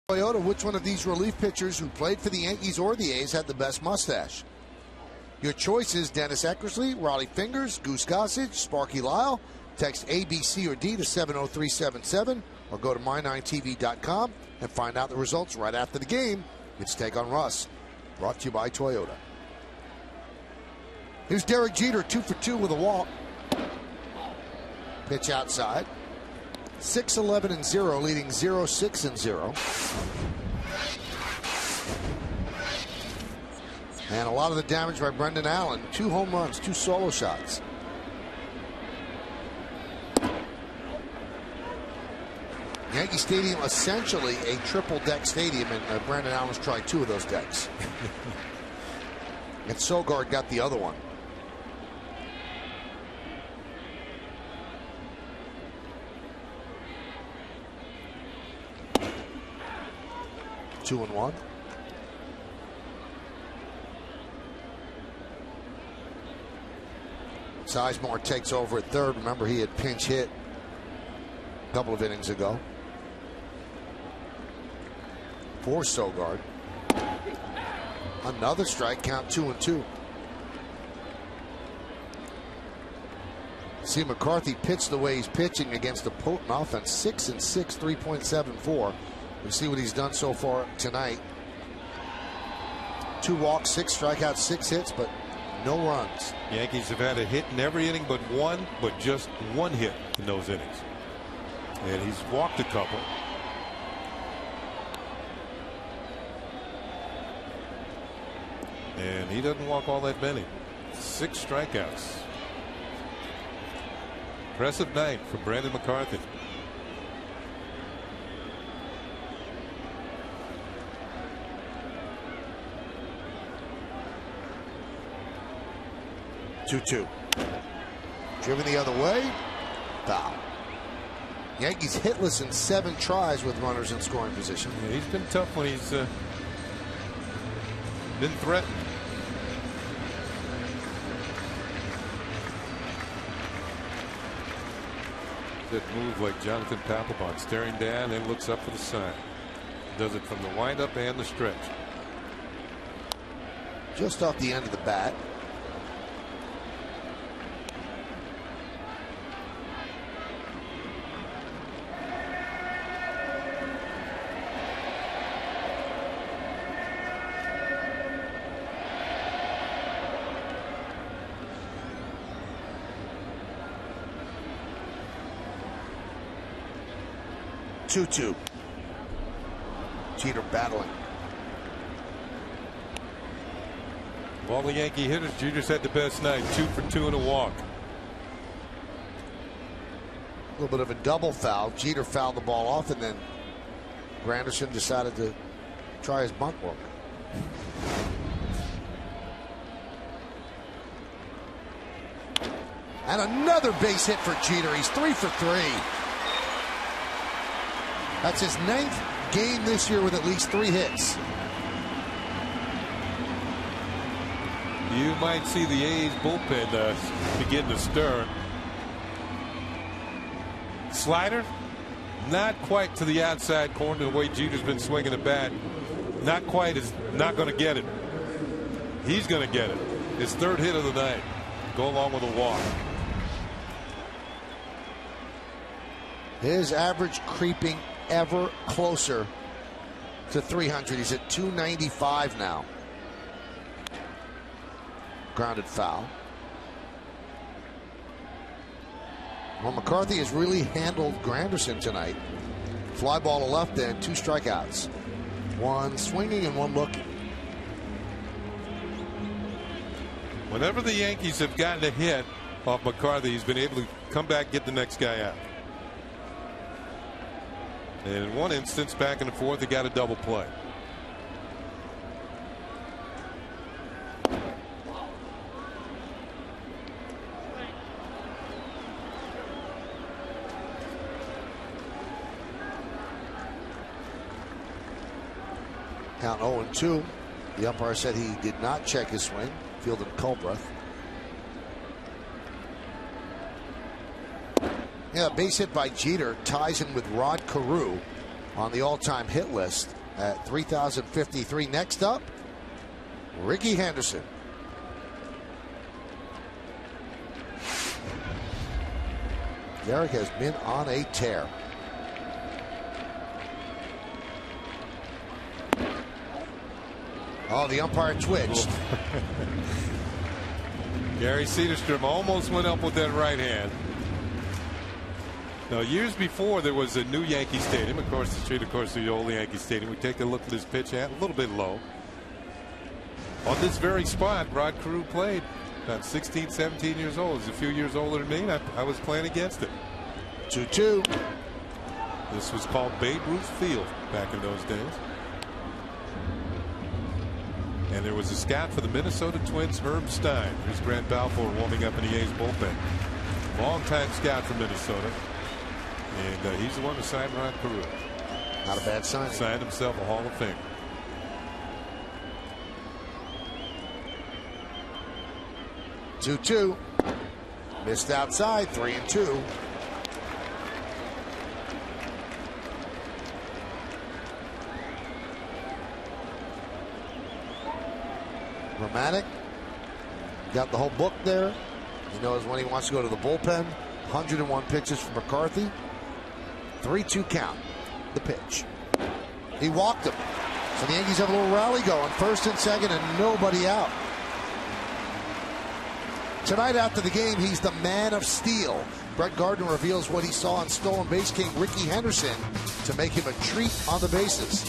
Toyota, which one of these relief pitchers who played for the Yankees or the A's had the best mustache? Your choices: Dennis Eckersley, Raleigh Fingers, Goose Gossage, Sparky Lyle. Text A, B, C, or D to 70377 or go to my9tv.com and find out the results right after the game. It's Take on Russ, brought to you by Toyota. Here's Derek Jeter, 2 for 2 with a walk. Pitch outside. 6-11-0, leading 0-6-0. And a lot of the damage by Brendan Allen. 2 home runs, 2 solo shots. Yankee Stadium, essentially a triple-deck stadium, and Brendan Allen's tried 2 of those decks. And Sogard got the other one. Two and one. Sizemore takes over at third. Remember, he had pinch hit a couple of innings ago for Sogard. Another strike count, 2-2. See McCarthy pitch the way he's pitching against a potent offense. 6-6, 3.74. We'll see what he's done so far tonight. 2 walks, 6 strikeouts, 6 hits, but no runs. Yankees have had a hit in every inning but one, but just 1 hit in those innings. And he's walked a couple. And he doesn't walk all that many. 6 strikeouts. Impressive night for Brandon McCarthy. Two. Driven the other way. Foul. Yankees hitless in 7 tries with runners in scoring position. Yeah, he's been tough when he's been threatened. That move like Jonathan Papelbon, staring down and looks up for the sign. Does it from the windup and the stretch. Just off the end of the bat. Two. Jeter battling. Of all the Yankee hitters, Jeter's had the best night. 2 for 2 and a walk. A little bit of a double foul. Jeter fouled the ball off, and then Granderson decided to try his bunt work. And another base hit for Jeter. He's 3 for 3. That's his 9th game this year with at least 3 hits. You might see the A's bullpen begin to stir. Slider, not quite to the outside corner the way Jeter's been swinging the bat. Not quite, is not going to get it. He's going to get it. His 3rd hit of the night. Go along with a walk. His average creeping ever closer to 300. He's at 295 now. Grounded foul. Well, McCarthy has really handled Granderson tonight. Fly ball to left end, 2 strikeouts. 1 swinging and 1 looking. Whenever the Yankees have gotten a hit off McCarthy, he's been able to come back, get the next guy out. And in one instance, back in the 4th, he got a double play. Count 0-2. The umpire said he did not check his swing. Fielded Culbreth. Yeah, base hit by Jeter ties him with Rod Carew on the all-time hit list at 3,053. Next up, Rickey Henderson. Derek has been on a tear. Oh, the umpire twitched. Gary Cederstrom almost went up with that right hand. Now, years before, there was a new Yankee Stadium across the street, of course, the old Yankee Stadium. We take a look at this pitch at a little bit low. On this very spot, Rod Carew played. About 16, 17 years old. He's a few years older than me, and I was playing against him. 2-2. This was called Babe Ruth Field back in those days. And there was a scout for the Minnesota Twins, Herb Stein. Here's Grant Balfour warming up in the A's bullpen. Long-time scout from Minnesota. And he's the one who signed Rod Carew. Not a bad sign. Signed himself a Hall of Fame. 2-2. Missed outside. 3-2. Romantic got the whole book there. He knows when he wants to go to the bullpen. 101 pitches for McCarthy. 3-2 count. The pitch. He walked him. So the Yankees have a little rally going. First and second and nobody out. Tonight after the game, he's the man of steel. Brett Gardner reveals what he saw in stolen base king Rickey Henderson to make him a treat on the bases.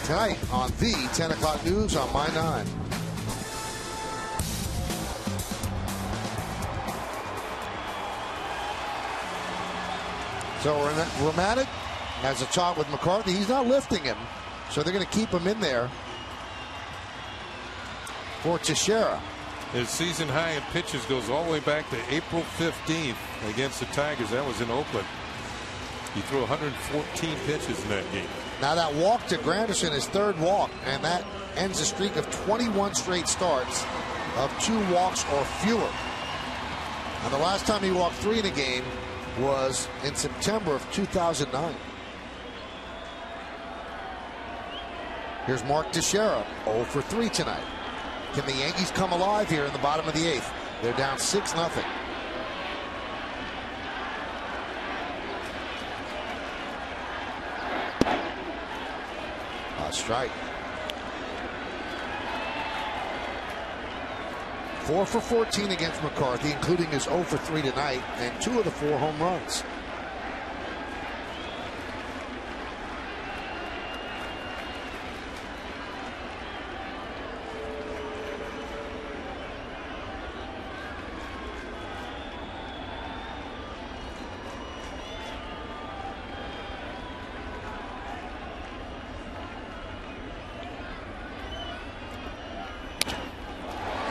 Tonight on the 10 o'clock news on My 9. So Romantic has a talk with McCarthy. He's not lifting him, so they're going to keep him in there for Teixeira. His season high in pitches goes all the way back to April 15th against the Tigers. That was in Oakland. He threw 114 pitches in that game. Now that walk to Granderson, his third walk, and that ends a streak of 21 straight starts of 2 walks or fewer. And the last time he walked 3 in a game was in September of 2009. Here's Mark Teixeira, 0 for 3 tonight. Can the Yankees come alive here in the bottom of the 8th? They're down 6-0. A strike. 4 for 14 against McCarthy, including his 0 for 3 tonight, and 2 of the 4 home runs.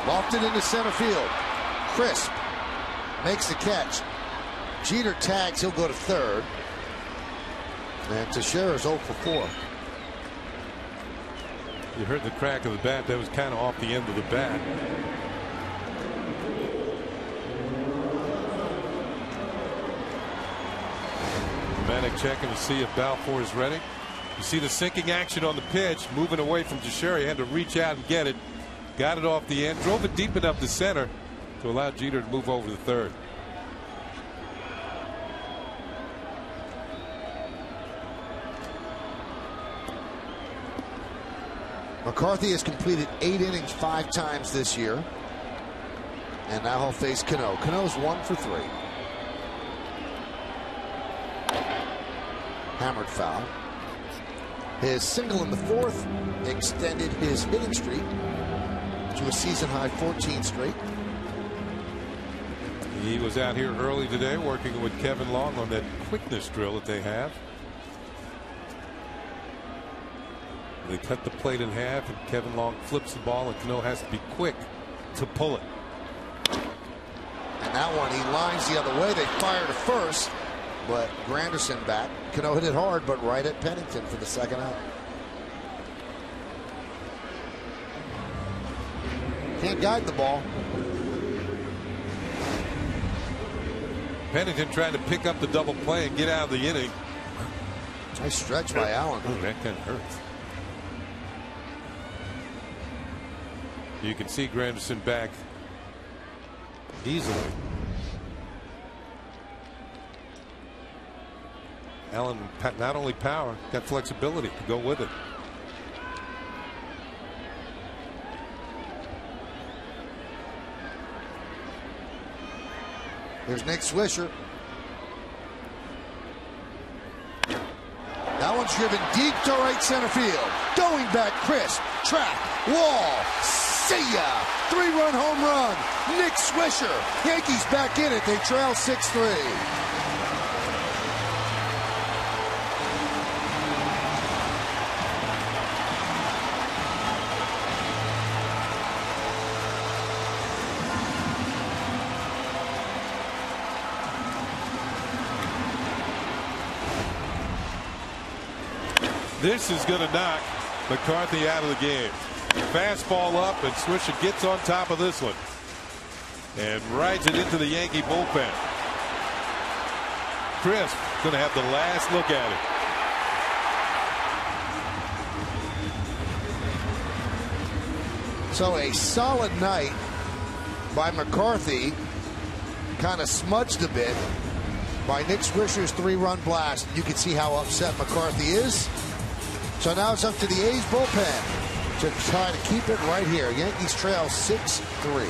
Lofted into center field. Crisp makes the catch. Jeter tags. He'll go to third. And Teixeira's 0 for 4. You heard the crack of the bat. That was kind of off the end of the bat. Romantic checking to see if Balfour is ready. You see the sinking action on the pitch, moving away from Teixeira. He had to reach out and get it. Got it off the end, drove it deep enough to center to allow Jeter to move over to third. McCarthy has completed 8 innings 5 times this year. And now he'll face Cano. Cano's 1 for 3. Hammered foul. His single in the 4th extended his hitting streak to a season high 14 straight. He was out here early today working with Kevin Long on that quickness drill that they have. They cut the plate in half and Kevin Long flips the ball and Cano has to be quick to pull it. And that one he lines the other way. They fire to first, but Granderson back. Cano hit it hard, but right at Pennington for the second out. Can't guide the ball. Pennington trying to pick up the double play and get out of the inning. Nice stretch by Allen. Oh, that kind of hurts. You can see Granderson back easily. Allen, not only power, got flexibility to go with it. Here's Nick Swisher. That one's driven deep to right center field. Going back, crisp, track, wall. See ya! 3-run home run. Nick Swisher. Yankees back in it. They trail 6-3. This is going to knock McCarthy out of the game. Fastball up, and Swisher gets on top of this one and rides it into the Yankee bullpen. Chris going to have the last look at it. So a solid night by McCarthy, kind of smudged a bit by Nick Swisher's 3-run blast. You can see how upset McCarthy is. So now it's up to the A's bullpen to try to keep it right here. Yankees trail 6-3.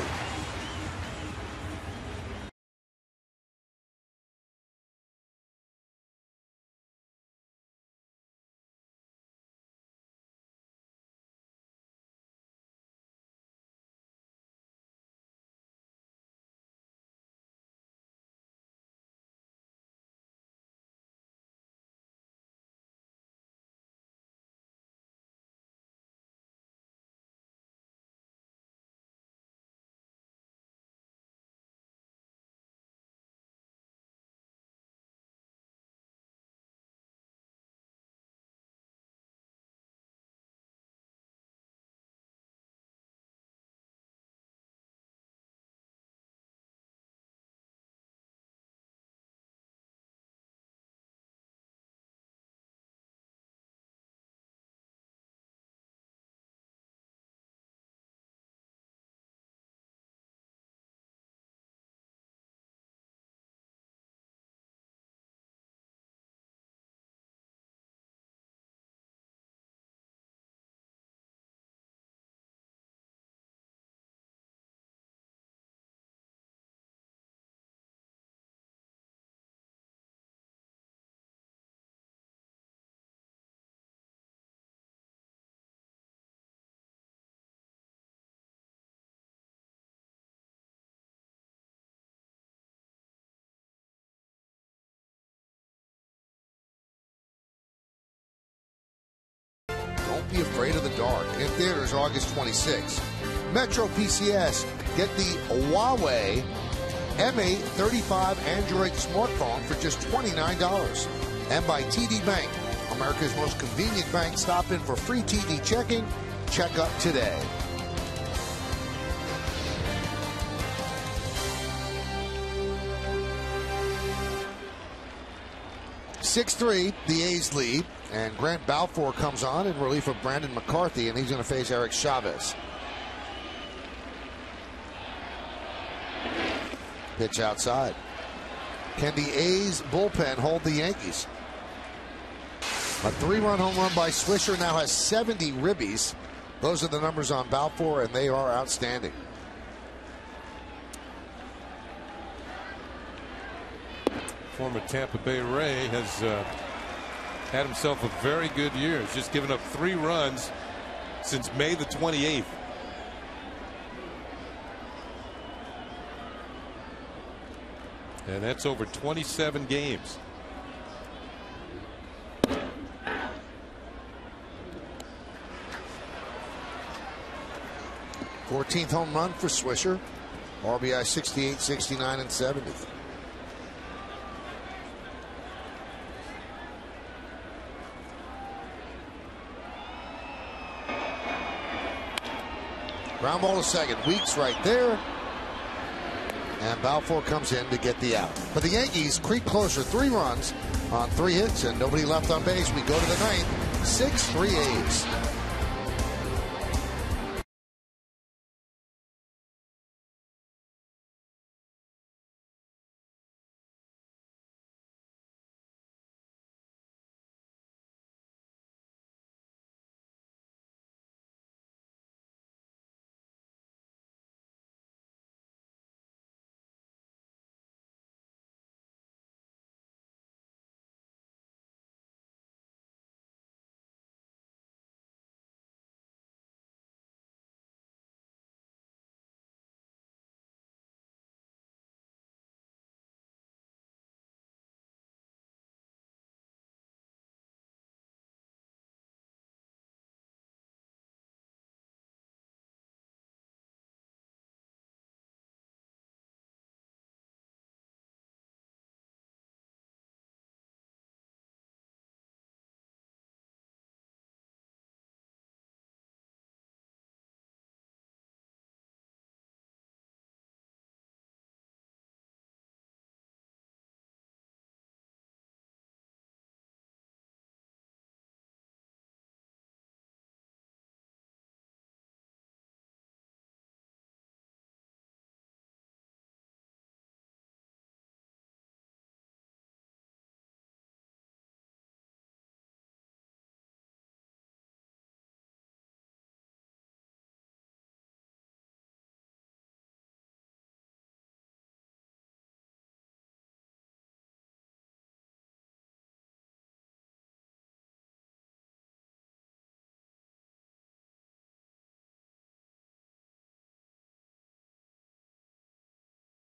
Be afraid of the dark. In theaters August 26th. Metro PCS. Get the Huawei MA35 Android smartphone for just $29. And by TD Bank, America's most convenient bank. Stop in for free TD checking. Check up today. (6-3) the A's lead. And Grant Balfour comes on in relief of Brandon McCarthy, and he's going to face Eric Chavez. Pitch outside. Can the A's bullpen hold the Yankees? A 3-run home run by Swisher now has 70 ribbies. Those are the numbers on Balfour, and they are outstanding. Former Tampa Bay Ray has had himself a very good year. He's just given up 3 runs since May the 28th. And that's over 27 games. th home run for Swisher. RBI 68, 69, and 70. Ground ball to second. Weeks right there. And Balfour comes in to get the out. But the Yankees creep closer. 3 runs on 3 hits and nobody left on base. We go to the 9th. 6-3 A's.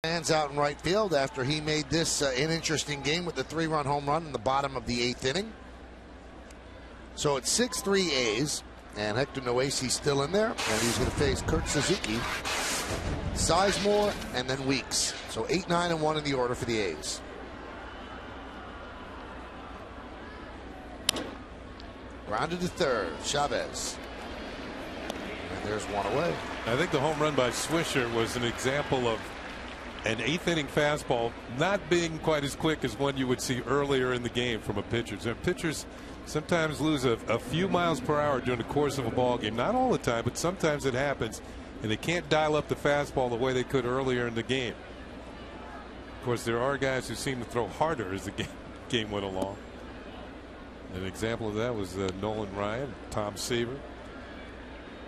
Fans out in right field after he made this an interesting game with the 3-run home run in the bottom of the 8th inning. So it's 6-3 A's, and Hector Noesi's still in there, and he's going to face Kurt Suzuki, Sizemore, and then Weeks. So 8, 9, and 1 in the order for the A's. Grounded to third, Chavez. And there's one away. I think the home run by Swisher was an example of an 8th inning fastball not being quite as quick as one you would see earlier in the game from a pitcher. And pitchers sometimes lose a few miles per hour during the course of a ball game. Not all the time, but sometimes it happens, and they can't dial up the fastball the way they could earlier in the game. Of course, there are guys who seem to throw harder as the game went along. An example of that was Nolan Ryan, Tom Seaver.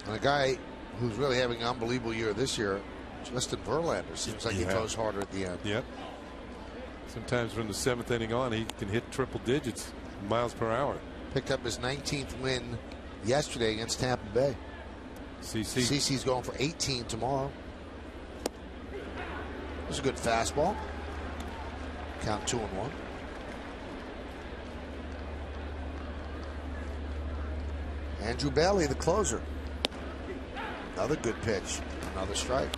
And a guy who's really having an unbelievable year this year, Justin Verlander, seems like he throws harder at the end. Yep. Sometimes from the 7th inning on, he can hit triple digits miles per hour. Picked up his 19th win yesterday against Tampa Bay. CC's going for 18 tomorrow. It was a good fastball. Count 2-1. Andrew Bailey, the closer. Another good pitch. Another strike.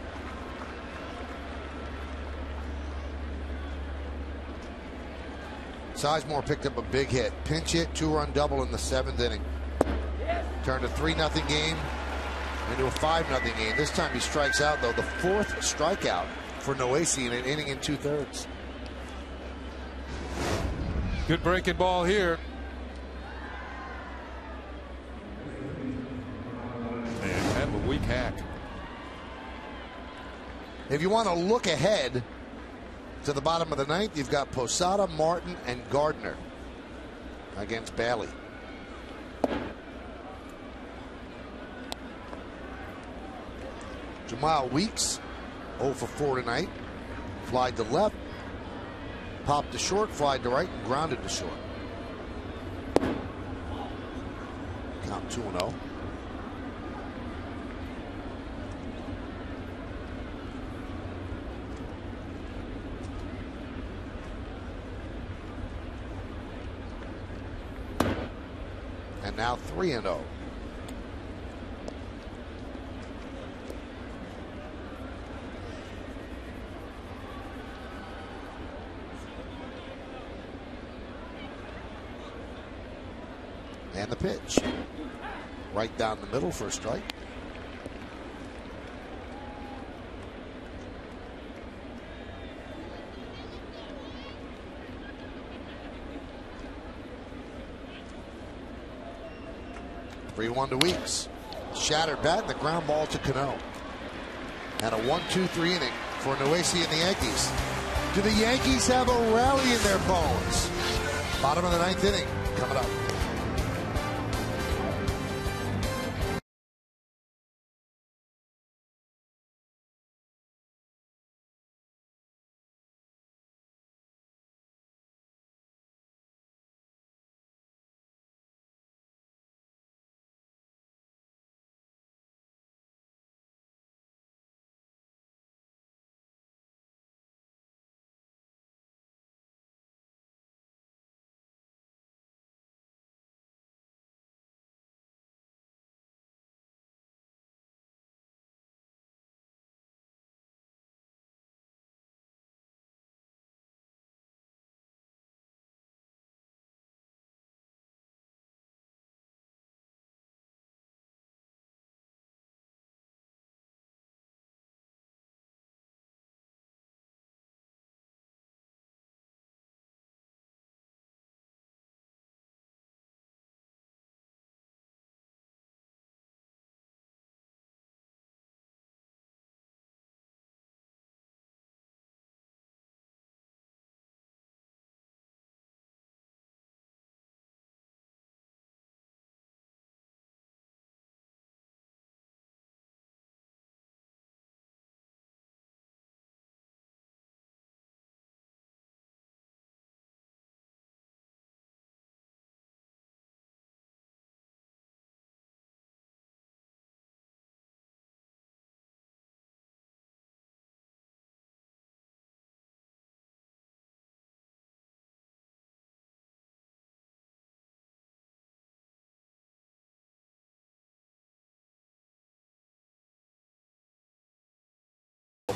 Sizemore picked up a big hit. Pinch hit, 2-run double in the 7th inning. Turned a 3-0 game into a 5-0 game. This time he strikes out, though. The 4th strikeout for Noesi in an inning and 2/3. Good breaking ball here. And kind of a weak hack. If you want to look ahead to the bottom of the 9th, you've got Posada, Martin, and Gardner against Bailey. Jamal Weeks 0 for 4 tonight. Flied to left, popped to short, flied to right, and grounded to short. Count 2-0. And now 3-0. And the pitch. Right down the middle for a strike. 3-1 to Weeks. Shattered bat and the ground ball to Cano. And a 1-2-3 inning for Nyea and the Yankees. Do the Yankees have a rally in their bones? Bottom of the 9th inning coming up.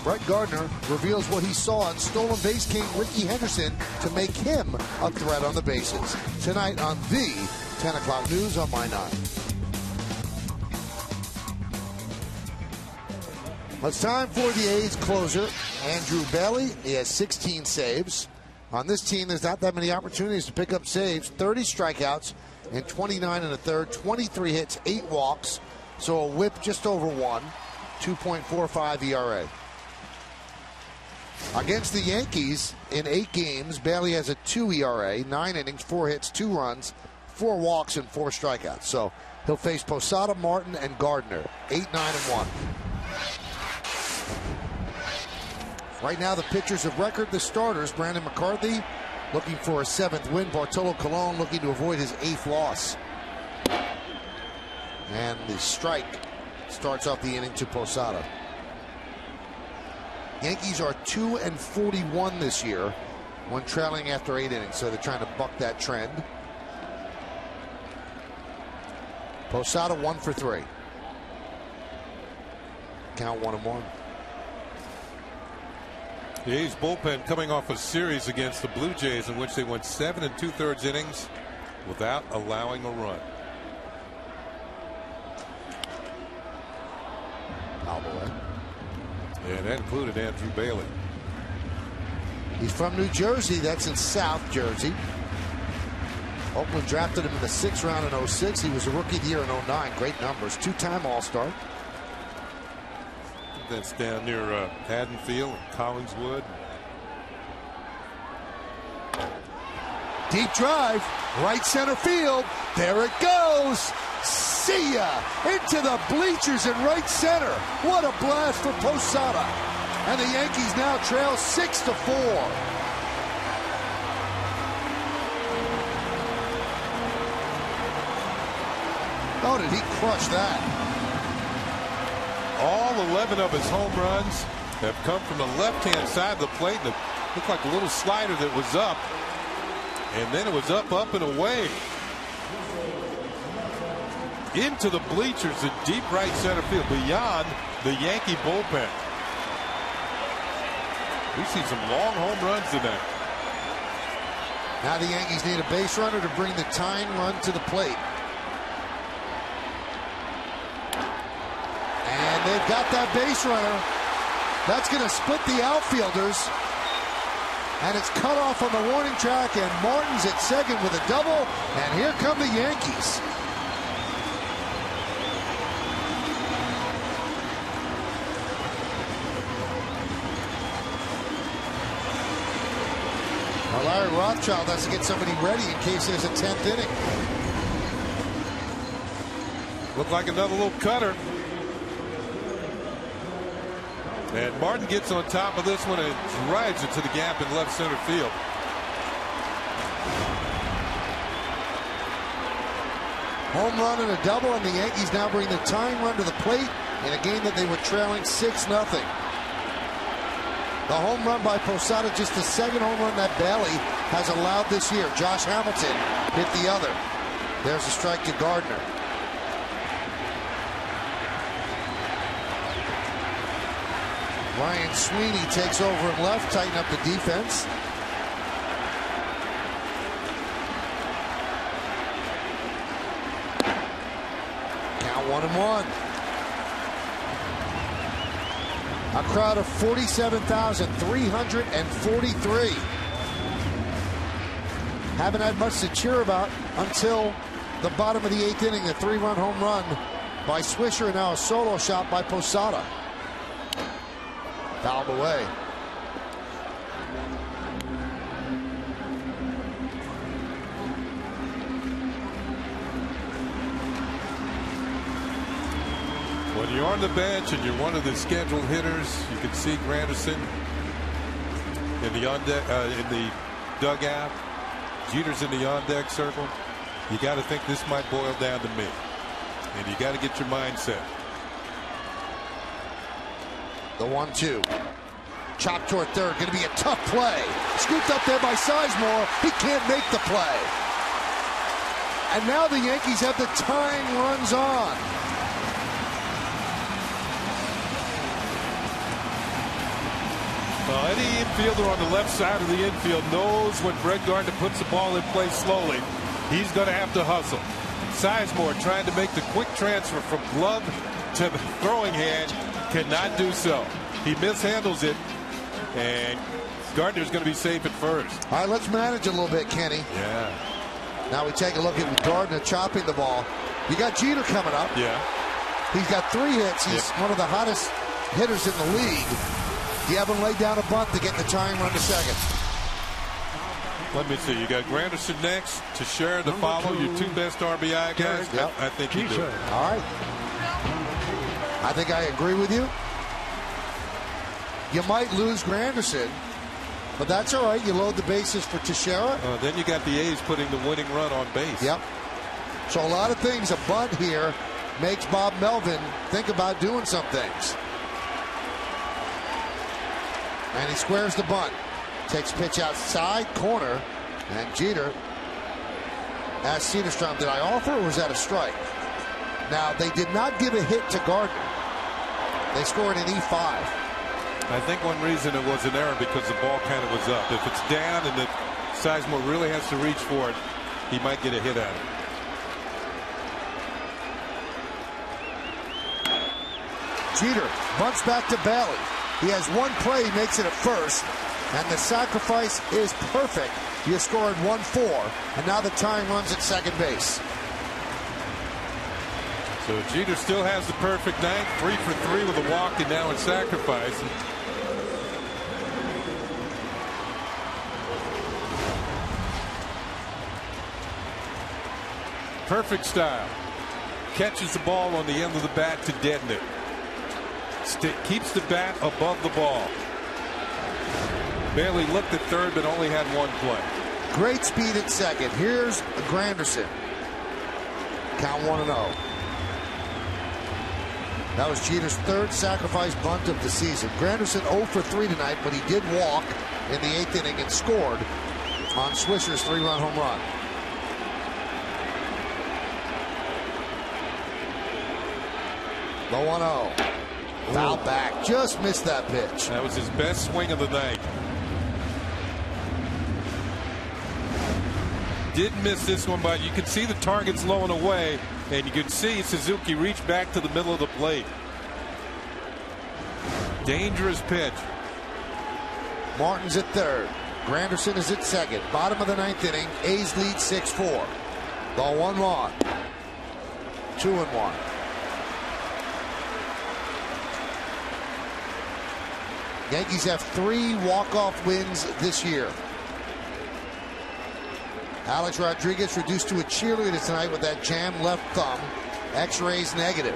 Brett Gardner reveals what he saw on stolen base king Rickey Henderson to make him a threat on the bases. Tonight on the 10 o'clock news on My 9. It's time for the A's closer, Andrew Bailey. He has 16 saves. On this team, there's not that many opportunities to pick up saves. 30 strikeouts in 29 1/3, 23 hits, 8 walks. So a whip just over 1, 2.45 ERA. Against the Yankees in 8 games, Bailey has a 2 ERA, 9 innings, 4 hits, 2 runs, 4 walks, and 4 strikeouts. So he'll face Posada, Martin, and Gardner. 8, 9, and 1. Right now, the pitchers of record, the starters, Brandon McCarthy looking for a 7th win. Bartolo Colon looking to avoid his 8th loss. And the strike starts off the inning to Posada. Yankees are 2-41 this year when trailing after 8 innings, so they're trying to buck that trend. Posada 1 for 3. Count 1-1. The A's bullpen coming off a series against the Blue Jays in which they went 7 2/3 innings without allowing a run. And that included Andrew Bailey. He's from New Jersey. That's in South Jersey. Oakland drafted him in the 6th round in 06. He was a rookie of the year in 09. Great numbers. 2-time All-Star. That's down near Haddonfield and Collingswood. Deep drive, right center field. There it goes. See ya! Into the bleachers in right center. What a blast for Posada. And the Yankees now trail 6-4. Oh, did he crush that? All 11 of his home runs have come from the left-hand side of the plate. And it looked like a little slider that was up. And then it was up, and away. Into the bleachers in deep right center field beyond the Yankee bullpen. We see some long home runs tonight. Now the Yankees need a base runner to bring the tying run to the plate. And they've got that base runner. That's going to split the outfielders. And it's cut off on the warning track, and Martin's at second with a double. And here come the Yankees. Rothschild has to get somebody ready in case there's a 10th inning. Looked like another little cutter. And Martin gets on top of this one and drives it to the gap in left center field. Home run and a double, and the Yankees now bring the tying run to the plate in a game that they were trailing 6-0. The home run by Posada, just the second home run that Bailey has allowed this year. Josh Hamilton hit the other. There's a strike to Gardner. Ryan Sweeney takes over in left, tighten up the defense. Count 1-1. A crowd of 47,343. Haven't had much to cheer about until the bottom of the 8th inning. The 3-run home run by Swisher, and now a solo shot by Posada. Fouled away. When you're on the bench and you're one of the scheduled hitters, you can see Granderson in the dugout. Jeter's in the on-deck circle. You got to think this might boil down to me, and you got to get your mindset. The 1-2. Chop toward third. Going to be a tough play. Scooped up there by Sizemore. He can't make the play. And now the Yankees have the tying runs on. Well, any infielder on the left side of the infield knows when Brett Gardner puts the ball in play slowly, he's going to have to hustle. Sizemore trying to make the quick transfer from glove to throwing hand. Cannot do so. He mishandles it, and Gardner's going to be safe at first. All right, let's manage a little bit, Kenny. Yeah. Now we take a look at Gardner chopping the ball. You got Jeter coming up. Yeah. He's got 3 hits. He's one of the hottest hitters in the league. You have him lay down a bunt to get the tying run to second. Let me see. You got Granderson next, Teixeira to follow. Your 2 best RBI guys. Yep. I think you do. All right. I think I agree with you. You might lose Granderson, but that's all right. You load the bases for Teixeira. Then you got the A's putting the winning run on base. Yep. So a lot of things. A bunt here makes Bob Melvin think about doing some things. And he squares the bunt. Takes pitch outside corner, and Jeter asked Cedarstrom, did I offer or was that a strike? Now, they did not give a hit to Gardner. They scored an E5. I think one reason it was an error because the ball kind of was up. If it's down and that Sizemore really has to reach for it, he might get a hit at it. Jeter bunts back to Bailey. He has one play, he makes it at first, and the sacrifice is perfect. You scored 1-4, and now the tying runs at second base. So Jeter still has the perfect night, 3 for 3 with a walk, and now a sacrifice. Perfect style. Catches the ball on the end of the bat to deaden it. Keeps the bat above the ball. Bailey looked at third but only had one play. Great speed at second. Here's Granderson. Count 1-0. That was Jeter's 3rd sacrifice bunt of the season. Granderson 0 for 3 tonight, but he did walk in the 8th inning and scored on Swisher's 3-run home run. The 1-0. Foul back. Just missed that pitch. That was his best swing of the night. Did miss this one, but you could see the targets low and away, and you could see Suzuki reach back to the middle of the plate. Dangerous pitch. Martin's at third. Granderson is at second. Bottom of the 9th inning. A's lead 6-4. The 1-1. 2-1. Yankees have 3 walk-off wins this year. Alex Rodriguez reduced to a cheerleader tonight with that jam left thumb. X-rays negative.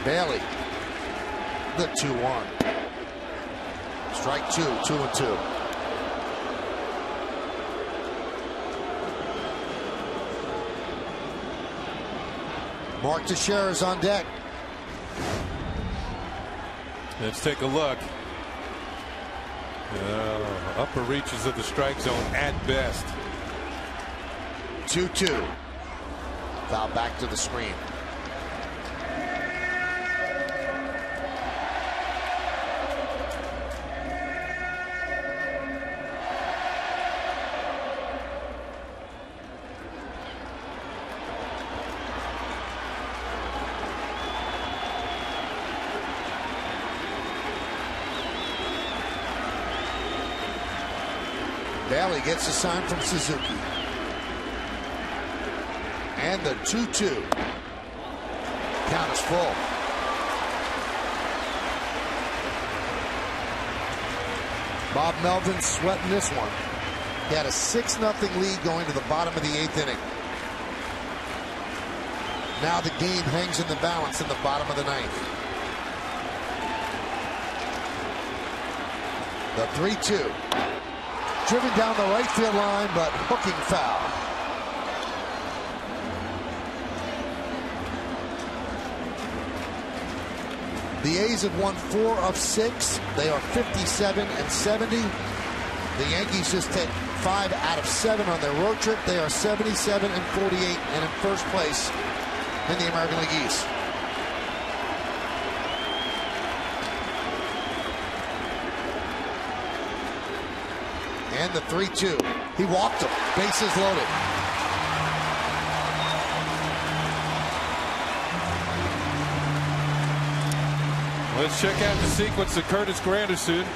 Bailey, the 2-1. Strike 2, 2-2. Mark Teixeira is on deck. Let's take a look. Upper reaches of the strike zone at best. 2-2. Foul back to the screen. Bailey gets a sign from Suzuki. And the 2-2. Count is full. Bob Melvin sweating this one. He had a 6-0 lead going to the bottom of the 8th inning. Now the game hangs in the balance in the bottom of the 9th. The 3-2. Driven down the right field line, but hooking foul. The A's have won 4 of 6. They are 57-70. The Yankees just take 5 out of 7 on their road trip. They are 77-48 and in first place in the American League East. And the 3-2. He walked him. Bases loaded. Let's check out the sequence of Curtis Granderson.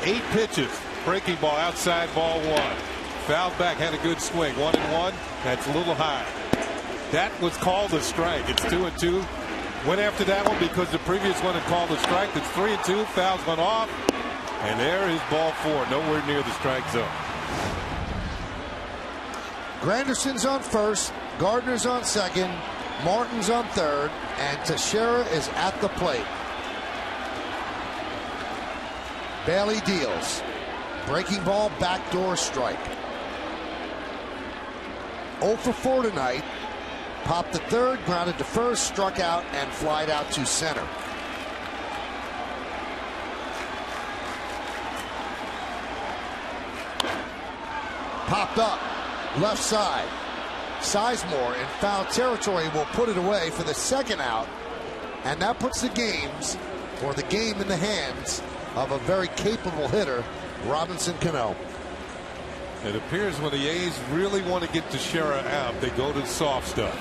8 pitches. Breaking ball outside, ball 1. Fouled back, had a good swing. 1-1. That's a little high. That was called a strike. It's 2-2. Went after that one because the previous one had called a strike. It's 3-2. Fouls went off. And there is ball 4, nowhere near the strike zone. Granderson's on first, Gardner's on second, Martin's on third, and Teixeira is at the plate. Bailey deals. Breaking ball, backdoor strike. 0 for 4 tonight. Popped to third, grounded to first, struck out, and flied out to center. Popped up, left side. Sizemore in foul territory will put it away for the second out, and that puts the game in the hands of a very capable hitter, Robinson Cano. It appears when the A's really want to get Teixeira out, they go to the soft stuff.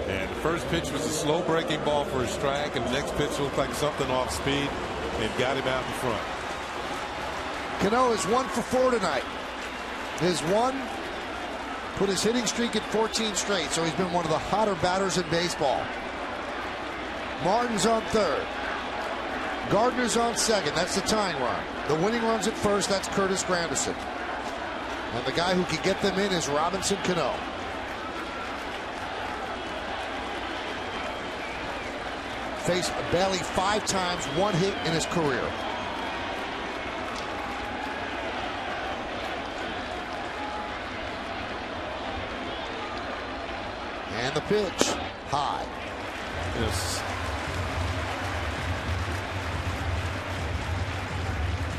And the first pitch was a slow breaking ball for a strike, and the next pitch looked like something off speed and got him out in front. Cano is 1 for 4 tonight. His 1 put his hitting streak at 14 straight, so he's been one of the hotter batters in baseball. Martin's on third. Gardner's on second. That's the tying run. The winning run's at first. That's Curtis Granderson. And the guy who can get them in is Robinson Cano. Faced Bailey 5 times, 1 hit in his career. And the pitch, high. Yes.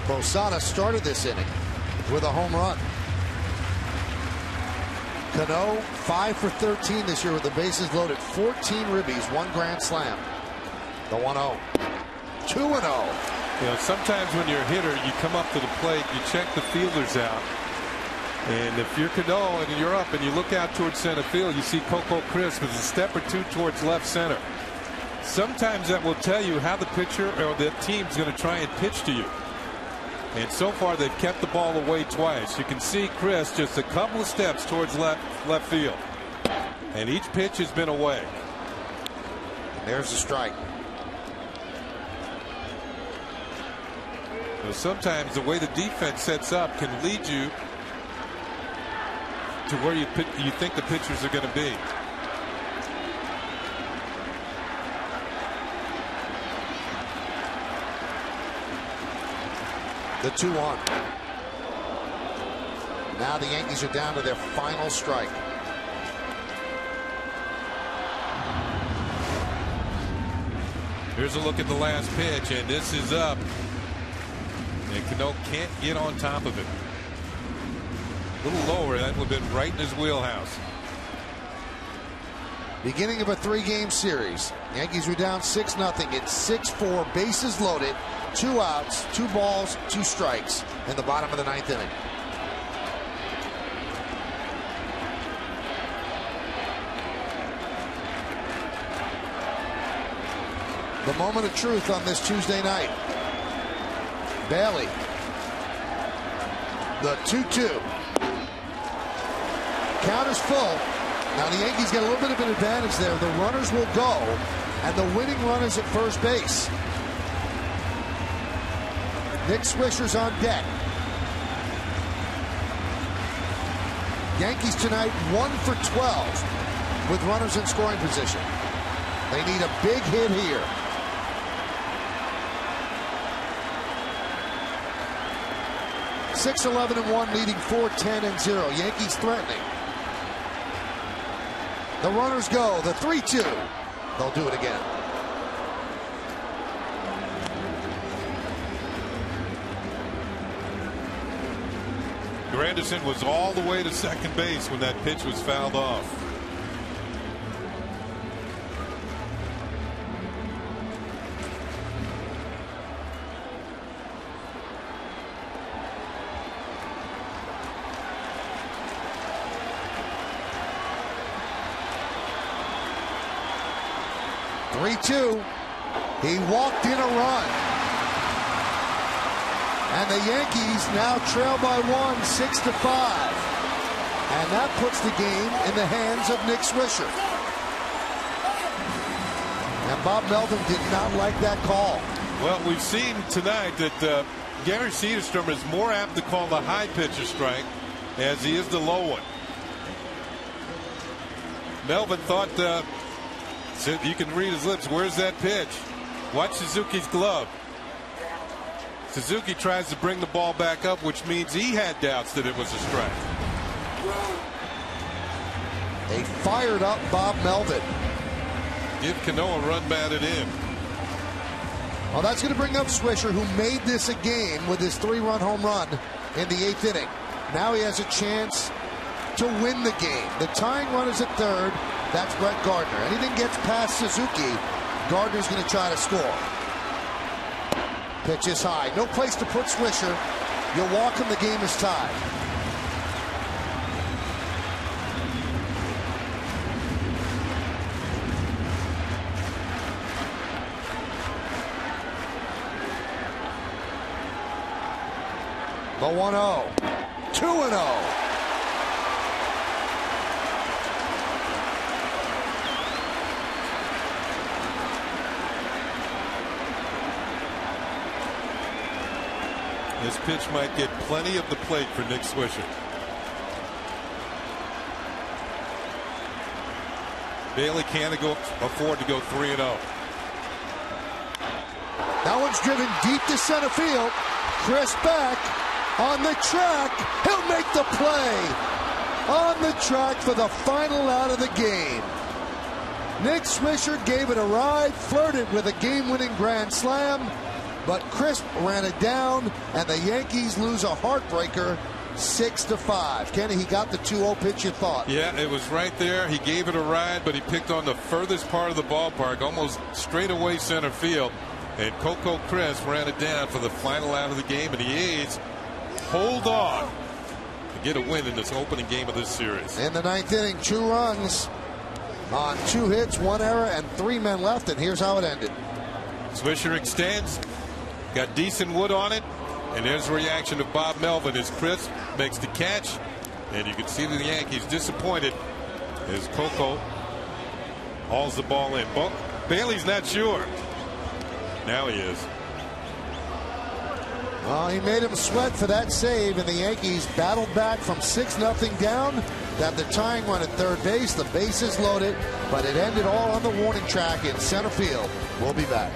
Posada started this inning with a home run. Cano 5 for 13 this year with the bases loaded. 14 ribbies, 1 grand slam. The 1-0. 2-0. You know, sometimes when you're a hitter, you come up to the plate, you check the fielders out. And if you're Cano and you're up and you look out towards center field, you see Coco Crisp with a step or 2 towards left center. Sometimes that will tell you how the pitcher or the team's going to try and pitch to you. And so far they've kept the ball away twice. You can see Chris just a couple of steps towards left field. And each pitch has been away. There's the strike. So sometimes the way the defense sets up can lead you to where you think the pitchers are going to be. The 2-1. Now the Yankees are down to their final strike. Here's a look at the last pitch, and this is up. And Cano can't get on top of it. A little lower, that would have been right in his wheelhouse. Beginning of a 3-game series. Yankees were down 6-0. It's 6-4, bases loaded, 2 outs, 2 balls, 2 strikes in the bottom of the 9th inning. The moment of truth on this Tuesday night. Bailey. The 2-2. Count is full. Now the Yankees get a little bit of an advantage there. The runners will go, and the winning run is at first base. Nick Swisher's on deck. Yankees tonight 1 for 12 with runners in scoring position. They need a big hit here. (6-11-1) leading 4-10-0. Yankees threatening. The runners go. The 3-2. They'll do it again. Granderson was all the way to second base when that pitch was fouled off. He walked in a run. And the Yankees now trail by 1, 6-5. And that puts the game in the hands of Nick Swisher. And Bob Melvin did not like that call. Well, we've seen tonight that Gary Cederstrom is more apt to call the high pitch a strike as he is the low one. Melvin thought, you can read his lips, where's that pitch? Watch Suzuki's glove. Suzuki tries to bring the ball back up, which means he had doubts that it was a strike. A fired up Bob Melvin. Give Cano a run batted in. Well, that's going to bring up Swisher, who made this a game with his 3-run home run in the 8th inning. Now he has a chance to win the game. The tying run is at third. That's Brett Gardner. Anything gets past Suzuki, Gardner's going to try to score. Pitch is high. No place to put Swisher. You'll walk him. The game is tied. The 1-0. 2-0. This pitch might get plenty of the plate for Nick Swisher. Bailey can't afford to go 3-0. That one's driven deep to center field. Chris back on the track. He'll make the play on the track for the final out of the game. Nick Swisher gave it a ride, flirted with a game-winning grand slam, but Crisp ran it down, and the Yankees lose a heartbreaker, 6-5. Kenny, he got the 2-0 pitch, you thought. Yeah, it was right there. He gave it a ride, but he picked on the furthest part of the ballpark, almost straight away center field. And Coco Crisp ran it down for the final out of the game, and the A's hold on to get a win in this opening game of this series. In the 9th inning, 2 runs on 2 hits, 1 error, and 3 men left, and here's how it ended. Swisher extends. Got decent wood on it, and there's the reaction of Bob Melvin as Chris makes the catch, and you can see the Yankees disappointed as Coco hauls the ball in. Bailey's not sure. Now he is. Well, he made him sweat for that save, and the Yankees battled back from 6-0 down to have the tying run at third base. The bases loaded, but it ended all on the warning track in center field. We'll be back.